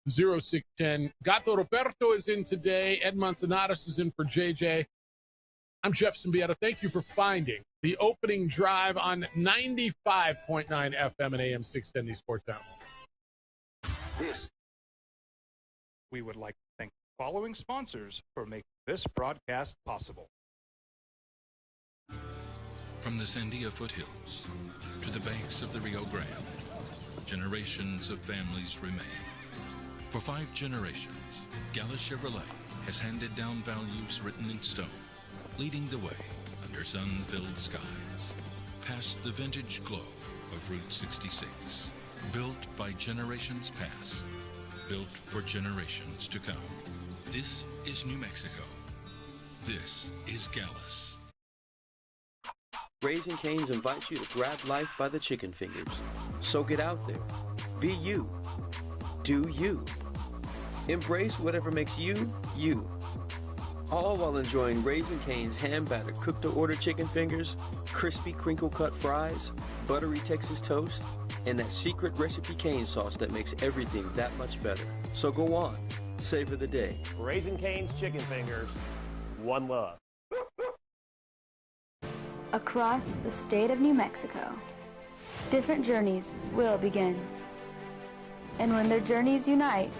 505-246-0610. Gato Roberto is in today. Ed Manzanares is in for JJ. I'm Jeff Symbieta. Thank you for finding the opening drive on 95.9 FM and AM 610 Sports Outlet. We would like to thank the following sponsors for making this broadcast possible. From the Sandia foothills to the banks of the Rio Grande, generations of families remain. For 5 generations, Gallus Chevrolet has handed down values written in stone, leading the way under sun-filled skies, past the vintage glow of Route 66. Built by generations past, built for generations to come. This is New Mexico. This is Gallus. Raising Cane's invites you to grab life by the chicken fingers. So get out there. Be you. Do you. Embrace whatever makes you, you. All while enjoying Raising Cane's hand-battered cooked-to-order chicken fingers, crispy crinkle-cut fries, buttery Texas toast, and that secret recipe cane sauce that makes everything that much better. So go on. Savor the day. Raising Cane's chicken fingers. One love. Across the state of New Mexico, different journeys will begin. And when their journeys unite,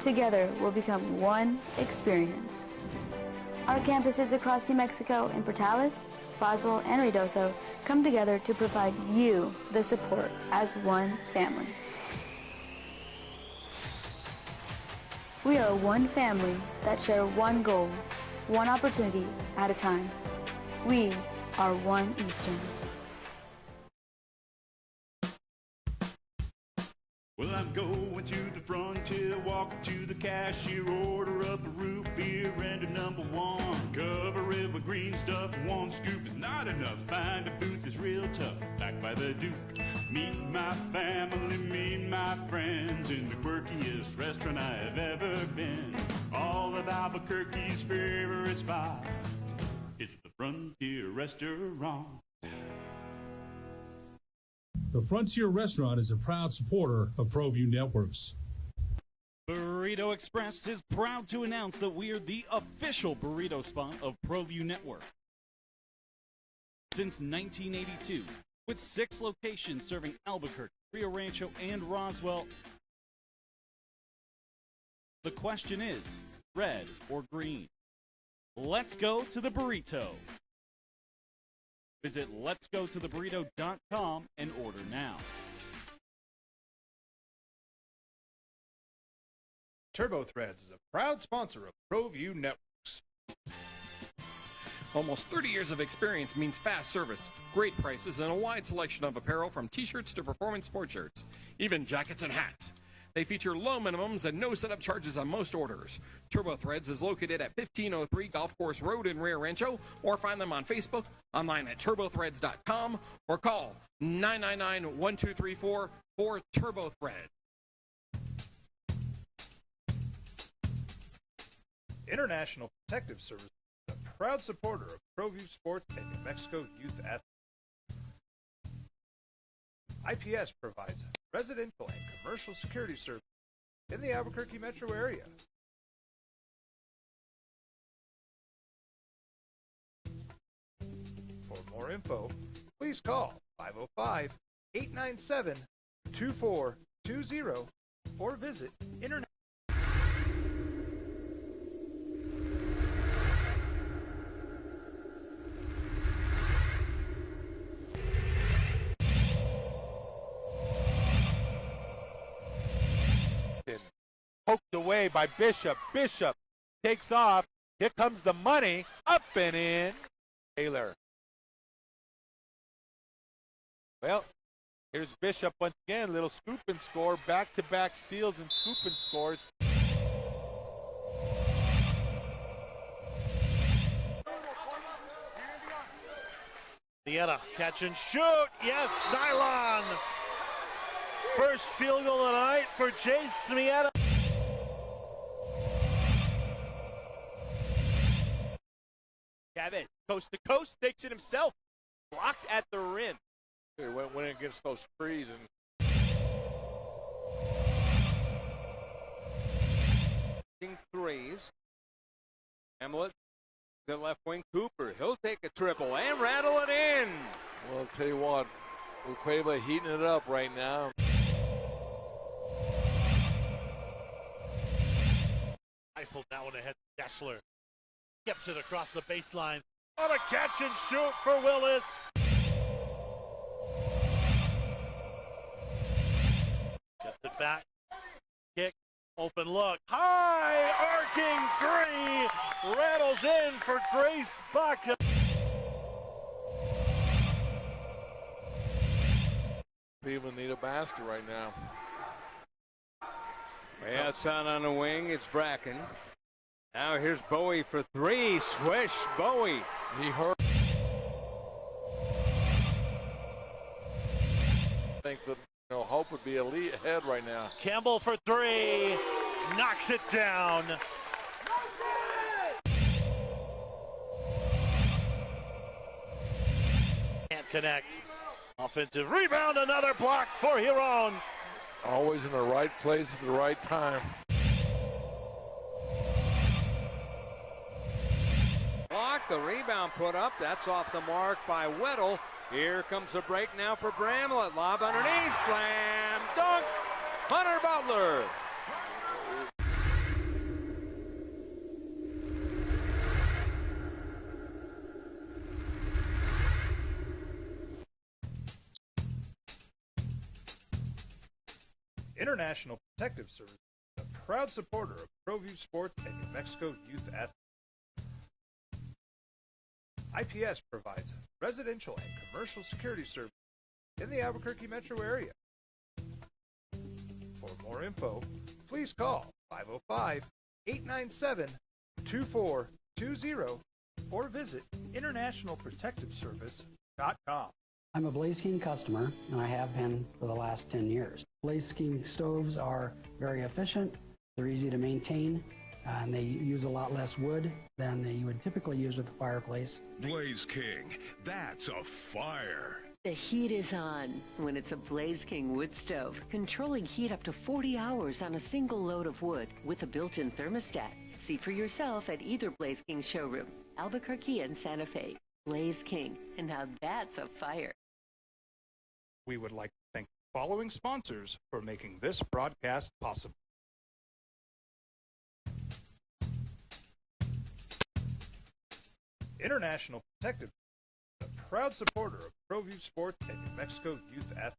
together will become one experience. Our campuses across New Mexico in Portales, Roswell, and Ruidoso come together to provide you the support as one family. We are one family that share one goal, one opportunity at a time. We are one Eastern. Well, I'm going to the frontier, walking to the cashier, order up a root beer and a number 1. Cover it with green stuff, 1 scoop is not enough. Find a booth is real tough, back by the Duke. Meet my family, meet my friends in the quirkiest restaurant I have ever been. All of Albuquerque's favorite spot, it's the Frontier Restaurant. The Frontier Restaurant is a proud supporter of ProView Networks. Burrito Express is proud to announce that we are the official burrito spot of ProView Network. Since 1982, with 6 locations serving Albuquerque, Rio Rancho, and Roswell, the question is, red or green? Let's go to the burrito. Visit letsgototheburrito.com and order now. TurboThreads is a proud sponsor of ProView Networks. Almost 30 years of experience means fast service, great prices, and a wide selection of apparel from t-shirts to performance sport shirts, even jackets and hats. They feature low minimums and no setup charges on most orders. TurboThreads is located at 1503 Golf Course Road in Rio Rancho, or find them on Facebook, online at turbothreads.com, or call 999-1234 for TurboThread. International Protective Service is a proud supporter of ProView Sports and New Mexico Youth Athletes. IPS provides residential and commercial security services in the Albuquerque metro area. For more info, please call 505-897-2420 or visit Internet. Poked away by Bishop. Bishop takes off. Here comes the money. Up and in. Taylor. Well, here's Bishop once again. Little scoop and score. Back-to-back steals and scoop and scores. Nieta, catch and shoot. Yes, nylon. First field goal of the night for Chase Nieta. Gavin, coast to coast, takes it himself. Blocked at the rim. He went against those threes and threes. Hamlet, the left wing. Cooper, he'll take a triple and rattle it in. Well, I'll tell you what, Cueva heating it up right now. Rifled that one ahead. Deshler gets it across the baseline. On a catch and shoot for Willis. Gets it back. Kick Open look. High arcing three. Rattles in for Grace Baca. People need a basket right now. Way outside on the wing, it's Bracken. Now here's Bowie for three. Swish, Bowie. He hurt. I think that Hope would be elite ahead right now. Campbell for three. Knocks it down. Can't connect. Offensive rebound, another block for Huron. Always in the right place at the right time. Block, the rebound put up. That's off the mark by Weddle. Here comes the break now for Bramlett. Lob underneath, slam, dunk. Hunter Butler. International Protective Service is a proud supporter of ProView Sports and New Mexico Youth Athletes. IPS provides residential and commercial security services in the Albuquerque metro area. For more info, please call 505-897-2420 or visit internationalprotectiveservice.com. I'm a Blaze King customer, and I have been for the last 10 years. Blaze King stoves are very efficient, they're easy to maintain, and they use a lot less wood than you would typically use with a fireplace. Blaze King, that's a fire. The heat is on when it's a Blaze King wood stove, controlling heat up to 40 hours on a single load of wood with a built-in thermostat. See for yourself at either Blaze King showroom, Albuquerque and Santa Fe. Blaze King, and now that's a fire. We would like to thank the following sponsors for making this broadcast possible. International Protective is a proud supporter of ProView Sports and New Mexico Youth Athletes.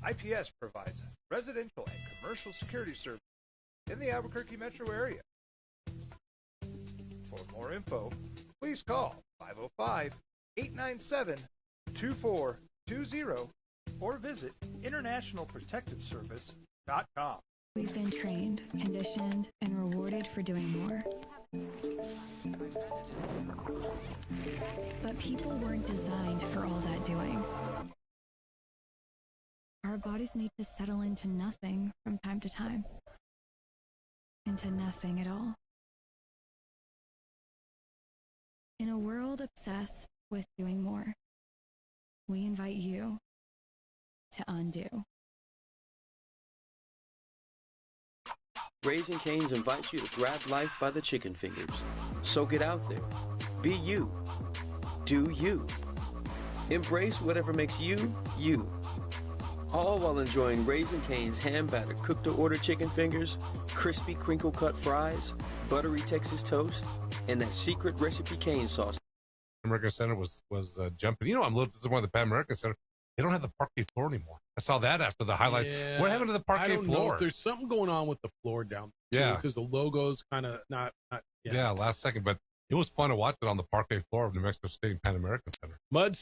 IPS provides residential and commercial security services in the Albuquerque metro area. For more info, please call 505-897-2420 or visit internationalprotectiveservice.com. We've been trained, conditioned, and rewarded for doing more. But people weren't designed for all that doing. Our bodies need to settle into nothing from time to time. Into nothing at all. In a world obsessed with doing more, we invite you to undo. Raising Cane's invites you to grab life by the chicken fingers. So get out there. Be you. Do you. Embrace whatever makes you, you. All while enjoying Raising Cane's hand-battered cooked-to-order chicken fingers, crispy crinkle-cut fries, buttery Texas toast, and that secret recipe cane sauce. American Center was jumping. I'm a little disappointed with the Pan American Center. They don't have the parquet floor anymore. I saw that after the highlights. Yeah, what happened to the parquet I don't floor? know if there's something going on with the floor down there. Yeah. Because the logo's kind of not yeah, last second. But it was fun to watch it on the parquet floor of New Mexico State Pan American Center. Mud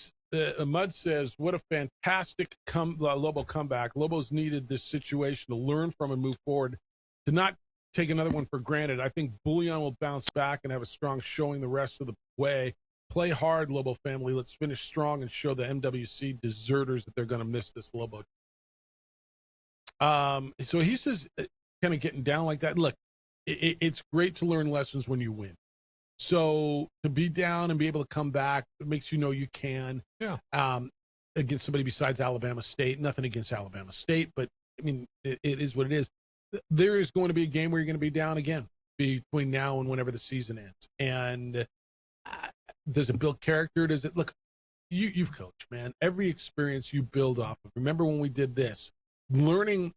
says, what a fantastic Lobo comeback. Lobos needed this situation to learn from and move forward, to not take another one for granted. I think Bullion will bounce back and have a strong showing the rest of the way. Play hard, Lobo family. Let's finish strong and show the MWC deserters that they're going to miss this Lobo. So he says, kind of getting down like that. Look, it's great to learn lessons when you win. So to be down and be able to come back, it makes you know you can. Yeah. Against somebody besides Alabama State. Nothing against Alabama State, but I mean, it is what it is. There is going to be a game where you're going to be down again between now and whenever the season ends. And does it build character? Does it look? You've coached, man. Every experience you build off of. Remember when we did this? Learning.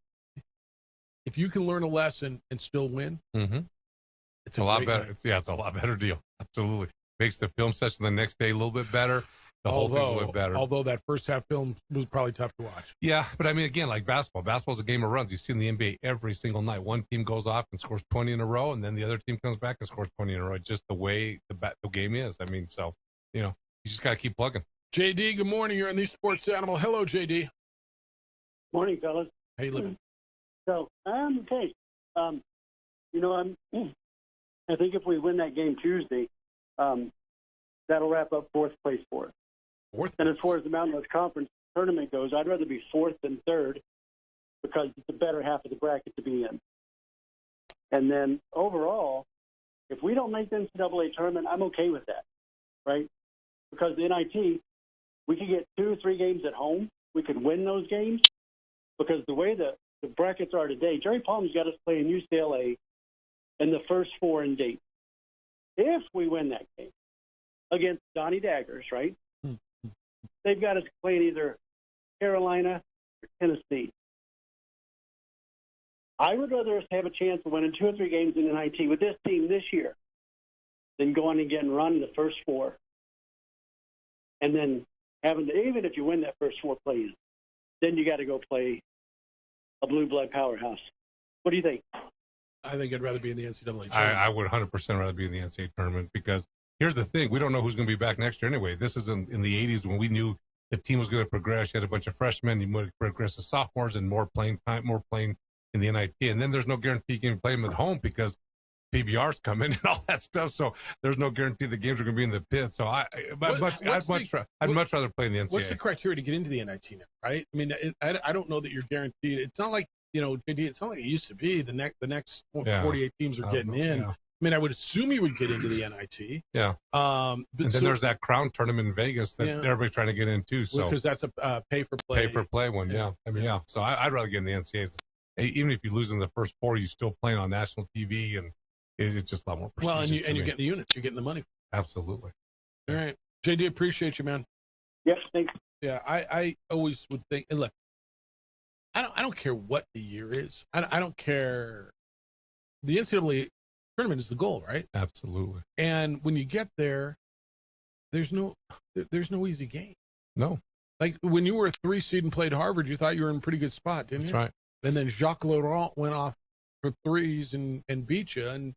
If you can learn a lesson and still win, it's a lot better. It's a lot better deal. Absolutely. Makes the film session the next day a little bit better. the whole thing's a little better. Although that first half film was probably tough to watch. Yeah, but I mean, again, like basketball. Basketball's a game of runs. You see in the NBA every single night. One team goes off and scores 20 in a row, and then the other team comes back and scores 20 in a row. Just the way the game is. I mean, so, you just got to keep plugging. JD, good morning. You're on the Sports Animal. Hello, JD. Morning, fellas. How you living? So, okay. I think if we win that game Tuesday, that'll wrap up fourth place for us. Fourth? And as far as the Mountain West Conference tournament goes, I'd rather be fourth than third because it's the better half of the bracket to be in. And then overall, if we don't make the NCAA tournament, I'm okay with that, right? Because the NIT, we could get 2 or 3 games at home. We could win those games because the way the brackets are today, Jerry Palmer's got us playing UCLA in the first 4 in Dayton. If we win that game against Donnie Daggers, right? They've got us playing either Carolina or Tennessee. I would rather us have a chance of winning 2 or 3 games in the NIT with this team this year than going and getting run in the first 4. And then even if you win that first 4 plays, then you got to go play a blue blood powerhouse. What do you think? I think I'd rather be in the NCAA tournament. I would 100% rather be in the NCAA tournament because here's the thing. We don't know who's going to be back next year anyway. This is in the 80s when we knew the team was going to progress. You had a bunch of freshmen. You would progress to sophomores and more playing time, more playing in the NIT. And then there's no guarantee you can play them at home because PBR's coming and all that stuff. So there's no guarantee the games are going to be in the pit. So I'd much rather play in the NCAA. What's the criteria to get into the NIT now, right? I mean, I don't know that you're guaranteed. It's not like, JD, it's not like it used to be. The next 48 teams are getting in. Yeah. I mean, I would assume you would get into the NIT. Yeah. And then there's that Crown tournament in Vegas that everybody's trying to get into. So because that's a pay for play one. Yeah. I mean, yeah. So I'd rather get in the NCAAs. Even if you lose in the first 4, you're still playing on national TV, and it's just a lot more prestigious. Well, and you're getting the units. You're getting the money. Absolutely. All right, JD, appreciate you, man. Yes, thanks. Yeah, I always would think. And look, I don't care what the year is. I don't care. The NCAA tournament is the goal, right? Absolutely. And when you get there, there's no easy game. No. Like when you were a 3 seed and played Harvard, you thought you were in a pretty good spot, didn't you? That's right. And then Jacques Laurent went off for 3s and beat you. And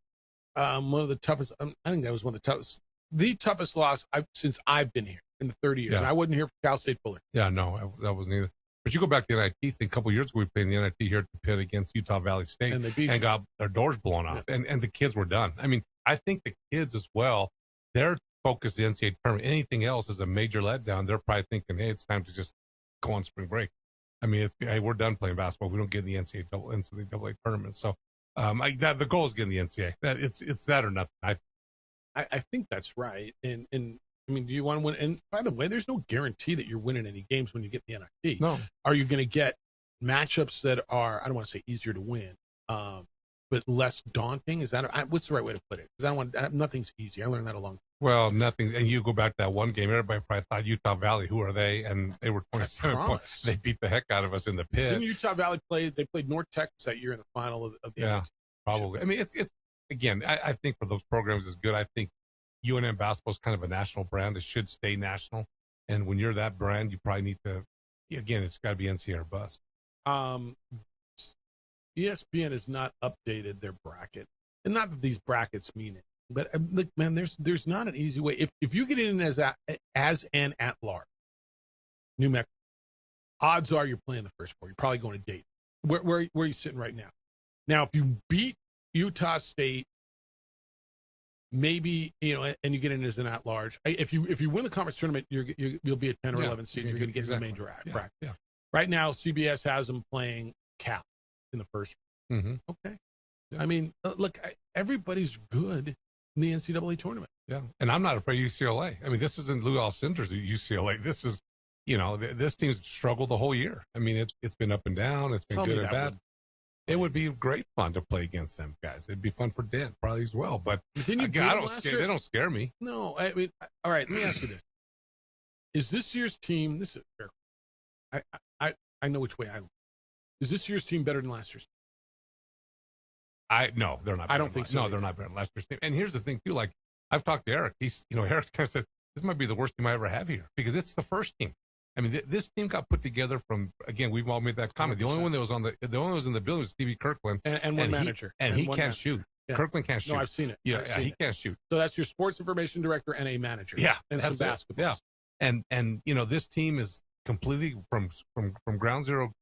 one of the toughest, I think that was one of the toughest loss since I've been here in the 30 years. Yeah. And I wasn't here for Cal State Fuller. Yeah, no, that wasn't either. But you go back to the NIT thing. A couple of years ago, we played in the NIT here at the Pit against Utah Valley State and they beat and got their doors blown off. Yeah. And the kids were done. I mean, I think the kids as well, they're focused the NCAA tournament. Anything else is a major letdown. They're probably thinking, hey, it's time to just go on spring break. I mean, we're done playing basketball. We don't get in the NCAA tournament. So the goal is getting the NCAA. It's that or nothing. I think that's right. And I mean, do you want to win? And by the way, there's no guarantee that you're winning any games when you get the NIT. No. Are you going to get matchups that are, I don't want to say easier to win, but less daunting? Is that, what's the right way to put it? Because nothing's easy. I learned that a long time. Well, nothing. And you go back to that one game, everybody probably thought Utah Valley, who are they? And they were 27 points. They beat the heck out of us in the Pit. Didn't Utah Valley they played North Texas that year in the final of the NIT? Probably. I mean, it's again, I think for those programs is good. I think UNM basketball is kind of a national brand. It should stay national. And when you're that brand, you probably need to, again, it's got to be NCAA or bust. ESPN has not updated their bracket. And not that these brackets mean it. But look, man, there's not an easy way. If you get in as an at-large, New Mexico, odds are you're playing the first 4. You're probably going to Dayton. Where are you sitting right now? Now, if you beat Utah State, maybe, and you get in as an at-large. If you win the conference tournament, you'll be a 10 or 11 seed. You're going to get in the main bracket. Yeah. Right now, CBS has them playing Cal in the first. Mm-hmm. Okay. Yeah. I mean, look, everybody's good in the NCAA tournament. Yeah. And I'm not afraid of UCLA. I mean, this isn't Lou Alcindor's UCLA. This is, this team's struggled the whole year. I mean, it's been up and down. It's been good and bad. It would be great fun to play against them guys. It'd be fun for Dan probably as well. But they don't scare me. No, I mean, all right. Let me ask you this: is this year's team? This is fair. I know which way I. Is this year's team better than last year's? No, they're not. I don't think so. No, they're not better than last year's team. And here's the thing too. Like I've talked to Eric. He's, Eric kind of said, this might be the worst team I ever have here because it's the first team. I mean, this team got put together from, again, we've all made that comment. 100%. The only one that was the only one that was in the building was Stevie Kirkland. And one manager. He can't shoot. Yeah. Kirkland can't shoot. No, I've seen it. Yeah, he can't shoot. So that's your sports information director and a manager. Yeah. And some basketball. Yeah. And you know, this team is completely from ground zero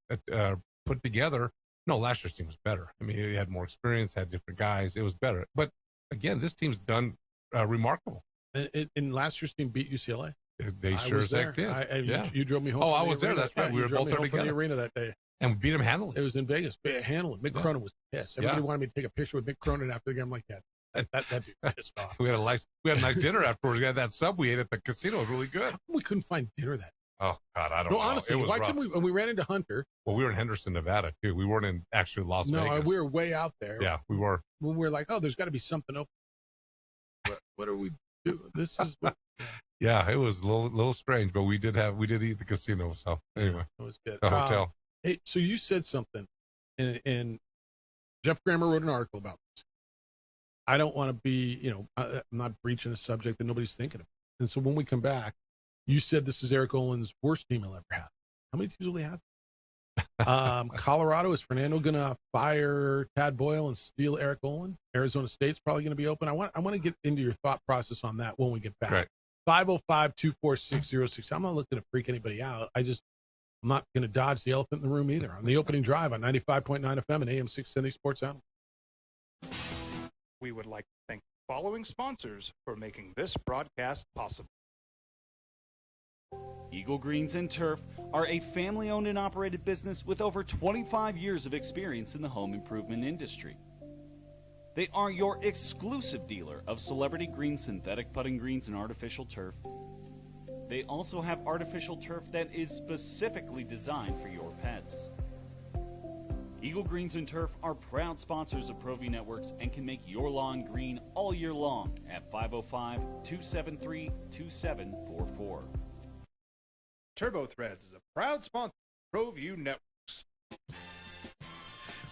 put together. No, last year's team was better. I mean, it had more experience, had different guys. It was better. But again, this team's done remarkable. And last year's team beat UCLA. They sure as heck did. You drove me home. Oh, I was there. That's right. We were both there together. From the arena that day. And we beat him handily. It was in Vegas. Handily. Mick Cronin was pissed. Everybody wanted me to take a picture with Mick Cronin after the game. I'm like, that dude pissed off. We had a nice dinner afterwards. We had that sub we ate at the casino. It was really good. We couldn't find dinner that day. Oh, God, I don't know. Honestly, it was rough. We ran into Hunter. Well, we were in Henderson, Nevada, too. We weren't in actually Las Vegas. No, we were way out there. Yeah, we were. When we were like, oh, there's got to be something open. What are we doing? This is what... Yeah, it was a little strange, but we did eat the casino. So anyway, it was good. The hotel. Hey, so you said something, and Jeff Grammer wrote an article about this. I don't want to be, I'm not breaching a subject that nobody's thinking of. And so when we come back, you said this is Eric Olin's worst team he'll ever have. How many teams will he have? Colorado, is Fernando going to fire Tad Boyle and steal Eric Olin? Arizona State's probably going to be open. I want to get into your thought process on that when we get back. Right. 505-246-06. I'm not looking to freak anybody out. I'm not going to dodge the elephant in the room either. On the opening drive on 95.9 FM and AM 670 Sports Outlet. We would like to thank the following sponsors for making this broadcast possible. Eagle Greens and Turf are a family-owned and operated business with over 25 years of experience in the home improvement industry. They are your exclusive dealer of Celebrity Green synthetic putting greens and artificial turf. They also have artificial turf that is specifically designed for your pets. Eagle Greens and Turf are proud sponsors of ProView Networks and can make your lawn green all year long at 505-273-2744. Turbo Threads is a proud sponsor of ProView Networks.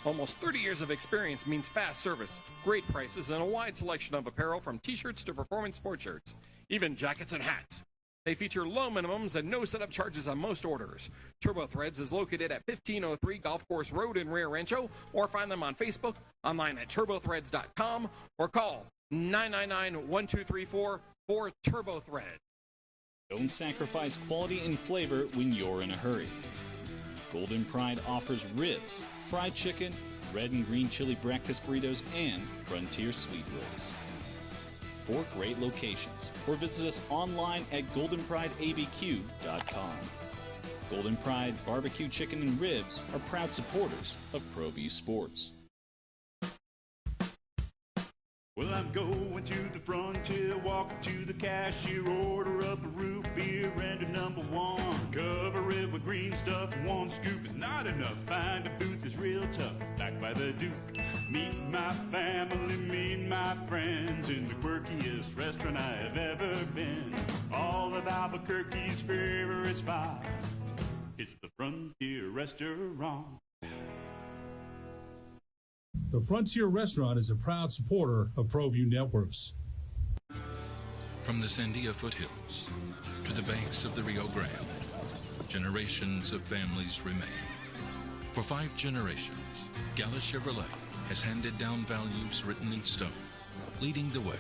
Almost 30 years of experience means fast service, great prices, and a wide selection of apparel from t-shirts to performance sports shirts, even jackets and hats. They feature low minimums and no setup charges on most orders. Turbo Threads is located at 1503 Golf Course Road in Rio Rancho, or find them on Facebook, online at turbothreads.com, or call 999-1234 for Turbo Thread. Don't sacrifice quality and flavor when you're in a hurry. Golden Pride offers ribs, fried chicken, red and green chili breakfast burritos, and Frontier sweet rolls. 4 great locations, or visit us online at goldenprideabq.com. Golden Pride Barbecue Chicken and Ribs are proud supporters of ProView Sports. Well, I'm going to the frontier, walking to the cashier, order up a root beer and a number 1. Cover it with green stuff, 1 scoop is not enough. Find a booth is real tough, back by the Duke. Meet my family, meet my friends in the quirkiest restaurant I have ever been. All of Albuquerque's favorite spot, it's the Frontier Restaurant. The Frontier Restaurant is a proud supporter of ProView Networks. From the Sandia foothills to the banks of the Rio Grande, generations of families remain. For 5 generations, Gallus Chevrolet has handed down values written in stone, leading the way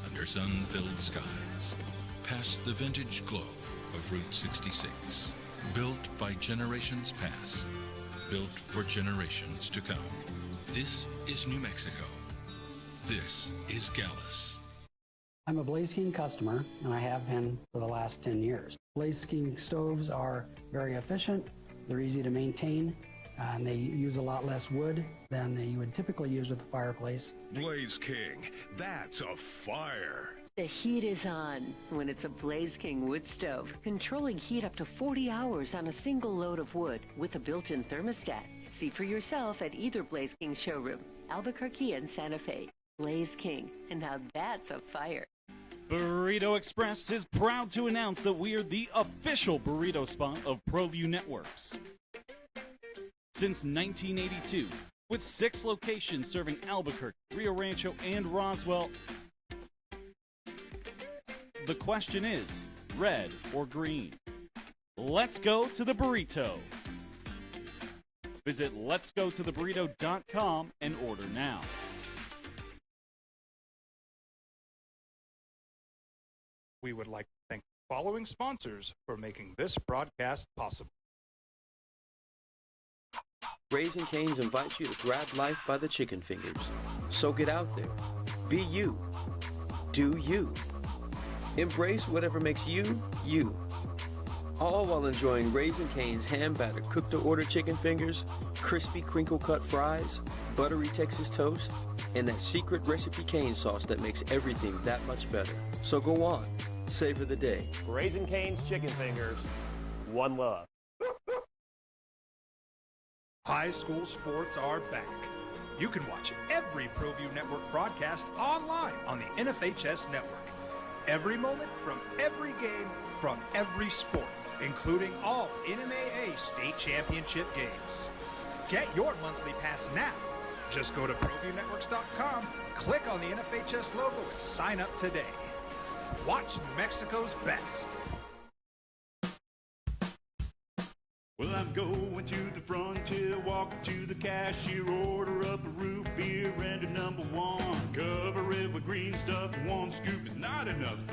under sun-filled skies, past the vintage glow of Route 66. Built by generations past, built for generations to come. This is New Mexico. This is Gallus. I'm a Blaze King customer, and I have been for the last 10 years. Blaze King stoves are very efficient, they're easy to maintain, and they use a lot less wood than you would typically use with a fireplace. Blaze King, that's a fire. The heat is on when it's a Blaze King wood stove, controlling heat up to 40 hours on a single load of wood with a built-in thermostat. See for yourself at either Blaze King showroom, Albuquerque and Santa Fe. Blaze King, and now that's a fire. Burrito Express is proud to announce that we are the official burrito spot of ProView Networks. Since 1982, with 6 locations serving Albuquerque, Rio Rancho, and Roswell, the question is, red, or green. Let's go to the burrito. Visit letsgototheburrito.com and order now. We would like to thank the following sponsors for making this broadcast possible. Raising Cane's invites you to grab life by the chicken fingers. So get out there. Be you. Do you. Embrace whatever makes you, you. All while enjoying Raising Cane's hand-battered cooked-to-order chicken fingers, crispy crinkle-cut fries, buttery Texas toast, and that secret recipe cane sauce that makes everything that much better. So go on. Savor the day. Raising Cane's chicken fingers. One love. High school sports are back. You can watch every ProView Network broadcast online on the NFHS network. Every moment from every game from every sport, including all NMAA state championship games. Get your monthly pass now. Just go to ProViewNetworks.com, click on the NFHS logo, and sign up today. Watch Mexico's best. Well, I'm going to the frontier, walking to the cashier, order up a root beer and a number one. Cover it with green stuff, one scoop is not enough.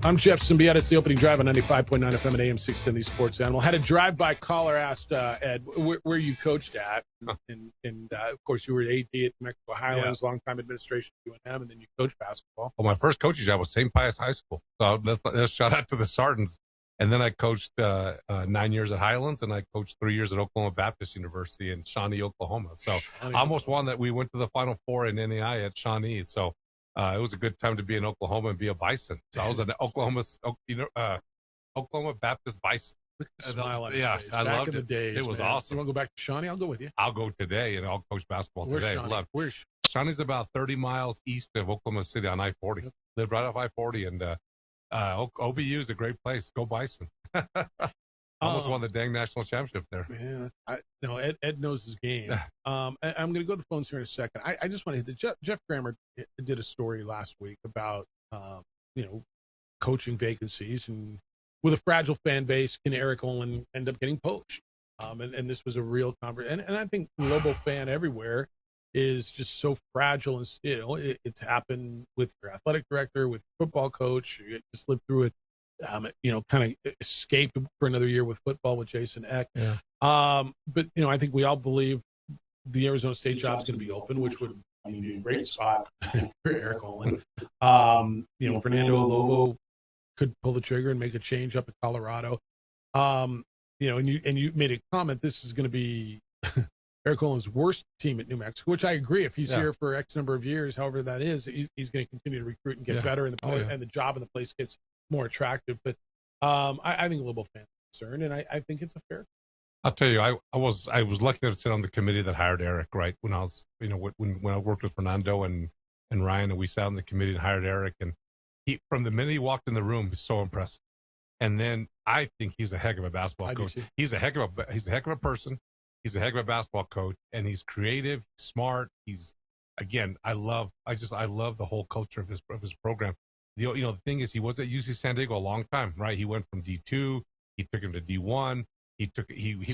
I'm Jeff Symbieta. It's the opening drive on 95.9 FM and AM 610, the Sports Animal. Had a drive-by caller asked, Ed, where you coached at. And of course, you were AD at Mexico Highlands, longtime administration at UNM, and then you coached basketball. Well, my first coaching job was St. Pius High School. So let's shout out to the Sardins. And then I coached 9 years at Highlands, and I coached 3 years at Oklahoma Baptist University in Shawnee, Oklahoma. So I almost won that. We went to the Final Four in NAI at Shawnee. So it was a good time to be in Oklahoma and be a Bison. So I was an Oklahoma Baptist Bison. Look at the smile on his face. I Back loved in the it. days, It was man. awesome. You want to go back to Shawnee? I'll go with you. I'll go today, and I'll coach basketball Where's today. Shawnee? Where's Shawnee's about 30 miles east of Oklahoma City on I-40. Yep. Lived right off I-40, and OBU is a great place. Go Bison. Almost won the dang national championship there. Yeah, Ed knows his game. I'm going to go to the phones here in a second. I just want to hit Jeff Grammer did a story last week about coaching vacancies, and with a fragile fan base, can Eric Olin end up getting poached? And this was a real conversation. And I think Lobo fan everywhere is just so fragile, and it's happened with your athletic director, with your football coach. You just lived through it. Kind of escaped for another year with football with Jason Eck. Yeah. But I think we all believe the Arizona State job is going to be open, which would be a great spot for Eric Olin. Fernando Lobo could pull the trigger and make a change up at Colorado. And you made a comment, this is going to be Eric Olin's worst team at New Mexico, which I agree. If he's here for X number of years, however that is, he's going to continue to recruit and get better, and the job in the place gets more attractive. But I think Lobo fans are concerned, and I think it's a fair. I'll tell you, I was lucky to sit on the committee that hired Eric, right? When I was, when I worked with Fernando and Ryan, and we sat on the committee and hired Eric, and he, from the minute he walked in the room, was so impressive. And then I think he's a heck of a basketball coach. He's a heck of a person. He's a heck of a basketball coach, and he's creative, he's smart. I love the whole culture of his program. The thing is, he was at UC San Diego a long time, right? He went from D2, he took him to D1. It's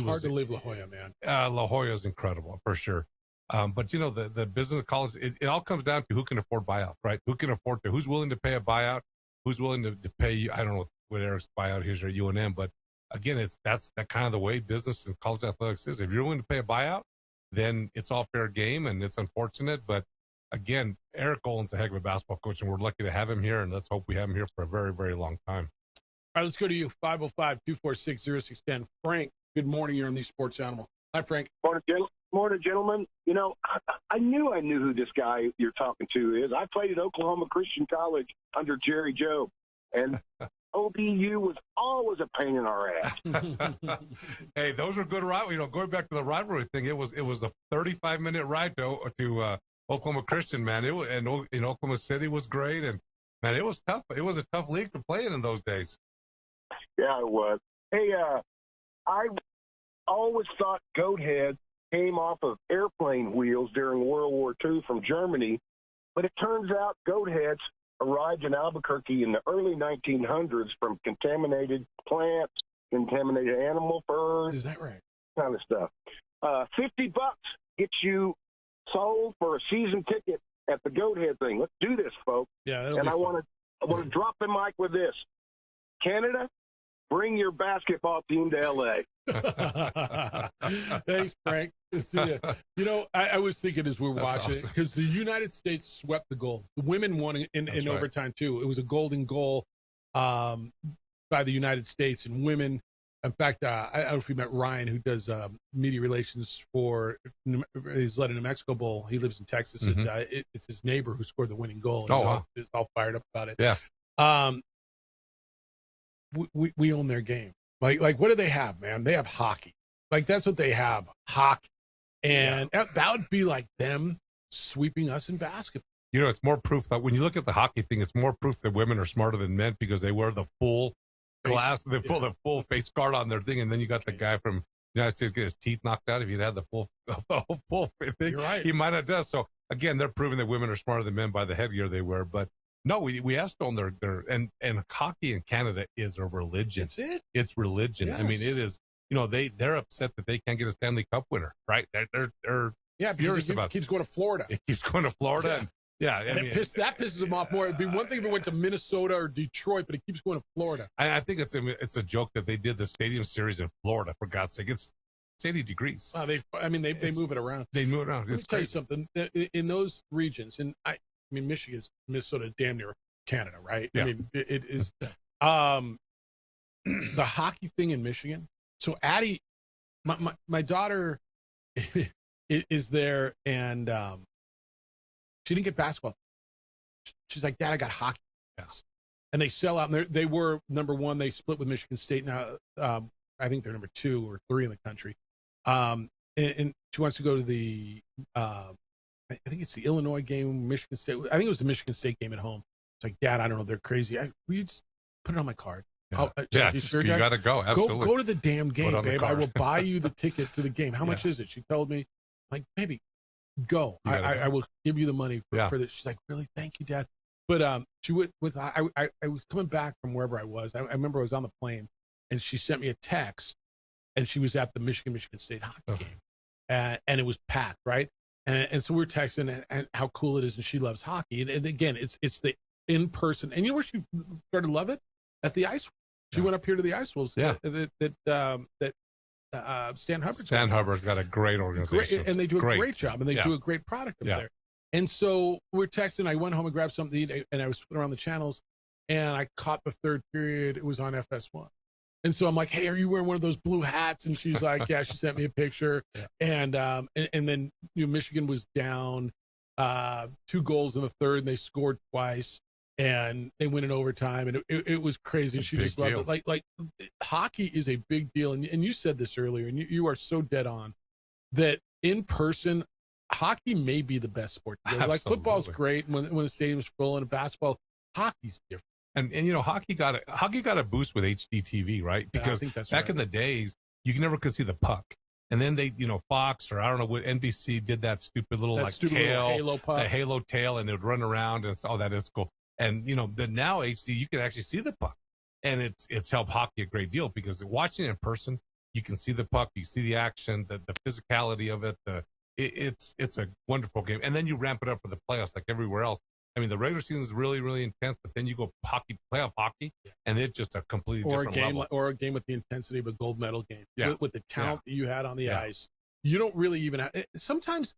hard to leave La Jolla, man. La Jolla is incredible for sure. But the business of college, it all comes down to who can afford buyouts, right? Who's willing to pay a buyout? Who's willing to pay? I don't know what Eric's buyout is at UNM, but again, that's that kind of the way business and college athletics is. If you're willing to pay a buyout, then it's all fair game, and it's unfortunate. But again, Eric Olin's a heck of a basketball coach, and we're lucky to have him here, and let's hope we have him here for a very, very long time. All right, let's go to you, 505-246-0610. Frank, good morning. You're on the Sports Animal. Hi, Frank. Morning, gentlemen. I knew who this guy you're talking to is. I played at Oklahoma Christian College under Jerry Joe, and OBU was always a pain in our ass. Hey, those were good rivalries. Going back to the rivalry thing, it was a 35-minute ride to Oklahoma Christian, man. In Oklahoma City was great, and man, it was tough. It was a tough league to play in those days. Yeah, it was. Hey, I always thought goat heads came off of airplane wheels during World War II from Germany, but it turns out goat heads arrived in Albuquerque in the early 1900s from contaminated plants, contaminated animal furs. Is that right? Kind of stuff. $50 gets you sold for a season ticket at the Goat Head thing. Let's do this, folks. Yeah, and I want to drop the mic with this. Canada, bring your basketball team to L.A. Thanks, Frank. See ya. You know, I was thinking as we were That's watching it, awesome. because the United States swept the goal. The women won in That's right. overtime, too. It was a golden goal by the United States. And women, in fact, I don't know if you met Ryan, who does media relations for, he's led a New Mexico Bowl. He lives in Texas. Mhm. And, it's his neighbor who scored the winning goal. And Oh, he's wow. he's all fired up about it. Yeah. We own their game. Like, what do they have, man? They have hockey. Like, that's what they have, hockey. And that would be like them sweeping us in basketball. You know, it's more proof that when you look at the hockey thing, it's more proof that women are smarter than men because they wear the full glass, the full face guard on their thing, and then you got the guy from the United States get his teeth knocked out. If he'd had the full thing, You're right. he might have done. So again, they're proving that women are smarter than men by the headgear they wear. But no, we have stolen their and hockey in Canada is a religion. That's it. It's religion. I mean, Yes. it is. You know, they're upset that they can't get a Stanley Cup winner, right? They're Yeah, furious because it about keeps going to Florida. it. Keeps going to Florida. Yeah. And, yeah, I And mean, that pisses them off more. It'd be one thing if it went to Minnesota or Detroit, but it keeps going to Florida. I think it's a joke that they did the stadium series in Florida. For God's sake, it's 80 degrees. They move it around. They move it around. Let me It's tell you crazy. something. In those regions, and I mean, Michigan's Minnesota, damn near Canada, right? Yeah. I mean, it is the hockey thing in Michigan. So Addie, my daughter is there, and she didn't get basketball. She's like, Dad, I got hockey. Yes. And they sell out, and they were number one. They split with Michigan State now. I think they're number 2 or 3 in the country. And she wants to go to the I think it's the Illinois game, Michigan State. I think it was the Michigan State game at home. It's like, Dad, I don't know. They're crazy. Will you just put it on my card? Yeah, You just, sure, you Dad? got to go. Absolutely. Go to the damn Put game, on the babe. I card. will buy you the ticket to the game. How much is it? She told me, like, baby, go. You gotta go. I will give you the money Yeah. for this. She's like, really? Thank you, Dad. But she went with I was coming back from wherever I was. I remember I was on the plane, and she sent me a text, and she was at the Michigan State hockey game, and it was packed, right? And so we were texting and how cool it is, and she loves hockey. And again, it's the in person, and you know where she started to love it? At the Ice. She went up here to the Ice Wolves. Yeah. That Stan Hubbard's. Stan Hubbard's got a great organization. And they do a great job, and they Yeah. do a great product up Yeah. there. And so we're texting. I went home and grabbed something to eat, and I was flipping around the channels, and I caught the third period. It was on FS1. And so I'm like, hey, are you wearing one of those blue hats? And she's like, yeah. She sent me a picture. Yeah. And then Michigan was down 2 goals in the third, and they scored twice, and they went in overtime, and it was crazy. She Big just loved deal. it. Like hockey is a big deal, and you said this earlier, and you are so dead on that in person. Hockey may be the best sport. Like football's great when the stadium's full, and basketball, hockey's different. And you know, hockey got a boost with HD TV, right? Yeah, I Because think that's back right. in the days, you never could see the puck. And then they, Fox or I don't know what NBC did that stupid little That like stupid tail, little halo puck. the halo tail, and it would run around, and that is cool. And but now HD, you can actually see the puck, and it's helped hockey a great deal because watching it in person, you can see the puck, you see the action, the physicality of it, it's a wonderful game. And then you ramp it up for the playoffs like everywhere else. I mean, the regular season is really, really intense, but then you go playoff hockey, and it's just a completely different level. Or a game with the intensity of a gold medal game. Yeah. With the talent that you had on the Yeah. ice. You don't really even have, sometimes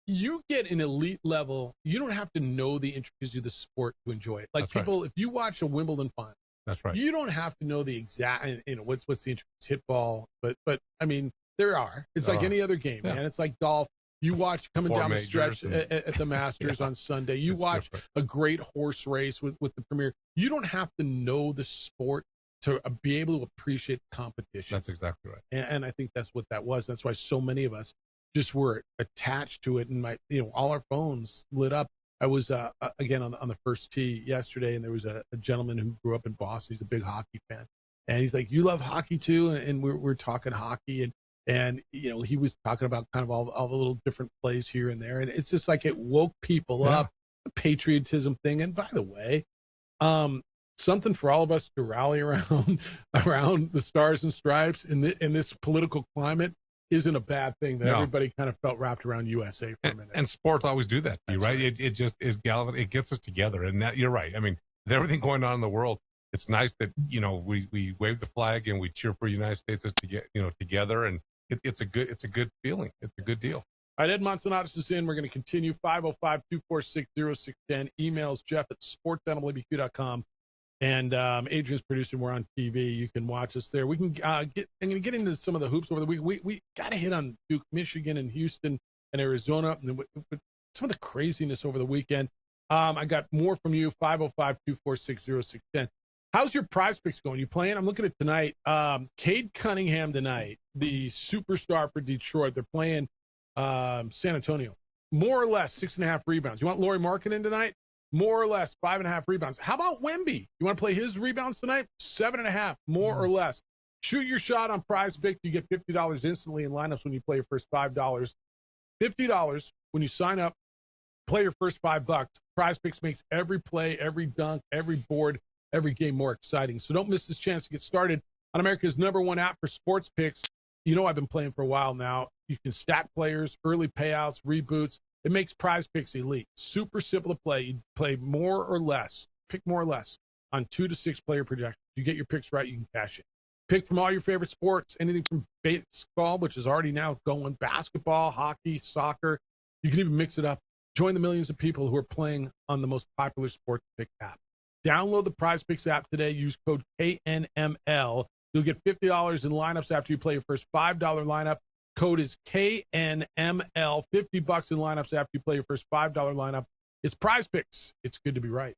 you get an elite level. You don't have to know the intricacies of the sport to enjoy it. Like That's right. people, if you watch a Wimbledon final, That's right. you don't have to know the exact, what's the intricacies, hit ball, but I mean, there are. It's There like are. any other game, Yeah. man. It's like golf. You watch coming Four down the majors stretch and- at the Masters Yeah. on Sunday. You It's watch different. a great horse race with the Premier. You don't have to know the sport to be able to appreciate the competition. That's exactly right. And I think that's what that was. That's why so many of us just were attached to it, and all our phones lit up. I was again on the first tee yesterday, and there was a gentleman who grew up in Boston. He's a big hockey fan, and he's like, "You love hockey too?" And we're talking hockey, and he was talking about kind of all the little different plays here and there, and it's just like it woke people up. the patriotism thing. And by the way, something for all of us to rally around the Stars and Stripes in this political climate isn't a bad thing. That everybody kind of felt wrapped around USA for a minute. And sports always do that to you, right? It just is galvanizing. It gets us together. And that, you're right. I mean, with everything going on in the world, it's nice that, we wave the flag and we cheer for the United States as together. And it's a good feeling. It's a good deal. All right, Ed Monsonatos is in. We're going to continue. 505-246-0610. Emails jeff@sportsanimalabq.com. And Adrian's producing. We're on TV. You can watch us there. We can I'm going to get into some of the hoops over the week. We got to hit on Duke, Michigan, and Houston and Arizona, and some of the craziness over the weekend. I got more from you. 505-246-0610. How's your Prize Picks going? You playing? I'm looking at tonight. Cade Cunningham tonight, the superstar for Detroit. They're playing San Antonio. More or less 6.5 rebounds. You want Lauri Markkanen tonight? More or less 5.5 rebounds. How about Wemby? You want to play his rebounds tonight? 7.5, more or less. Shoot your shot on Prize Picks. You get $50 instantly in lineups when you play your first $5. $50 when you sign up, play your first $5. Prize Picks makes every play, every dunk, every board, every game more exciting. So don't miss this chance to get started on America's #1 app for sports picks. I've been playing for a while now. You can stack players, early payouts, reboots. It makes Prize Picks elite. Super simple to play. You play more or less, pick more or less on 2 to 6 player projections. You get your picks right, you can cash it. Pick from all your favorite sports, anything from baseball, which is already now going, basketball, hockey, soccer. You can even mix it up. Join the millions of people who are playing on the most popular sports pick app. Download the Prize Picks app today. Use code KNML. You'll get $50 in lineups after you play your first $5 lineup. Code is KNML. $50 in lineups after you play your first $5 lineup. It's Prize Picks. It's good to be right.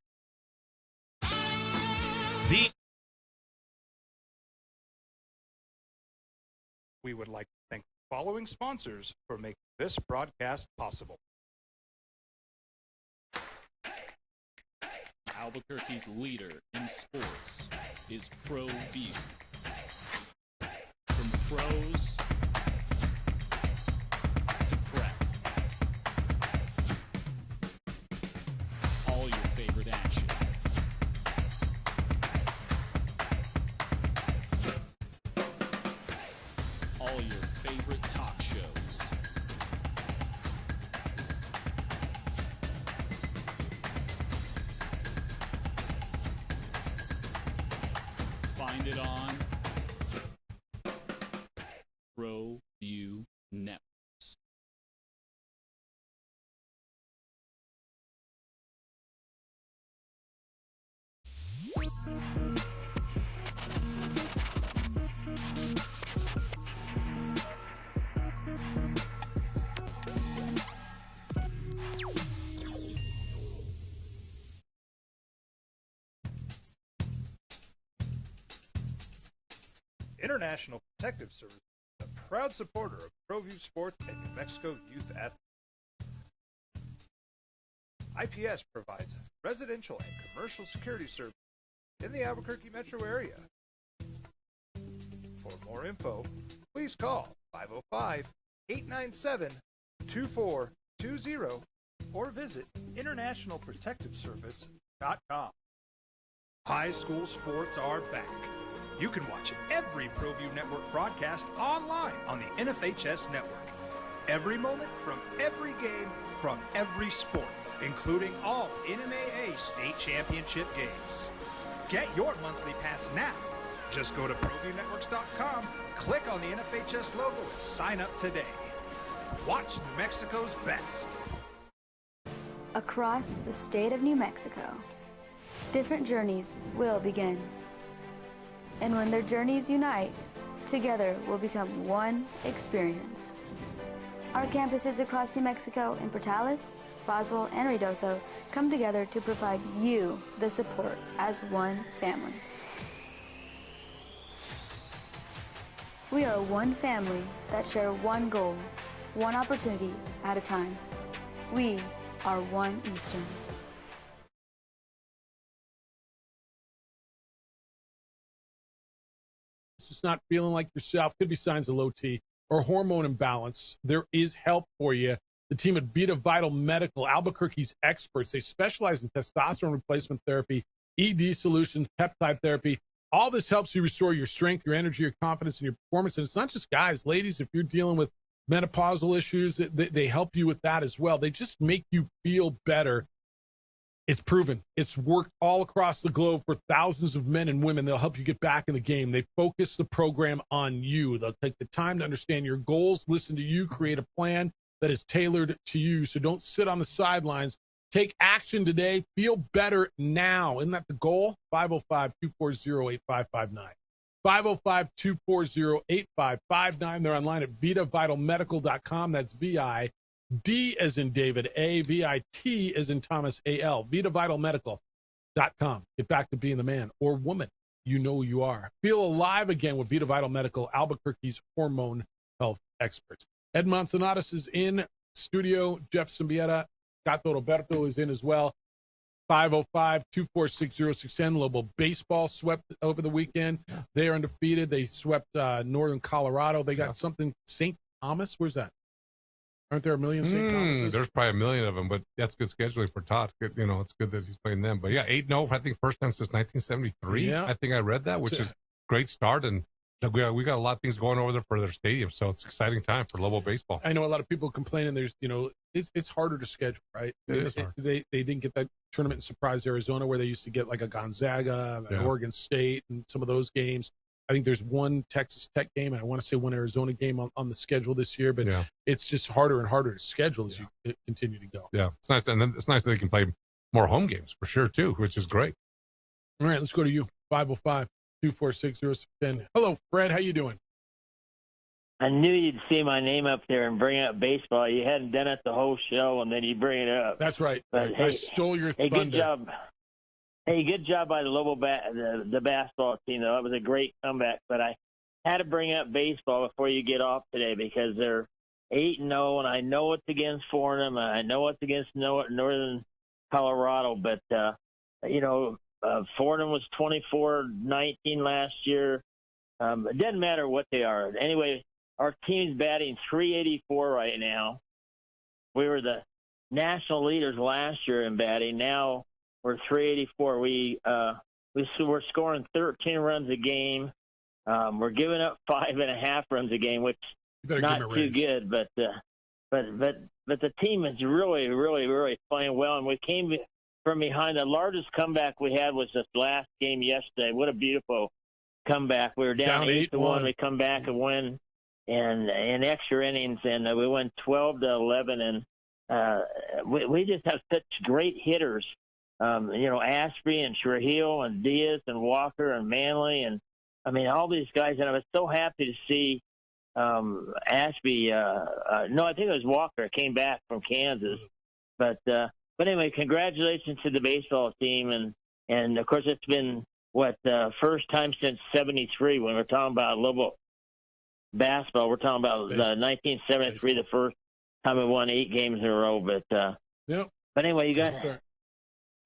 We would like to thank the following sponsors for making this broadcast possible. Albuquerque's leader in sports is ProView. From pros to prep, all your favorite action. All your favorite talk shows. Find it on ProView Networks. International Protective Service is a proud supporter of ProView Sports and New Mexico youth athletes. IPS provides residential and commercial security services in the Albuquerque metro area. For more info, please call 505-897-2420 or visit internationalprotectiveservice.com. High school sports are back. You can watch every ProView Network broadcast online on the NFHS network. Every moment from every game from every sport, including all NMAA state championship games. Get your monthly pass now. Just go to ProViewNetworks.com, click on the NFHS logo, and sign up today. Watch New Mexico's best. Across the state of New Mexico, different journeys will begin. And when their journeys unite, together will become one experience. Our campuses across New Mexico in Portales, Roswell, and Ruidoso come together to provide you the support as one family. We are one family that share one goal, one opportunity at a time. We are One Eastern. Just not feeling like yourself, could be signs of low T or hormone imbalance, there is help for you the team at Vita Vital Medical, Albuquerque's experts. They specialize in testosterone replacement therapy, ED solutions, peptide therapy. All this helps you restore your strength, your energy, your confidence, and your performance. And it's not just guys. Ladies, if you're dealing with menopausal issues, they help you with that as well. They just make you feel better. It's proven. It's worked all across the globe for thousands of men and women. They'll help you get back in the game. They focus the program on you. They'll take the time to understand your goals, listen to you, create a plan that is tailored to you. So don't sit on the sidelines. Take action today. Feel better now. Isn't that the goal? 505-240-8559. 505-240-8559. They're online at VitaVitalMedical.com. That's V-I-D as in David, A-V-I-T as in Thomas, A-L. VitaVitalMedical.com. Get back to being the man or woman you know you are. Feel alive again with Vita Vital Medical, Albuquerque's hormone health experts. Ed Manzanatos is in studio. Jeff Symbieta, Gato Roberto is in as well. 505-246-0610. Lobo Baseball swept over the weekend. They are undefeated. They swept Northern Colorado. They got something, St. Thomas. Where's that? Aren't there a million St. Thomases? There's probably a million of them, but that's good scheduling for Todd. You know, it's good that he's playing them. But yeah, 8-0, I think first time since 1973. Yeah. I think I read that, which is a great start. And we got a lot of things going over there for their stadium. So it's an exciting time for Lobo Baseball. I know a lot of people complaining there's, it's harder to schedule, right? It is hard. They didn't get that tournament in Surprise, Arizona, where they used to get like a Gonzaga, an Oregon State, and some of those games. I think there's one Texas Tech game, and I want to say one Arizona game on the schedule this year, but it's just harder and harder to schedule as you continue to go. Yeah, it's nice. And then it's nice that they can play more home games for sure, too, which is great. All right, let's go to you. 505-246-0610. Hello, Fred. How you doing? I knew you'd see my name up there and bring up baseball. You hadn't done it the whole show, and then you bring it up. That's right. But, I stole your thunder. Good job. Hey, good job by the Lobo the basketball team, though. That was a great comeback. But I had to bring up baseball before you get off today because they're 8-0, and I know it's against Fordham, and I know it's against Northern Colorado. But, Fordham was 24-19 last year. It doesn't matter what they are. Anyway, our team's batting .384 right now. We were the national leaders last year in batting. Now we're .384. We're scoring 13 runs a game. We're giving up 5.5 runs a game, which is not too good. But the team is really, really, really playing well. And we came from behind. The largest comeback we had was this last game yesterday. What a beautiful comeback. We were down 8-1. We come back and win in extra innings, and we went 12-11. And we just have such great hitters. Ashby and Trujillo and Diaz and Walker and Manley, and I mean all these guys. And I was so happy to see Ashby. I think it was Walker. Came back from Kansas, but anyway, congratulations to the baseball team, and of course it's been first time since '73 when we're talking about Lobo basketball. We're talking about 1973, the first time we won 8 games in a row. But anyway, you guys.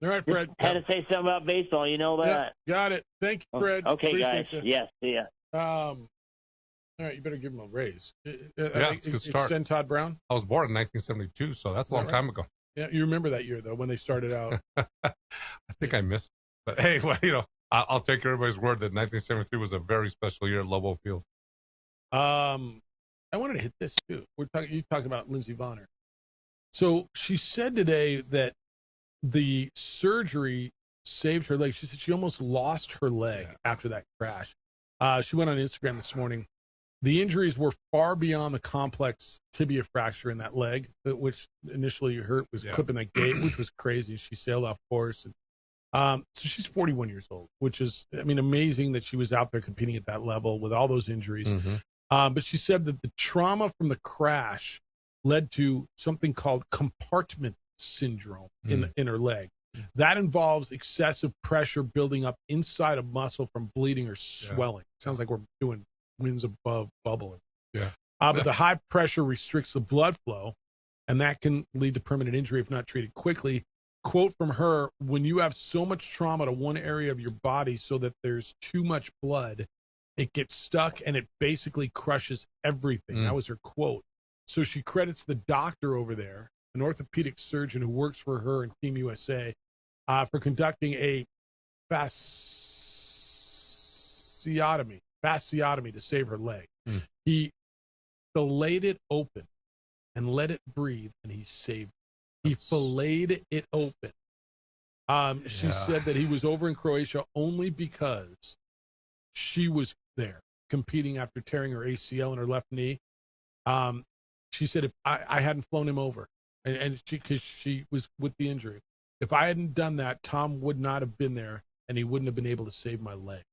All right, Fred. Had to say something about baseball. You know that. Got it. Thank you, Fred. Okay, Appreciate guys. you. Yes, see ya. All right, you better give him a raise. It's a good start. Extend Todd Brown. I was born in 1972, so that's a long time ago. Yeah, you remember that year, though, when they started out. I think I missed it. But, hey, I'll take everybody's word that 1973 was a very special year at Lobo Field. I wanted to hit this, too. You talking about Lindsey Vonner. So she said today that the surgery saved her leg. She said she almost lost her leg after that crash. She went on Instagram this morning. The injuries were far beyond the complex tibia fracture in that leg, which initially hurt was clipping that gate, which was crazy. She sailed off course. And, so she's 41 years old, which is, amazing that she was out there competing at that level with all those injuries. But she said that the trauma from the crash led to something called compartment syndrome in her leg. That involves excessive pressure building up inside a muscle from bleeding or swelling. Sounds like we're doing winds above bubbling. But the high pressure restricts the blood flow, and that can lead to permanent injury if not treated quickly. Quote from her: when you have so much trauma to one area of your body so that there's too much blood, it gets stuck and it basically crushes everything. That was her quote. So she credits the doctor over there, an orthopedic surgeon who works for her in Team USA, for conducting a fasciotomy to save her leg. He filleted it open and let it breathe, and he saved it. He filleted it open. She said that he was over in Croatia only because she was there competing after tearing her ACL in her left knee. She said, if I hadn't flown him over, and because she was with the injury, if I hadn't done that, Tom would not have been there, and he wouldn't have been able to save my leg,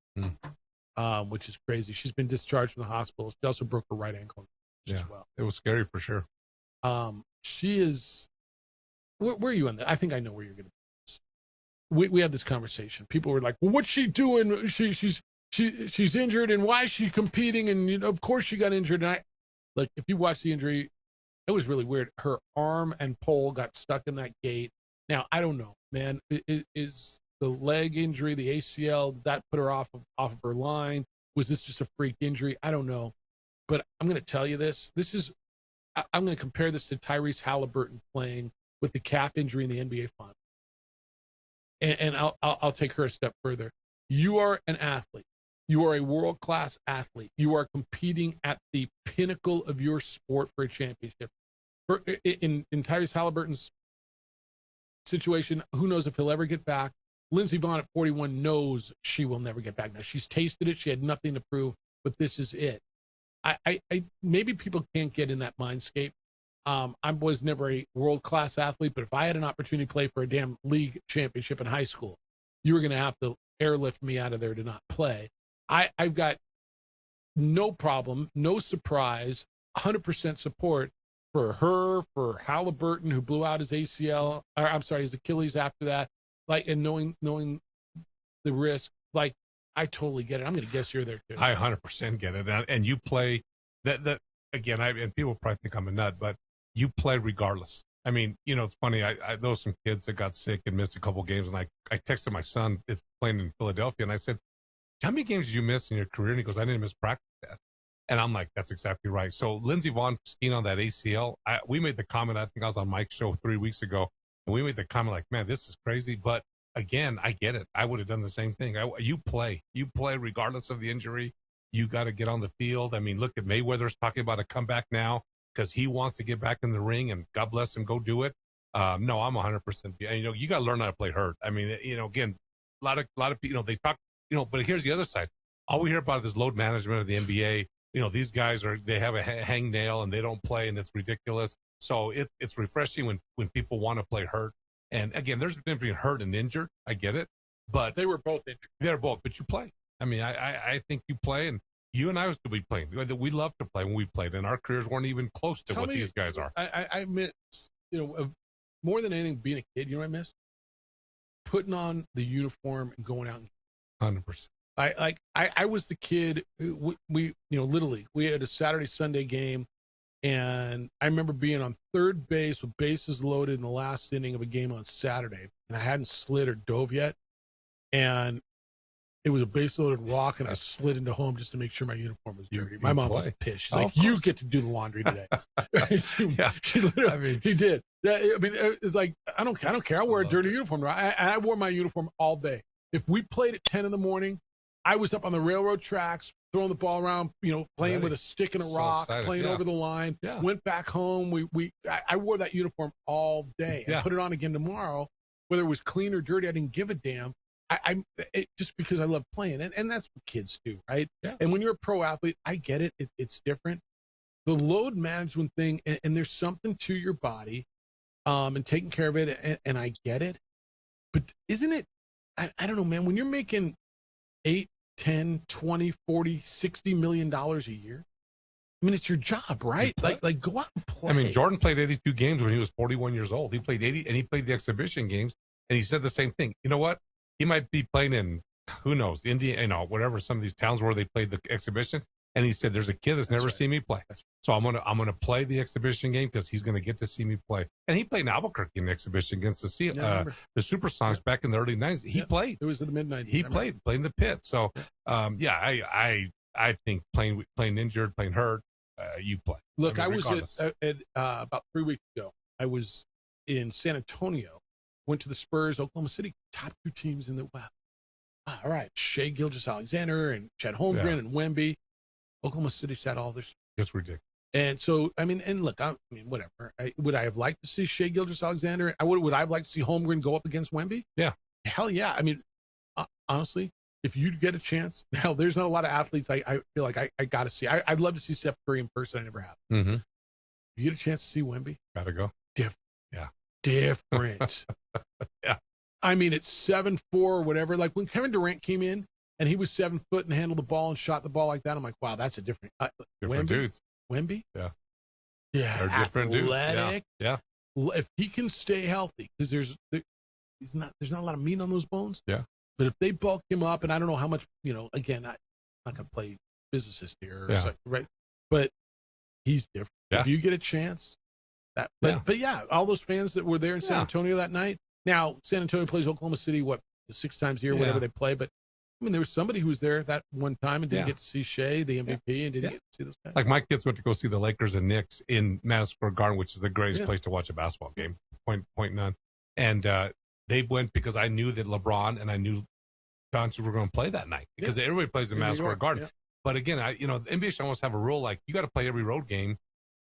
which is crazy. She's been discharged from the hospital. She also broke her right ankle as well. It was scary for sure. She is. Where are you on that? I think I know where you're going to be. We had this conversation. People were like, "Well, what's she doing? She's injured, and why is she competing?" And of course she got injured. And if you watch the injury, it was really weird. Her arm and pole got stuck in that gate. Now I don't know, man. Is the leg injury, the ACL, did that put her off of her line? Was this just a freak injury? I don't know. But I'm going to tell you this. I'm going to compare this to Tyrese Halliburton playing with the calf injury in the NBA Finals. And I'll take her a step further. You are an athlete. You are a world-class athlete. You are competing at the pinnacle of your sport for a championship. In Tyrese Halliburton's situation, who knows if he'll ever get back. Lindsey Vonn at 41 knows she will never get back. Now, she's tasted it. She had nothing to prove, but this is it. I maybe people can't get in that mindscape. I was never a world-class athlete, but if I had an opportunity to play for a damn league championship in high school, you were going to have to airlift me out of there to not play. I've got no problem, no surprise, 100% support for her, for Halliburton, who blew out his ACL, or I'm sorry, his Achilles after that, and knowing the risk, I totally get it. I'm going to guess you're there too. I 100% get it. And you play that again, and people probably think I'm a nut, but you play regardless. I mean, it's funny. I know some kids that got sick and missed a couple games, and I texted my son, it's playing in Philadelphia, and I said, how many games did you miss in your career? And he goes, I didn't miss practice. And I'm like, that's exactly right. So Lindsey Vonn skiing on that ACL, we made the comment, I think I was on Mike's show 3 weeks ago, and we made the comment like, man, this is crazy. But again, I get it. I would have done the same thing. You play regardless of the injury. You got to get on the field. I mean, look at Mayweather's talking about a comeback now because he wants to get back in the ring, and God bless him, go do it. No, I'm 100%. You got to learn how to play hurt. I mean, again, a lot of people, they talk, but here's the other side. All we hear about is load management of the NBA. These guys they have a hangnail and they don't play, and it's ridiculous. So it's refreshing when people want to play hurt. And again, there's a difference between hurt and injured. I get it, but they were both injured. They're both, but you play. I mean, I think you play, and you and I used to be playing. We loved to play when we played, and our careers weren't even close to these guys are. I miss, more than anything, being a kid. You know what I miss? Putting on the uniform and going out. 100%. I was the kid. We Little League. We had a Saturday Sunday game. And I remember being on third base with bases loaded in the last inning of a game on Saturday, and I hadn't slid or dove yet. And it was a base-loaded walk, and I slid into home just to make sure my uniform was dirty. My mom was pissed. She's like, "You get to do the laundry today." She literally, she did. I mean, it's like I don't care. I wear a dirty uniform. I wore my uniform all day. If we played at 10 in the morning, I was up on the railroad tracks, throwing the ball around, playing with a stick and a rock, playing over the line, went back home. I wore that uniform all day and put it on again tomorrow, whether it was clean or dirty. I didn't give a damn. Just because I love playing, and that's what kids do, right? Yeah. And when you're a pro athlete, I get it. It's different. The load management thing, and there's something to your body, and taking care of it, and I get it. But isn't it, I don't know, man, when you're making 8, 10, 20, 40, $60 million a year. I mean, it's your job, right? Like go out and play. I mean, Jordan played 82 games when he was 41 years old. He played 80, and he played the exhibition games, and he said the same thing. You know what? He might be playing in, who knows, India, whatever, some of these towns where they played the exhibition. And he said, there's a kid that's never seen me play. So I'm gonna play the exhibition game because he's gonna get to see me play. And he played in Albuquerque in the exhibition against the Supersonics back in the early 90s. He played. It was in the mid 90s. He played in the pit. So I think playing injured, playing hurt, you play. Look, I was regardless. at about 3 weeks ago. I was in San Antonio, went to the Spurs, Oklahoma City, top 2 teams in the West. All right, Shea Gilgeous-Alexander and Chet Holmgren and Wemby. Oklahoma City sat all their. It's ridiculous. And so, I mean, and look, I mean, whatever. Would I have liked to see Shea Gilgeous-Alexander? Would I have liked to see Holmgren go up against Wemby? Yeah. Hell yeah. I mean, honestly, if you get a chance, now there's not a lot of athletes I feel like I got to see. I'd love to see Steph Curry in person. I never have. Mm-hmm. You get a chance to see Wemby? Gotta go. Different. Yeah. Different. Yeah. I mean, it's 7'4" or whatever. Like when Kevin Durant came in and he was 7 foot and handled the ball and shot the ball like that, I'm like, wow, that's a different Different Wemby? dudes. Wemby? Yeah. Yeah. They're different dudes. Athletic. Yeah. If he can stay healthy, because there's not a lot of meat on those bones. Yeah. But if they bulk him up, and I don't know how much, again, I'm not going to play physicist here, right? But he's different. Yeah. If you get a chance, but yeah, all those fans that were there in San Antonio that night. Now, San Antonio plays Oklahoma City, 6 times a year, whatever they play. But I mean, there was somebody who was there that one time and didn't get to see Shea, the MVP, and didn't get to see those guys. Like my kids went to go see the Lakers and Knicks in Madison Square Garden, which is the greatest place to watch a basketball game. Point none. And they went because I knew that LeBron and I knew Johnson were going to play that night because everybody plays in Madison Square Garden. Yeah. But again, the NBA should almost have a rule like you got to play every road game.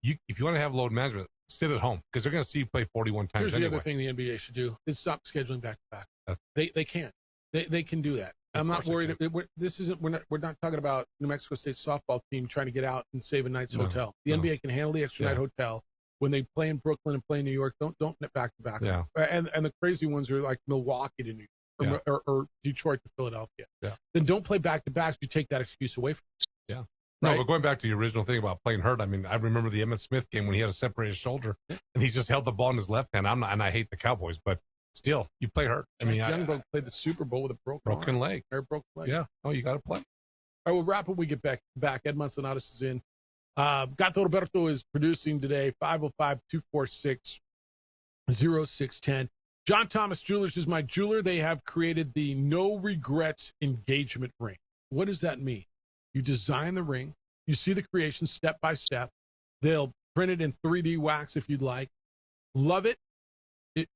If you want to have load management, sit at home because they're going to see you play 41 times. Here's anyway. the other thing the NBA should do is stop scheduling back to back. They can. They can do that. I'm not worried. We're not talking about New Mexico State softball team trying to get out and save a night's hotel. The NBA can handle the extra night hotel when they play in Brooklyn and play in New York. Don't net back to back. Yeah. And the crazy ones are like Milwaukee to New York or Detroit to Philadelphia. Yeah. Then don't play back to backs. You take that excuse away from us. Yeah. No, but going back to the original thing about playing hurt, I mean, I remember the Emmitt Smith game when he had a separated shoulder and he just held the ball in his left hand. And I hate the Cowboys, but still, you play hurt. I mean, Youngberg played the Super Bowl with a broken leg. Broken leg. Yeah. Oh, you got to play. All right, we'll wrap up. We get back. Ed Manzanares is in. Gato Roberto is producing today. 505-246-0610. John Thomas Jewelers is my jeweler. They have created the No Regrets engagement ring. What does that mean? You design the ring. You see the creation step by step. They'll print it in 3D wax if you'd like. Love it.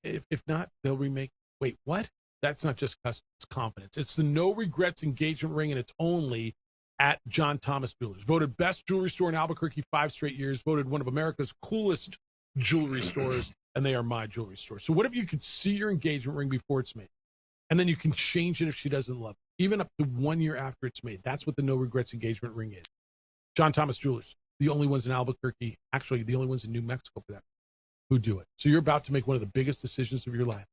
If not, they'll remake. Wait, what? That's not just custom. It's confidence. It's the No Regrets engagement ring, and it's only at John Thomas Jewelers. Voted best jewelry store in Albuquerque 5 straight years. Voted one of America's coolest jewelry stores, and they are my jewelry store. So what if you could see your engagement ring before it's made? And then you can change it if she doesn't love it, even up to 1 year after it's made. That's what the No Regrets engagement ring is. John Thomas Jewelers, the only ones in Albuquerque, actually the only ones in New Mexico for that, who do it. So you're about to make one of the biggest decisions of your life.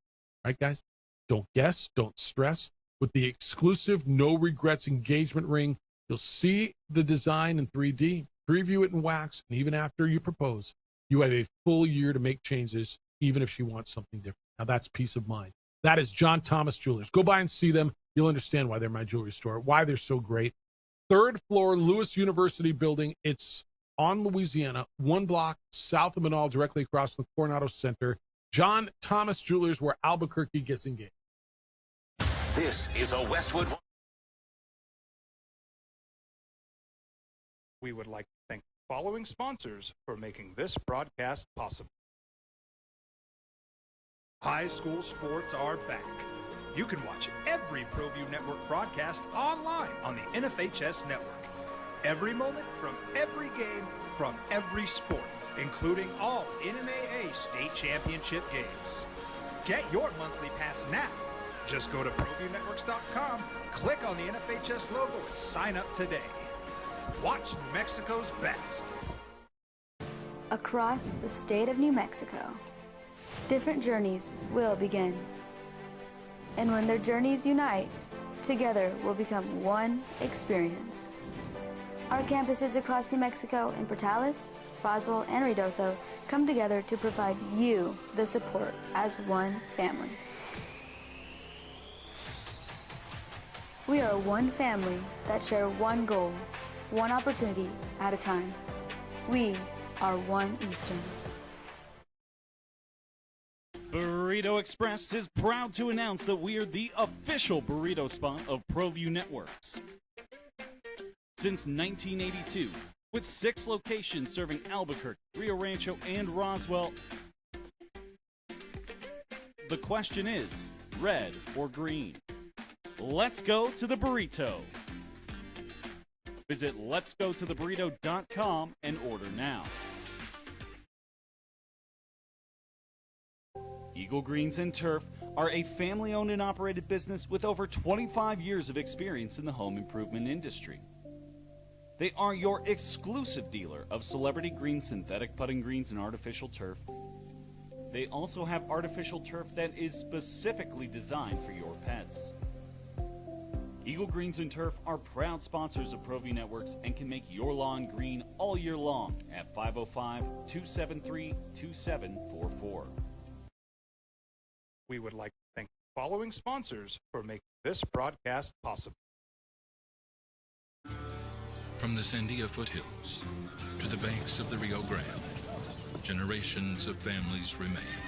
Right, guys? Don't guess. Don't stress. With the exclusive No Regrets engagement ring, you'll see the design in 3D, preview it in wax, and even after you propose, you have a full year to make changes, even if she wants something different. Now, that's peace of mind. That is John Thomas Jewelers. Go by and see them. You'll understand why they're my jewelry store, why they're so great. 3rd floor, Lewis University building. It's on Louisiana, 1 block south of Manal, directly across from the Coronado Center. John Thomas Jewelers, where Albuquerque gets engaged. This is a Westwood. We would like to thank the following sponsors for making this broadcast possible. High school sports are back. You can watch every ProView Network broadcast online on the NFHS network. Every moment from every game from every sport, including all NMAA state championship games. Get your monthly pass now. Just go to ProViewNetworks.com, click on the NFHS logo, and sign up today. Watch New Mexico's best. Across the state of New Mexico, different journeys will begin. And when their journeys unite, together will become one experience. Our campuses across New Mexico in Portales, Boswell, and Ruidoso come together to provide you the support as one family. We are one family that share one goal, one opportunity at a time. We are One Eastern. Burrito Express is proud to announce that we are the official burrito spot of ProView Networks. Since 1982, With 6 locations serving Albuquerque, Rio Rancho, and Roswell, the question is, red or green? Let's go to the burrito. Visit letsgototheburrito.com and order now. Eagle Greens and Turf are a family-owned and operated business with over 25 years of experience in the home improvement industry. They are your exclusive dealer of celebrity green, synthetic putting greens, and artificial turf. They also have artificial turf that is specifically designed for your pets. Eagle Greens and Turf are proud sponsors of ProView Networks and can make your lawn green all year long at 505-273-2744. We would like to thank the following sponsors for making this broadcast possible. From the Sandia foothills to the banks of the Rio Grande, generations of families remain.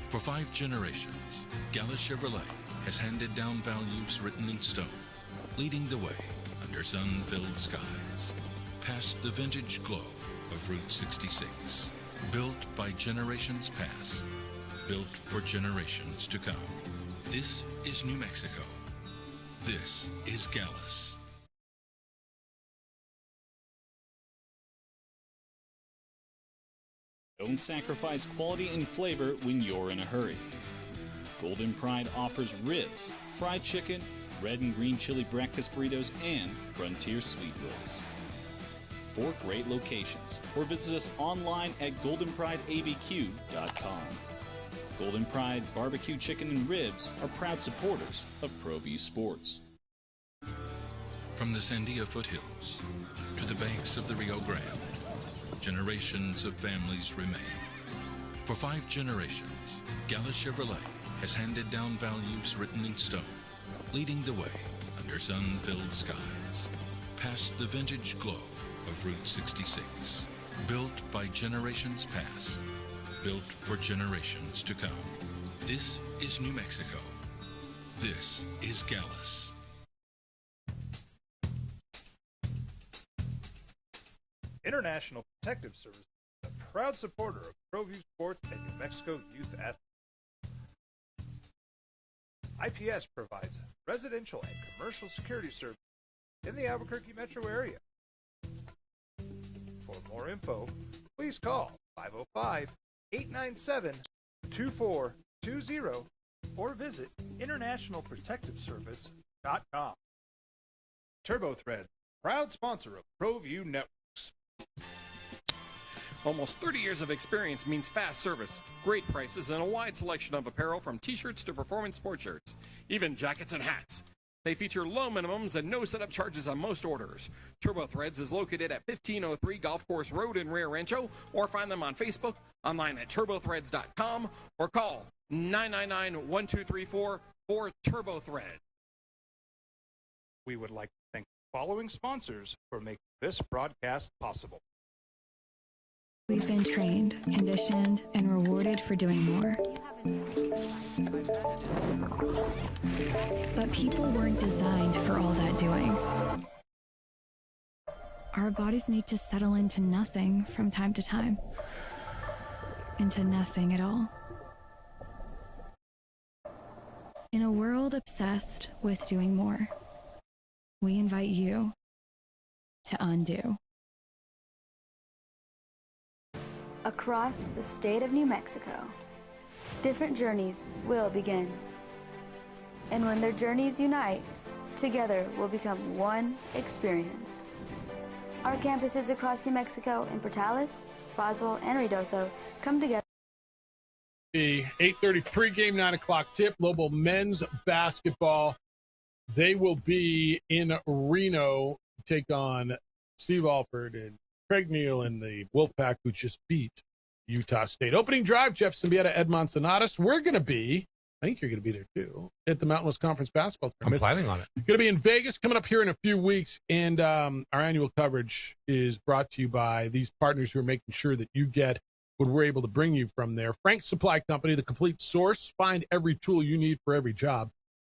For 5 generations, Gallus Chevrolet has handed down values written in stone, leading the way under sun-filled skies, past the vintage glow of Route 66, built by generations past, built for generations to come. This is New Mexico. This is Gallus. Don't sacrifice quality and flavor when you're in a hurry. Golden Pride offers ribs, fried chicken, red and green chili breakfast burritos, and Frontier sweet rolls. 4 great locations, or visit us online at goldenprideabq.com. Golden Pride Barbecue Chicken and Ribs are proud supporters of ProView Sports. From the Sandia foothills to the banks of the Rio Grande, generations of families remain. For 5 generations, Gallus Chevrolet has handed down values written in stone, leading the way under sun-filled skies, past the vintage glow of Route 66, built by generations past, built for generations to come. This is New Mexico. This is Gallus. International Protective Service is a proud supporter of ProView Sports and New Mexico Youth Athletes. IPS provides residential and commercial security services in the Albuquerque metro area. For more info, please call 505-897-2420 or visit internationalprotectiveservice.com. TurboThread, proud sponsor of ProView Networks. Almost 30 years of experience means fast service, great prices, and a wide selection of apparel from t-shirts to performance sports shirts, even jackets and hats. They feature low minimums and no setup charges on most orders. Turbo Threads is located at 1503 Golf Course Road in Rio Rancho, or find them on Facebook, online at turbothreads.com, or call 999-1234 for Turbo Thread. We would like to thank the following sponsors for making this broadcast possible. We've been trained, conditioned, and rewarded for doing more. But people weren't designed for all that doing. Our bodies need to settle into nothing from time to time. Into nothing at all. In a world obsessed with doing more, we invite you to undo. Across the state of New Mexico, different journeys will begin. And when their journeys unite, together will become one experience. Our campuses across New Mexico in Portales, Roswell, and Ruidoso come together. The 8:30 pregame, 9 o'clock tip, Lobo men's basketball. They will be in Reno to take on Steve Alford and Craig Neal and the Wolfpack, who just beat Utah State. Opening drive, Jeff Symbieta, Ed Monsonatus. We're going to be, I think you're going to be there too, at the Mountain West Conference basketball tournament. I'm planning on it. Going to be in Vegas coming up here in a few weeks. And our annual coverage is brought to you by these partners who are making sure that you get what we're able to bring you from there. Frank's Supply Company, the complete source. Find every tool you need for every job.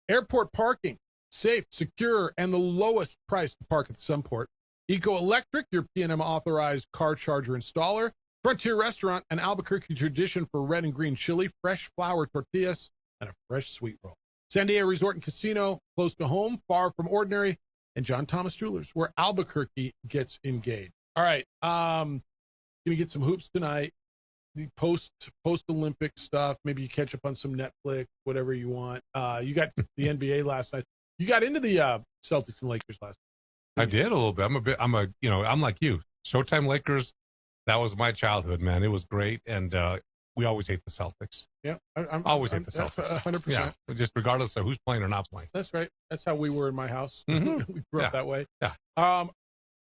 Airport parking, safe, secure, and the lowest price to park at the Sunport. Eco Electric, your P&M authorized car charger installer. Frontier Restaurant, an Albuquerque tradition for red and green chili, fresh flour tortillas, and a fresh sweet roll. San Diego Resort and Casino, close to home, far from ordinary. And John Thomas Jewelers, where Albuquerque gets engaged. All right, gonna get some hoops tonight. The post-Olympic stuff. Maybe you catch up on some Netflix, whatever you want. You got the NBA last night. You got into the Celtics and Lakers last night. I did a little bit. I'm like you. Showtime Lakers. That was my childhood, man. It was great, and we always hate the Celtics. Yeah, always hate the Celtics. 100%. Yeah, just regardless of who's playing or not playing. That's right. That's how we were in my house. Mhm. We grew up that way. Yeah.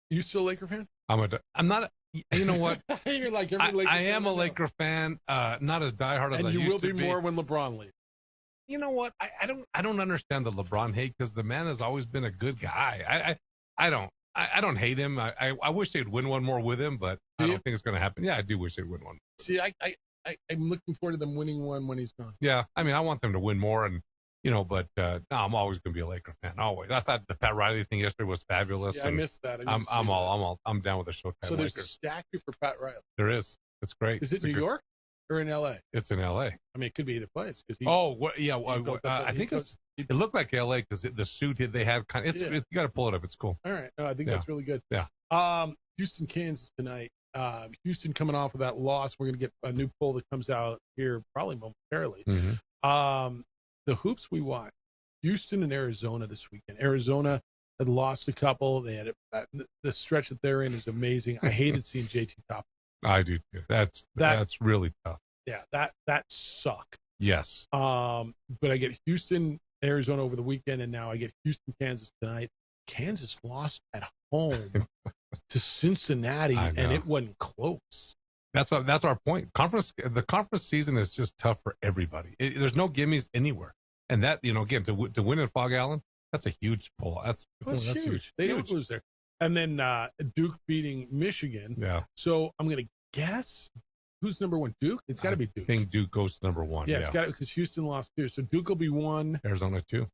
You still a Laker fan? I'm not. You know what? You're like every Laker I fan am a I know. Laker fan. Not as diehard as And I you used will to be more when LeBron leaves. You know what? I don't understand the LeBron hate because the man has always been a good guy. I don't hate him. I wish they'd win one more with him, but I don't think it's going to happen. Yeah, I do wish they'd win one. See, I'm looking forward to them winning one when he's gone. Yeah, I mean, I want them to win more, and but no, I'm always going to be a Laker fan. Always. I thought the Pat Riley thing yesterday was fabulous. Yeah, I and missed that. I'm down with the Showtime So there's a Lakers. statue for Pat Riley. There is. It's great. Is it New York or in L.A.? It's in L.A. I mean, it could be either place. I think it looked like L.A. because the suit they have kind of. You got to pull it up. It's cool. All right. No, I think Yeah. that's really good. Yeah. Houston, Kansas tonight. Houston coming off of that loss. We're going to get a new poll that comes out here probably momentarily. Mhm. The hoops we watch, Houston and Arizona this weekend. Arizona had lost a couple. They had the stretch that they're in is amazing. I hated seeing JT Top. I do too. That's really tough. Yeah, that sucked. Yes. But I get Houston, Arizona over the weekend, and now I get Houston, Kansas tonight. Kansas lost at home to Cincinnati, I know. and it wasn't close. That's our point. The conference season is just tough for everybody. There's no gimmies anywhere, and that again to win in Fog Allen, that's a huge pull. That's huge. They don't lose there. And then Duke beating Michigan. Yeah. So I'm going to guess who's number one. Duke. It's got to be Duke. I think Duke goes to number one. Yeah, it's got to because Houston lost two. So Duke will be one. Arizona two.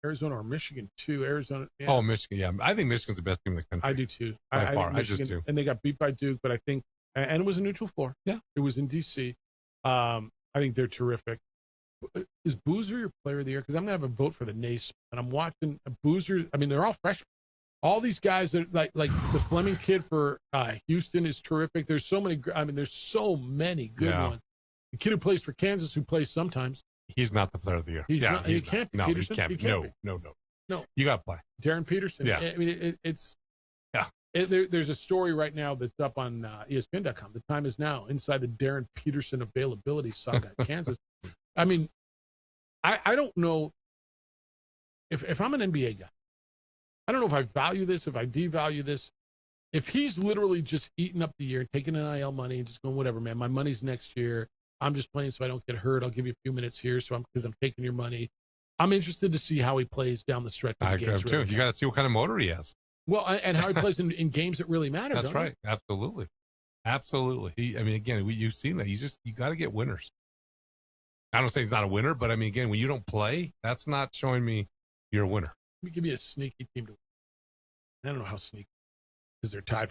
Arizona or Michigan two. Arizona. Yeah. Oh, Michigan. Yeah, I think Michigan's the best team in the country. I do too. By I far, think I just Michigan- do. And they got beat by Duke, but I think, and it was a neutral floor. Yeah, it was in DC. I think they're terrific. Is Boozer your player of the year? Because I'm gonna have a vote for the Naismith, and I'm watching Boozer. I mean, they're all freshmen. All these guys that like the Fleming kid for Houston is terrific. There's so many. I mean, there's so many good Yeah. ones. The kid who plays for Kansas, who plays sometimes. He's not the player of the year. He's yeah, not. he's He can't be. No, Peterson? he can't. He can't No, be. no. No. You got to play. Darren Peterson. Yeah. I mean, it's. Yeah. There's a story right now that's up on ESPN.com. The time is now inside the Darren Peterson availability saga at Kansas. I mean, I don't know if I'm an NBA guy. I don't know if I value this, if I devalue this. If he's literally just eating up the year, taking NIL money and just going, whatever, man, my money's next year. I'm just playing so I don't get hurt. I'll give you a few minutes here because I'm taking your money. I'm interested to see how he plays down the stretch of I the agree games. too. really You got to see what kind of motor he has. well, and how he plays in games that really matter. That's don't right. Absolutely. I mean, again, you've seen that. You got to get winners. I don't say he's not a winner, but I mean, again, when you don't play, that's not showing me you're a winner. Let me give you a sneaky team to win. I don't know how sneaky because they're tied.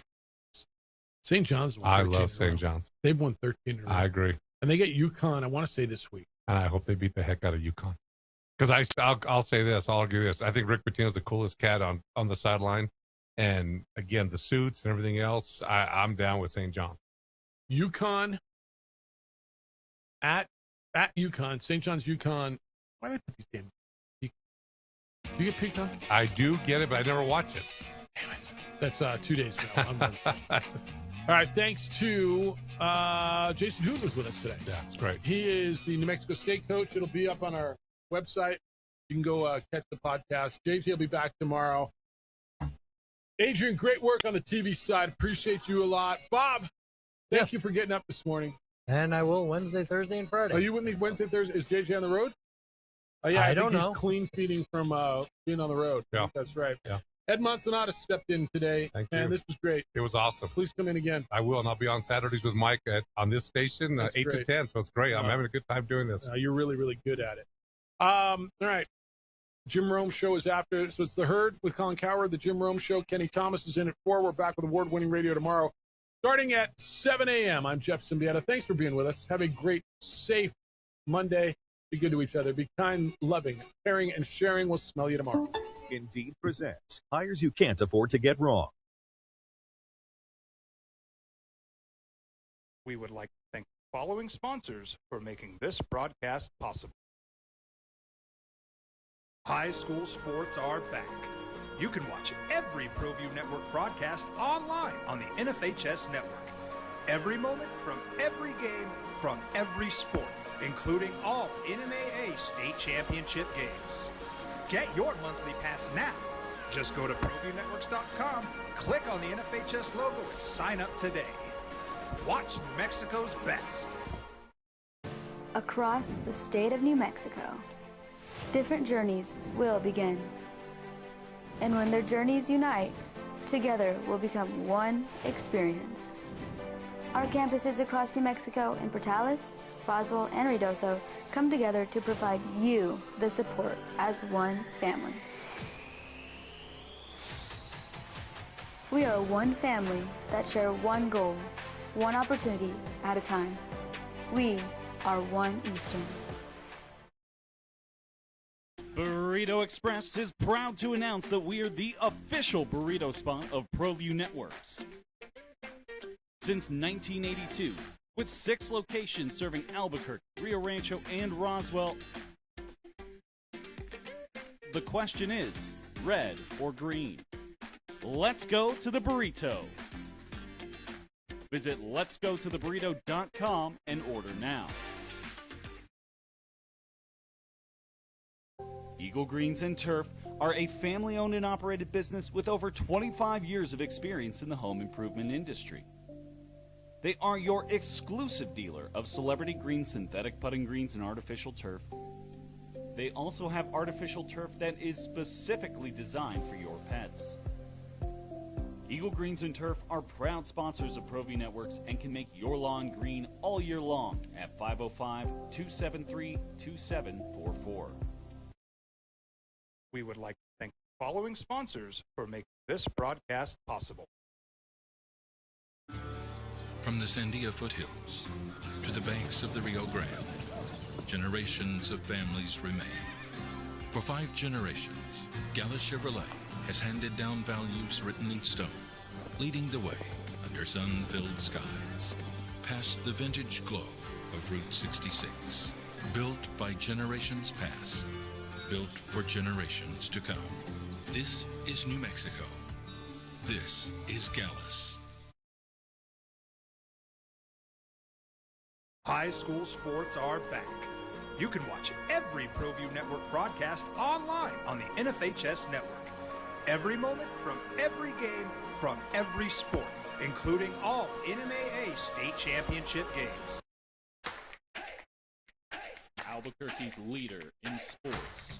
St. John's won I 13 love in a row. St. John's. They've won 13 in a row. I agree. And they get UConn, I want to say this week. And I hope they beat the heck out of UConn. Because I'll say this, I'll argue this. I think Rick Pitino's the coolest cat on the sideline. And again, the suits and everything else, I'm down with St. John. UConn at UConn, St. John's UConn. Why do they put these games? Do you get Peacock? I do get it, but I never watch it. Damn it. That's 2 days from now on Wednesday. All right, thanks to Jason Hood was with us today. Yeah, it's great. He is the New Mexico State coach. It'll be up on our website. You can go catch the podcast. JJ will be back tomorrow. Adrian, great work on the TV side. Appreciate you a lot. Bob, thank you for getting up this morning. And I will Wednesday, Thursday, and Friday. Are you with me Wednesday, Thursday? Is JJ on the road? Oh, yeah, I think don't know. He's clean feeding from being on the road. Yeah. That's right. Yeah. Ed Monsonato stepped in today. Thank Man, you. this was great. It was awesome. Please come in again. I will, and I'll be on Saturdays with Mike on this station, That's 8 to great. 10. So it's great. I'm having a good time doing this. You're really, really good at it. All right. Jim Rome Show is after. So it's The Herd with Colin Cowherd, the Jim Rome Show. Kenny Thomas is in at 4. We're back with award-winning radio tomorrow, starting at 7 a.m. I'm Jeff Symbieta. Thanks for being with us. Have a great, safe Monday. Be good to each other. Be kind, loving, caring, and sharing. We'll smell you tomorrow. Indeed presents hires you can't afford to get wrong. We would like to thank the following sponsors for making this broadcast possible. High school sports are back. You can watch every ProView Network broadcast online on the NFHS network. Every moment from every game from every sport, including all NMAA state championship games. Get your monthly pass now. Just go to ProViewNetworks.com, click on the NFHS logo, and sign up today. Watch New Mexico's best. Across the state of New Mexico, different journeys will begin. And when their journeys unite, together will become one experience. Our campuses across New Mexico in Portales, Roswell, and Ruidoso come together to provide you the support as one family. We are one family that share one goal, one opportunity at a time. We are One Eastern. Burrito Express is proud to announce that we're the official burrito spot of ProView Networks. Since 1982, with 6 locations serving Albuquerque, Rio Rancho, and Roswell, the question is, red or green? Let's go to the burrito. Visit letsgototheburrito.com and order now. Eagle Greens and Turf are a family-owned and operated business with over 25 years of experience in the home improvement industry. They are your exclusive dealer of celebrity green, synthetic putting greens, and artificial turf. They also have artificial turf that is specifically designed for your pets. Eagle Greens and Turf are proud sponsors of ProView Networks and can make your lawn green all year long at 505-273-2744. We would like to thank the following sponsors for making this broadcast possible. From the Sandia foothills to the banks of the Rio Grande, generations of families remain. For 5 generations, Gallus Chevrolet has handed down values written in stone, leading the way under sun-filled skies, past the vintage glow of Route 66. Built by generations past, built for generations to come. This is New Mexico. This is Gallus. High school sports are back. You can watch every ProView Network broadcast online on the NFHS network. Every moment from every game from every sport, including all NMAA state championship games. Albuquerque's leader in sports.